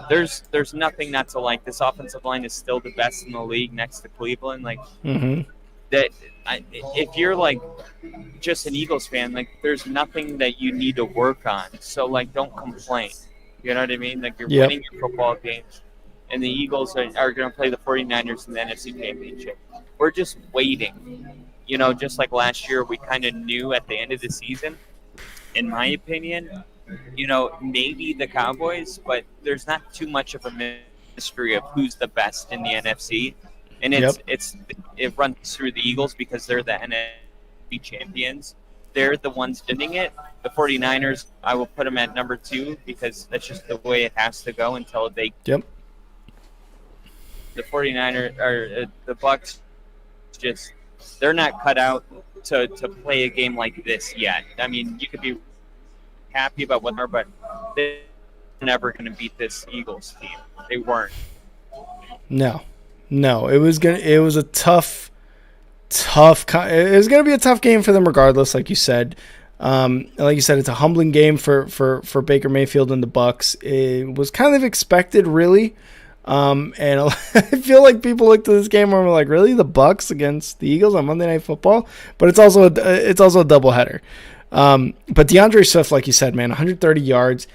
there's nothing not to like. This offensive line is still the best in the league next to Cleveland. Like, Mm-hmm. if you're like just an Eagles fan, like there's nothing that you need to work on. So like, don't complain. You know what I mean? Like, you're Yep. winning your football games, and the Eagles are going to play the 49ers in the NFC Championship. We're just waiting. You know, just like last year, we kind of knew at the end of the season, in my opinion, you know, maybe the Cowboys, but there's not too much of a mystery of who's the best in the NFC. And it runs through the Eagles because they're the NFC champions. They're the ones winning it. The 49ers, I will put them at number 2 because that's just the way it has to go until they. Yep. The 49ers or the Bucks, just they're not cut out to play a game like this yet. I mean, you could be happy about what they're, but they're never going to beat this Eagles team. They weren't. No. It was a tough. It was gonna be a tough game for them, regardless. Like you said, it's a humbling game for Baker Mayfield and the Bucks. It was kind of expected, really. And I feel like people looked at this game and were like, "Really, the Bucks against the Eagles on Monday Night Football?" But it's also a doubleheader. But DeAndre Swift, like you said, man, 130 yards.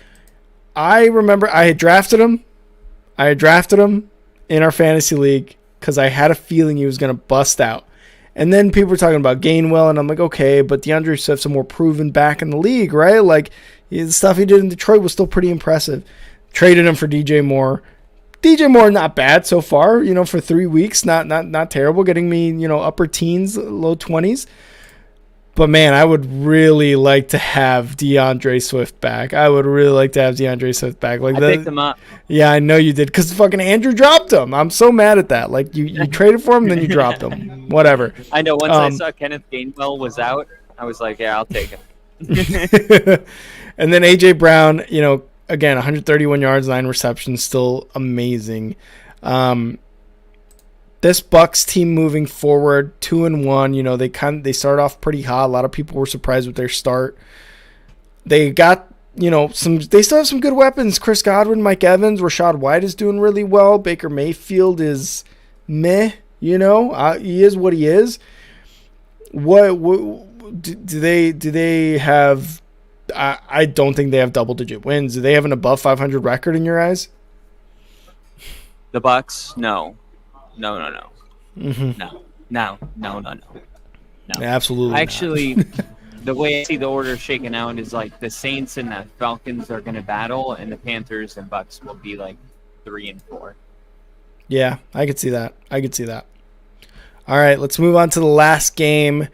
I remember I had drafted him in our fantasy league because I had a feeling he was going to bust out. And then people were talking about Gainwell, and I'm like, okay, but DeAndre Swift's a more proven back in the league, right? Like, the stuff he did in Detroit was still pretty impressive. Traded him for DJ Moore. DJ Moore, not bad so far, you know, for 3 weeks. Not terrible, getting me, you know, upper teens, low 20s. But, man, I would really like to have DeAndre Swift back. Like I picked him up. Yeah, I know you did, because fucking Andrew dropped him. I'm so mad at that. Like, you traded for him, then you dropped him. Whatever. I know. Once I saw Kenneth Gainwell was out, I was like, yeah, I'll take him. And then A.J. Brown, you know, again, 131 yards, 9 receptions, still amazing. This Bucks team moving forward, 2-1. You know, they start off pretty hot. A lot of people were surprised with their start. They got, you know, they still have some good weapons. Chris Godwin, Mike Evans, Rashad White is doing really well. Baker Mayfield is meh. You know, he is what he is. What do they have? I don't think they have double-digit wins. Do they have an above 500 record in your eyes? The Bucks, no. Mm-hmm. No. Absolutely. Actually, the way I see the order shaken out is like the Saints and the Falcons are going to battle, and the Panthers and Bucks will be like 3 and 4. Yeah, I could see that. All right, let's move on to the last game.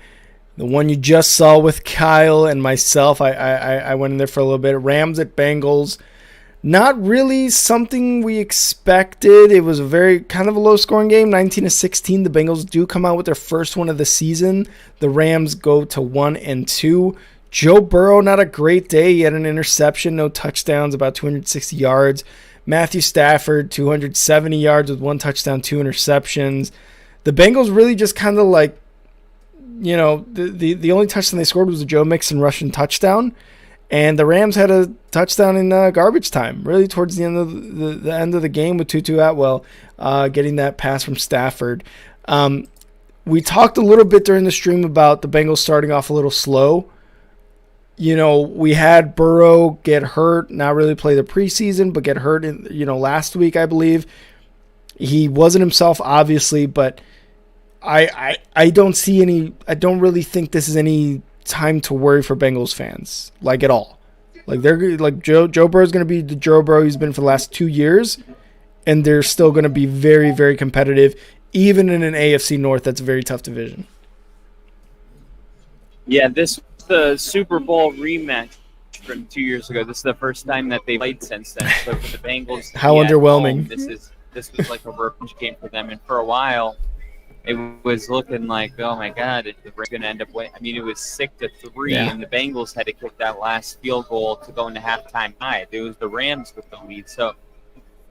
The one you just saw with Kyle and myself. I went in there for a little bit. Rams at Bengals. Not really something we expected. It was a very kind of a low-scoring game, 19-16. The Bengals do come out with their first one of the season. The Rams go to 1-2. Joe Burrow, not a great day. He had an interception, no touchdowns, about 260 yards. Matthew Stafford, 270 yards with 1 touchdown, 2 interceptions. The Bengals really just kind of like, you know, the only touchdown they scored was a Joe Mixon rushing touchdown. And the Rams had a touchdown in garbage time, really towards the end of the end of the game with Tutu Atwell getting that pass from Stafford. We talked a little bit during the stream about the Bengals starting off a little slow. You know, we had Burrow get hurt, not really play the preseason, but get hurt in, you know, last week, I believe. He wasn't himself, obviously, but I don't really think this is any time to worry for Bengals fans, at all. Joe Burrow's going to be the Joe Burrow he's been for the last 2 years, and they're still going to be very, very competitive, even in an AFC North that's a very tough division. Yeah, this was the Super Bowl rematch from 2 years ago. This is the first time that they played since then. So for the Bengals, How underwhelming. This was like a revenge game for them, and for a while, it was looking like, oh my God, we're going to end up winning. I mean, it was 6-3, and the Bengals had to kick that last field goal to go into halftime high. It was the Rams with the lead. So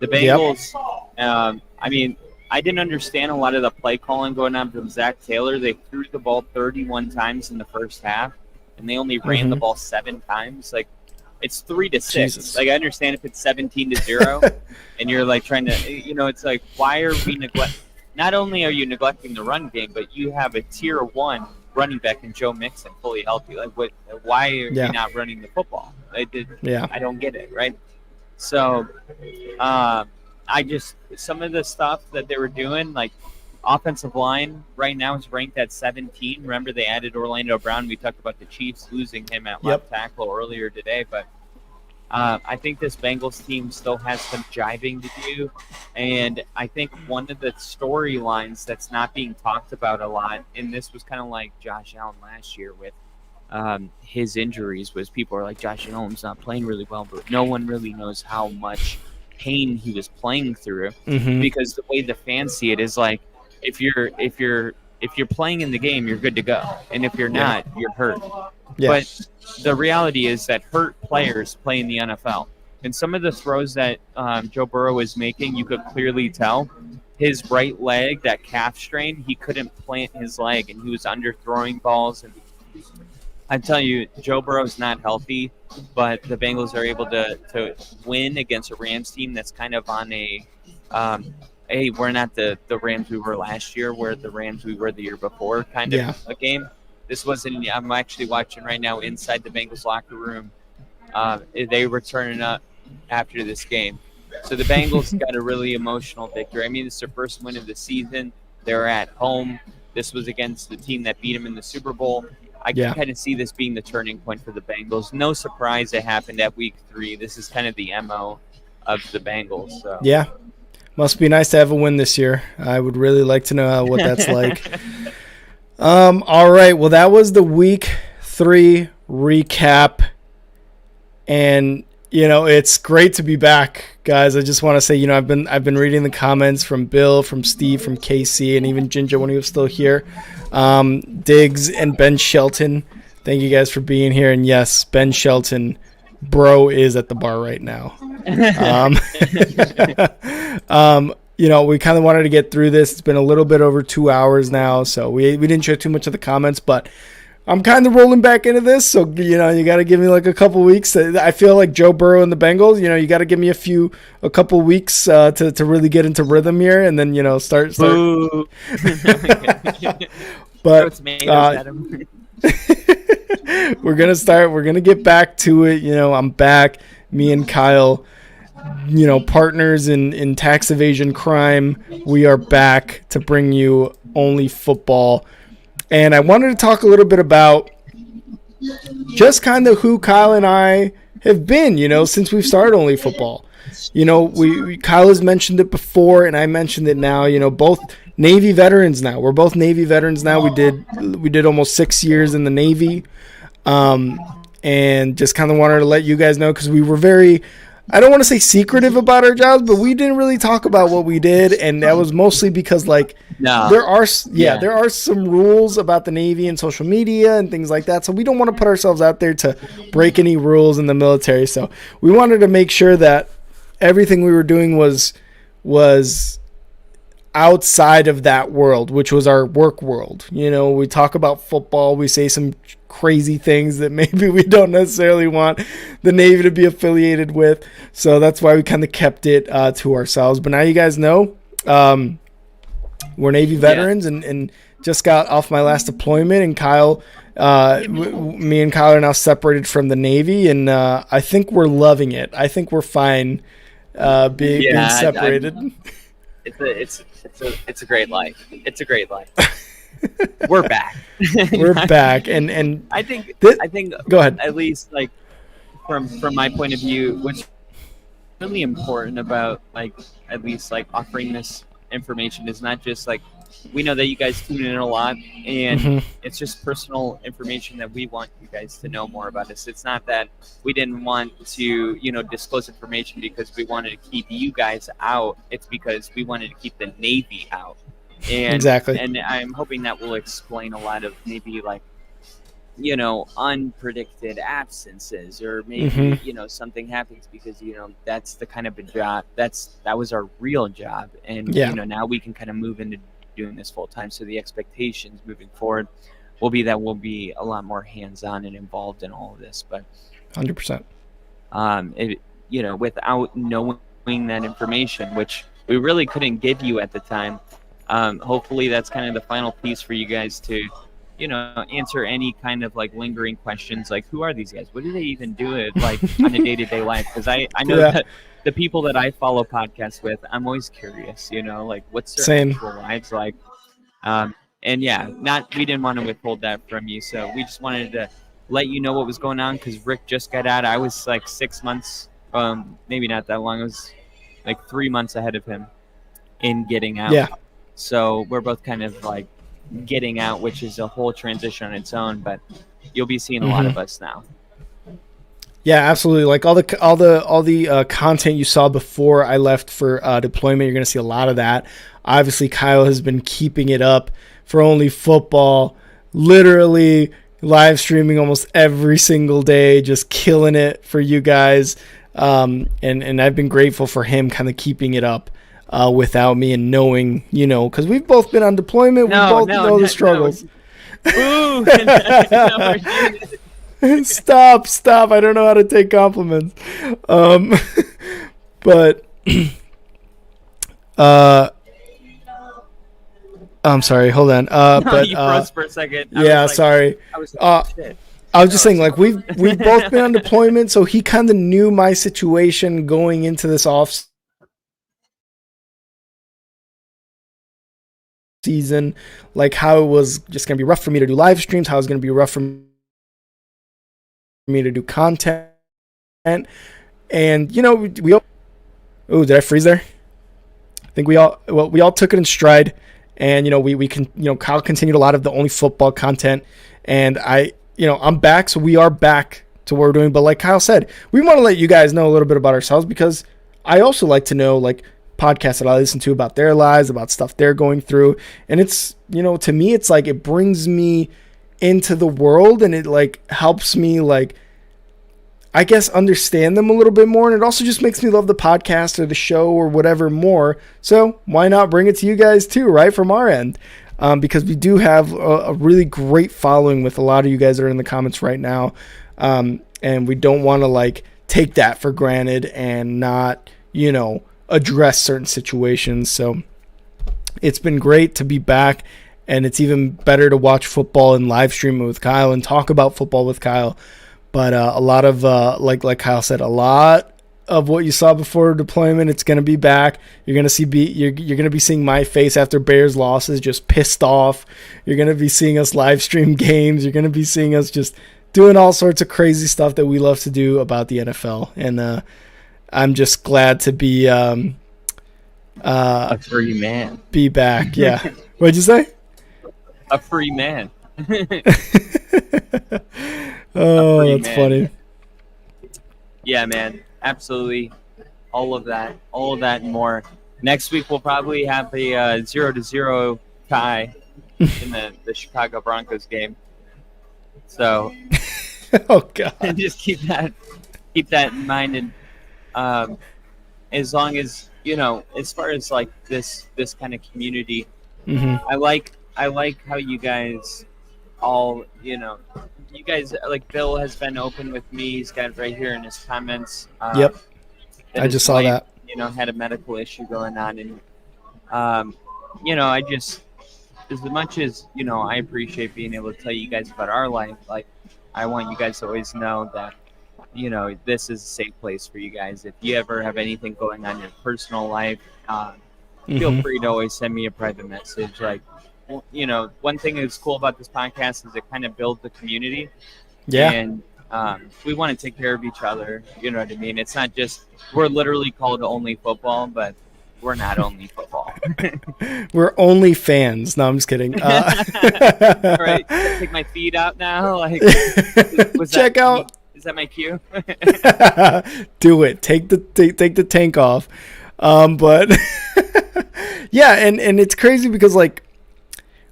the Bengals, I mean, I didn't understand a lot of the play calling going on from Zach Taylor. They threw the ball 31 times in the first half, and they only ran the ball 7 times. Like, it's 3-6. Jesus. Like, I understand if it's 17-0, and you're like trying to, it's like, why are we neglecting? Not only are you neglecting the run game, but you have a tier 1 running back in Joe Mixon fully healthy. Like, why are you not running the football? I don't get it, right? So, some of the stuff that they were doing, like offensive line right now is ranked at 17. Remember, they added Orlando Brown. We talked about the Chiefs losing him at left tackle earlier today, but I think this Bengals team still has some jiving to do, and I think one of the storylines that's not being talked about a lot, and this was kind of like Josh Allen last year with his injuries, was people are like, Josh Allen's not playing really well, but no one really knows how much pain he was playing through, because the way the fans see it is like, if you're playing in the game, you're good to go, and if you're not, you're hurt. But the reality is that hurt players play in the NFL. And some of the throws that Joe Burrow is making, you could clearly tell his right leg, that calf strain, he couldn't plant his leg, and he was underthrowing balls. And I tell you, Joe Burrow's not healthy, but the Bengals are able to win against a Rams team that's kind of on a hey, we're not the Rams we were last year, we're the Rams we were the year before kind of a game. This wasn't. I'm actually watching right now inside the Bengals locker room. They were turning up after this game. So the Bengals got a really emotional victory. I mean, it's their first win of the season. They're at home. This was against the team that beat them in the Super Bowl. I can kind of see this being the turning point for the Bengals. No surprise it happened at week 3. This is kind of the MO of the Bengals. So. Yeah. Must be nice to have a win this year. I would really like to know what that's like. All right. Well, that was the week 3 recap. And, it's great to be back, guys. I just want to say, I've been reading the comments from Bill, from Steve, from KC, and even Ginger when he was still here. Diggs and Ben Shelton. Thank you guys for being here. And yes, Ben Shelton, bro, is at the bar right now. We kind of wanted to get through this. It's been a little bit over 2 hours now, so we didn't share too much of the comments, but I'm kind of rolling back into this, so you got to give me like a couple weeks. I feel like Joe Burrow and the Bengals. You got to give me a couple weeks to really get into rhythm here, and then start. But we're gonna start. We're gonna get back to it. I'm back. Me and Kyle, partners in tax evasion crime. We are back to bring you only football. And I wanted to talk a little bit about just kind of who Kyle and I have been, since we've started only football. Kyle has mentioned it before, and I mentioned it now. Both Navy veterans now. We're both Navy veterans now. We did almost 6 years in the Navy, and just kind of wanted to let you guys know, because we were very, I don't want to say secretive about our jobs, but we didn't really talk about what we did, and that was mostly because there are some rules about the Navy and social media and things like that, so we don't want to put ourselves out there to break any rules in the military. So we wanted to make sure that everything we were doing was outside of that world, which was our work world. We talk about football, we say some crazy things that maybe we don't necessarily want the Navy to be affiliated with, so that's why we kind of kept it to ourselves. But now you guys know we're Navy veterans, and just got off my last deployment, and Kyle, me and Kyle are now separated from the Navy, and I think we're loving it. I think we're fine being separated. It's a great life. It's a great life. We're back. We're back, and I think go ahead. At least from my point of view, which really important about like at least like offering this information is not just like we know that you guys tune in a lot and Hmm. it's just personal information that we want you guys to know more about us. It's not that we didn't want to, disclose information because we wanted to keep you guys out. It's because we wanted to keep the Navy out. And Exactly. and I'm hoping that will explain a lot of maybe like unpredicted absences or Hmm. maybe something happens because that's the kind of a job that was our real job, and Yeah. now we can kind of move into doing this full time. So the expectations moving forward will be that we'll be a lot more hands-on and involved in all of this. But 100%. it without knowing that information, which we really couldn't give you at the time, hopefully that's kind of the final piece for you guys to answer any kind of like lingering questions like who are these guys, what do they even do it like on a day-to-day life, because I know Yeah. that the people that I follow podcasts with, I'm always curious, like what's their Same. actual lives like. And yeah, not we didn't want to withhold that from you, so we just wanted to let you know what was going on because Rick just got out. I was like 6 months, maybe not that long, it was like 3 months ahead of him in getting out. Yeah. So we're both kind of like getting out, which is a whole transition on its own, but you'll be seeing a lot of us now. Yeah, absolutely. Like all the content you saw before I left for deployment, you're going to see a lot of that. Obviously, Kyle has been keeping it up for Only Football, literally live streaming almost every single day, just killing it for you guys. And I've been grateful for him kind of keeping it up without me and knowing, because we've both been on deployment. We both know the struggles. Ooh. Stop. I don't know how to take compliments. But I'm sorry, hold on. But you froze for a second. Yeah, sorry. I was like, shit. I was just saying, like we've both been on deployment, so he kind of knew my situation going into this off season, like how it was just gonna be rough for me to do live streams, how it was gonna be rough for me to do content, and we all, oh, did I freeze there? I think we all took it in stride, and we can Kyle continued a lot of the Only Football content, and I'm back, so we are back to what we're doing. But like Kyle said, we want to let you guys know a little bit about ourselves because I also like to know like podcasts that I listen to about their lives, about stuff they're going through, and it's to me it's like it brings me into the world and it like helps me like I guess understand them a little bit more, and it also just makes me love the podcast or the show or whatever more. So why not bring it to you guys too, right, from our end? Because we do have a really great following with a lot of you guys that are in the comments right now, and we don't want to like take that for granted and not address certain situations. So it's been great to be back, and it's even better to watch football and live stream it with Kyle and talk about football with Kyle. But a lot of like Kyle said, a lot of what you saw before deployment, it's gonna be back. You're gonna you're gonna be seeing my face after Bears losses, just pissed off. You're gonna be seeing us live stream games. You're gonna be seeing us just doing all sorts of crazy stuff that we love to do about the NFL. And I'm just glad to be a free man. Be back. Yeah. What'd you say? A free man. Oh, that's man. funny. Yeah, man. Absolutely. All of that and more. Next week we'll probably have a 0-0 tie in the Chicago Broncos game. So oh god. Just keep that in mind, and as long as as far as like this kind of community, I like how you guys all you guys like Bill has been open with me. He's got it right here in his comments. Yep. I just saw that. Had a medical issue going on, and I just, as much as I appreciate being able to tell you guys about our life, like I want you guys to always know that this is a safe place for you guys. If you ever have anything going on in your personal life, feel free to always send me a private message. Like, one thing that's cool about this podcast is it kind of builds the community. Yeah. And we want to take care of each other. You know what I mean? It's not just we're literally called Only Football, but we're not only football. We're only fans. No, I'm just kidding. All right, take my feet out now. Like, check out. Is that my cue? Do it. Take the tank off. But yeah, and it's crazy because like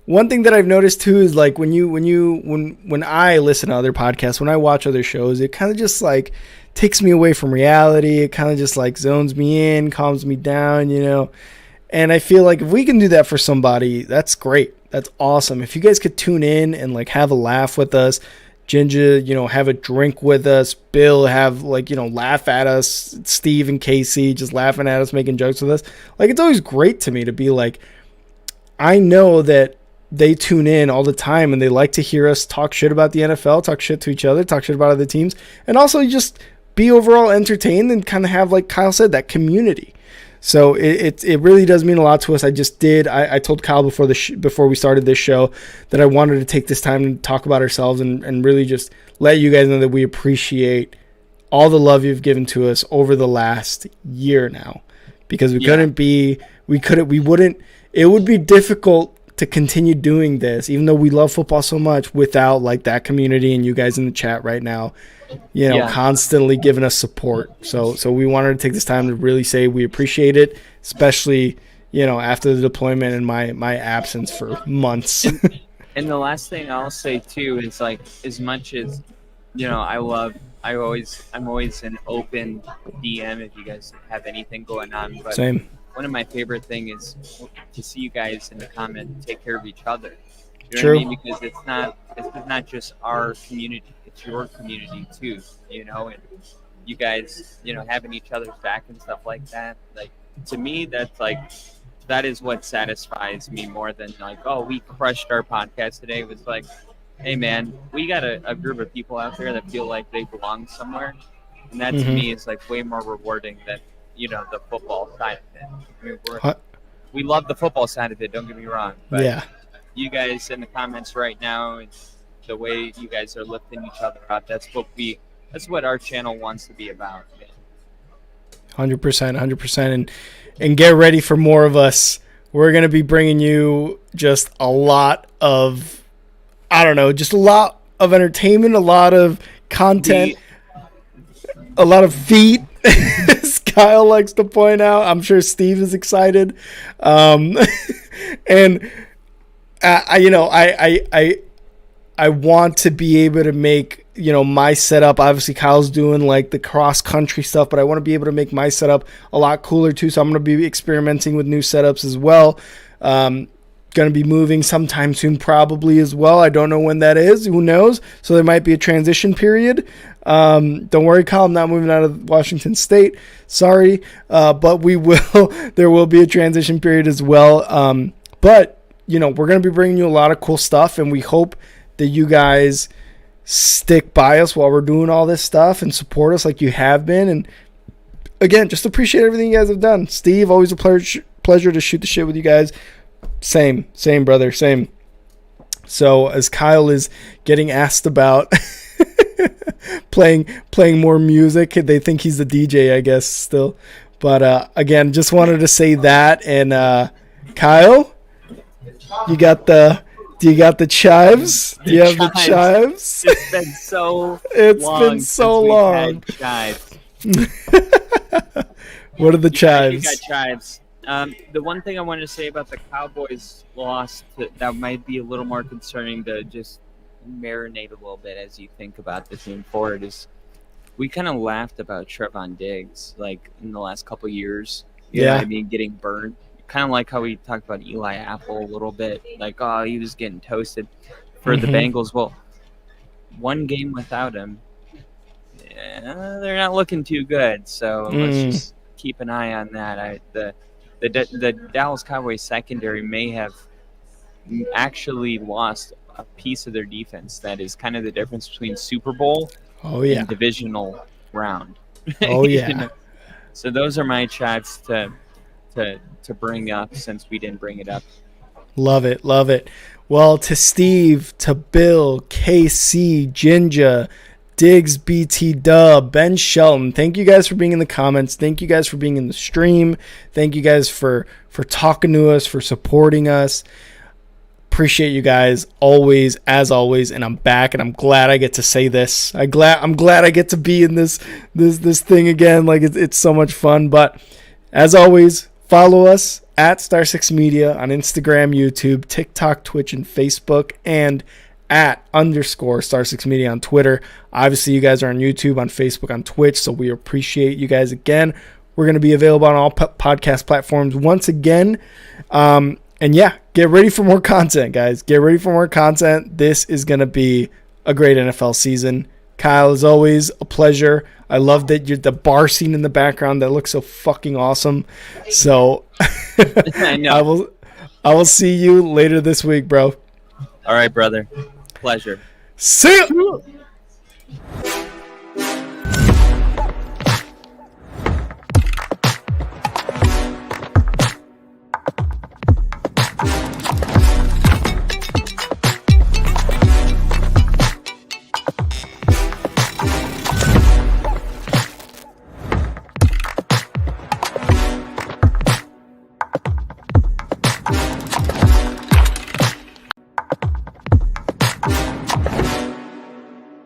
one thing that I've noticed too is like when I listen to other podcasts, when I watch other shows, it kind of just like takes me away from reality. It kind of just like zones me in, calms me down, you know. And I feel like if we can do that for somebody, that's great. That's awesome. If you guys could tune in and like have a laugh with us, Ginger, you know, have a drink with us, Bill, have like, you know, laugh at us, Steve and Casey just laughing at us, making jokes with us. Like, it's always great to me to be like, I know that they tune in all the time and they like to hear us talk shit about the NFL, talk shit to each other, talk shit about other teams, and also just be overall entertained and kind of have, like Kyle said, that community. So it really does mean a lot to us. I told Kyle before we started this show that I wanted to take this time to talk about ourselves and really just let you guys know that we appreciate all the love you've given to us over the last year now, because it would be difficult to continue doing this, even though we love football so much, without like that community and you guys in the chat right now, you know, constantly giving us support. So we wanted to take this time to really say we appreciate it, especially, you know, after the deployment and my absence for months. And the last thing I'll say too is like, as much as, you know, I'm always an open DM if you guys have anything going on. But Same. One of my favorite thing is to see you guys in the comment take care of each other. You know True. what I mean? Because it's not just our community, it's your community too, you know, and you guys, you know, having each other's back and stuff like that. Like, to me, that is what satisfies me more than like, oh, we crushed our podcast today. It was like, hey man, we got a group of people out there that feel like they belong somewhere. And that to me is like way more rewarding than, you know, the football side of it. I mean, we love the football side of it, don't get me wrong. But yeah. You guys in the comments right now, and the way you guys are lifting each other up, that's what our channel wants to be about. 100%. And get ready for more of us. We're going to be bringing you just a lot of, just a lot of entertainment, a lot of content, a lot of feet. As Kyle likes to point out. I'm sure Steve is excited. And I want to be able to make, you know, my setup. Obviously Kyle's doing like the cross country stuff, but I want to be able to make my setup a lot cooler too. So I'm going to be experimenting with new setups as well. Going to be moving sometime soon probably as well. I don't know when that is. Who knows? So there might be a transition period. Don't worry, Kyle, I'm not moving out of Washington State. Sorry. But there will be a transition period as well. But, you know, we're going to be bringing you a lot of cool stuff, and we hope that you guys stick by us while we're doing all this stuff and support us like you have been. And again, just appreciate everything you guys have done. Steve, always a pleasure to shoot the shit with you guys. Same, brother, same. So as Kyle is getting asked about playing more music, they think he's the DJ, I guess, still. But again, just wanted to say that. And Kyle, do you got the chives? Do you have the chives? It's been so long. Chives. What are the chives? You got chives. The one thing I wanted to say about the Cowboys loss that might be a little more concerning to just marinate a little bit as you think about this moving forward is we kind of laughed about Trevon Diggs like in the last couple years. You know what I mean, getting burnt. Kind of like how we talked about Eli Apple a little bit. Like, oh, he was getting toasted for the Bengals. Well, one game without him, they're not looking too good. So let's just keep an eye on that. The Dallas Cowboys secondary may have actually lost a piece of their defense. That is kind of the difference between Super Bowl and divisional round. Oh, yeah. You know? So those are my chats to bring up since we didn't bring it up. Love it. Well, to Steve, to Bill, KC, Jinja, Diggs, BT Dub, Ben Shelton. Thank you guys for being in the comments. Thank you guys for being in the stream. Thank you guys for talking to us, for supporting us. Appreciate you guys always, as always, and I'm back, and I'm glad I get to say this. I'm glad I get to be in this thing again. Like it's so much fun. But as always, follow us at Star6 Media on Instagram, YouTube, TikTok, Twitch, and Facebook, and at _Star6 Media on Twitter. Obviously, you guys are on YouTube, on Facebook, on Twitch, so we appreciate you guys again. We're going to be available on all podcast platforms once again. And yeah, get ready for more content, guys. Get ready for more content. This is going to be a great NFL season. Kyle, as always, a pleasure. I love that you're the bar scene in the background. That looks so fucking awesome. So I know. I will see you later this week, bro. All right, brother. Pleasure. See ya.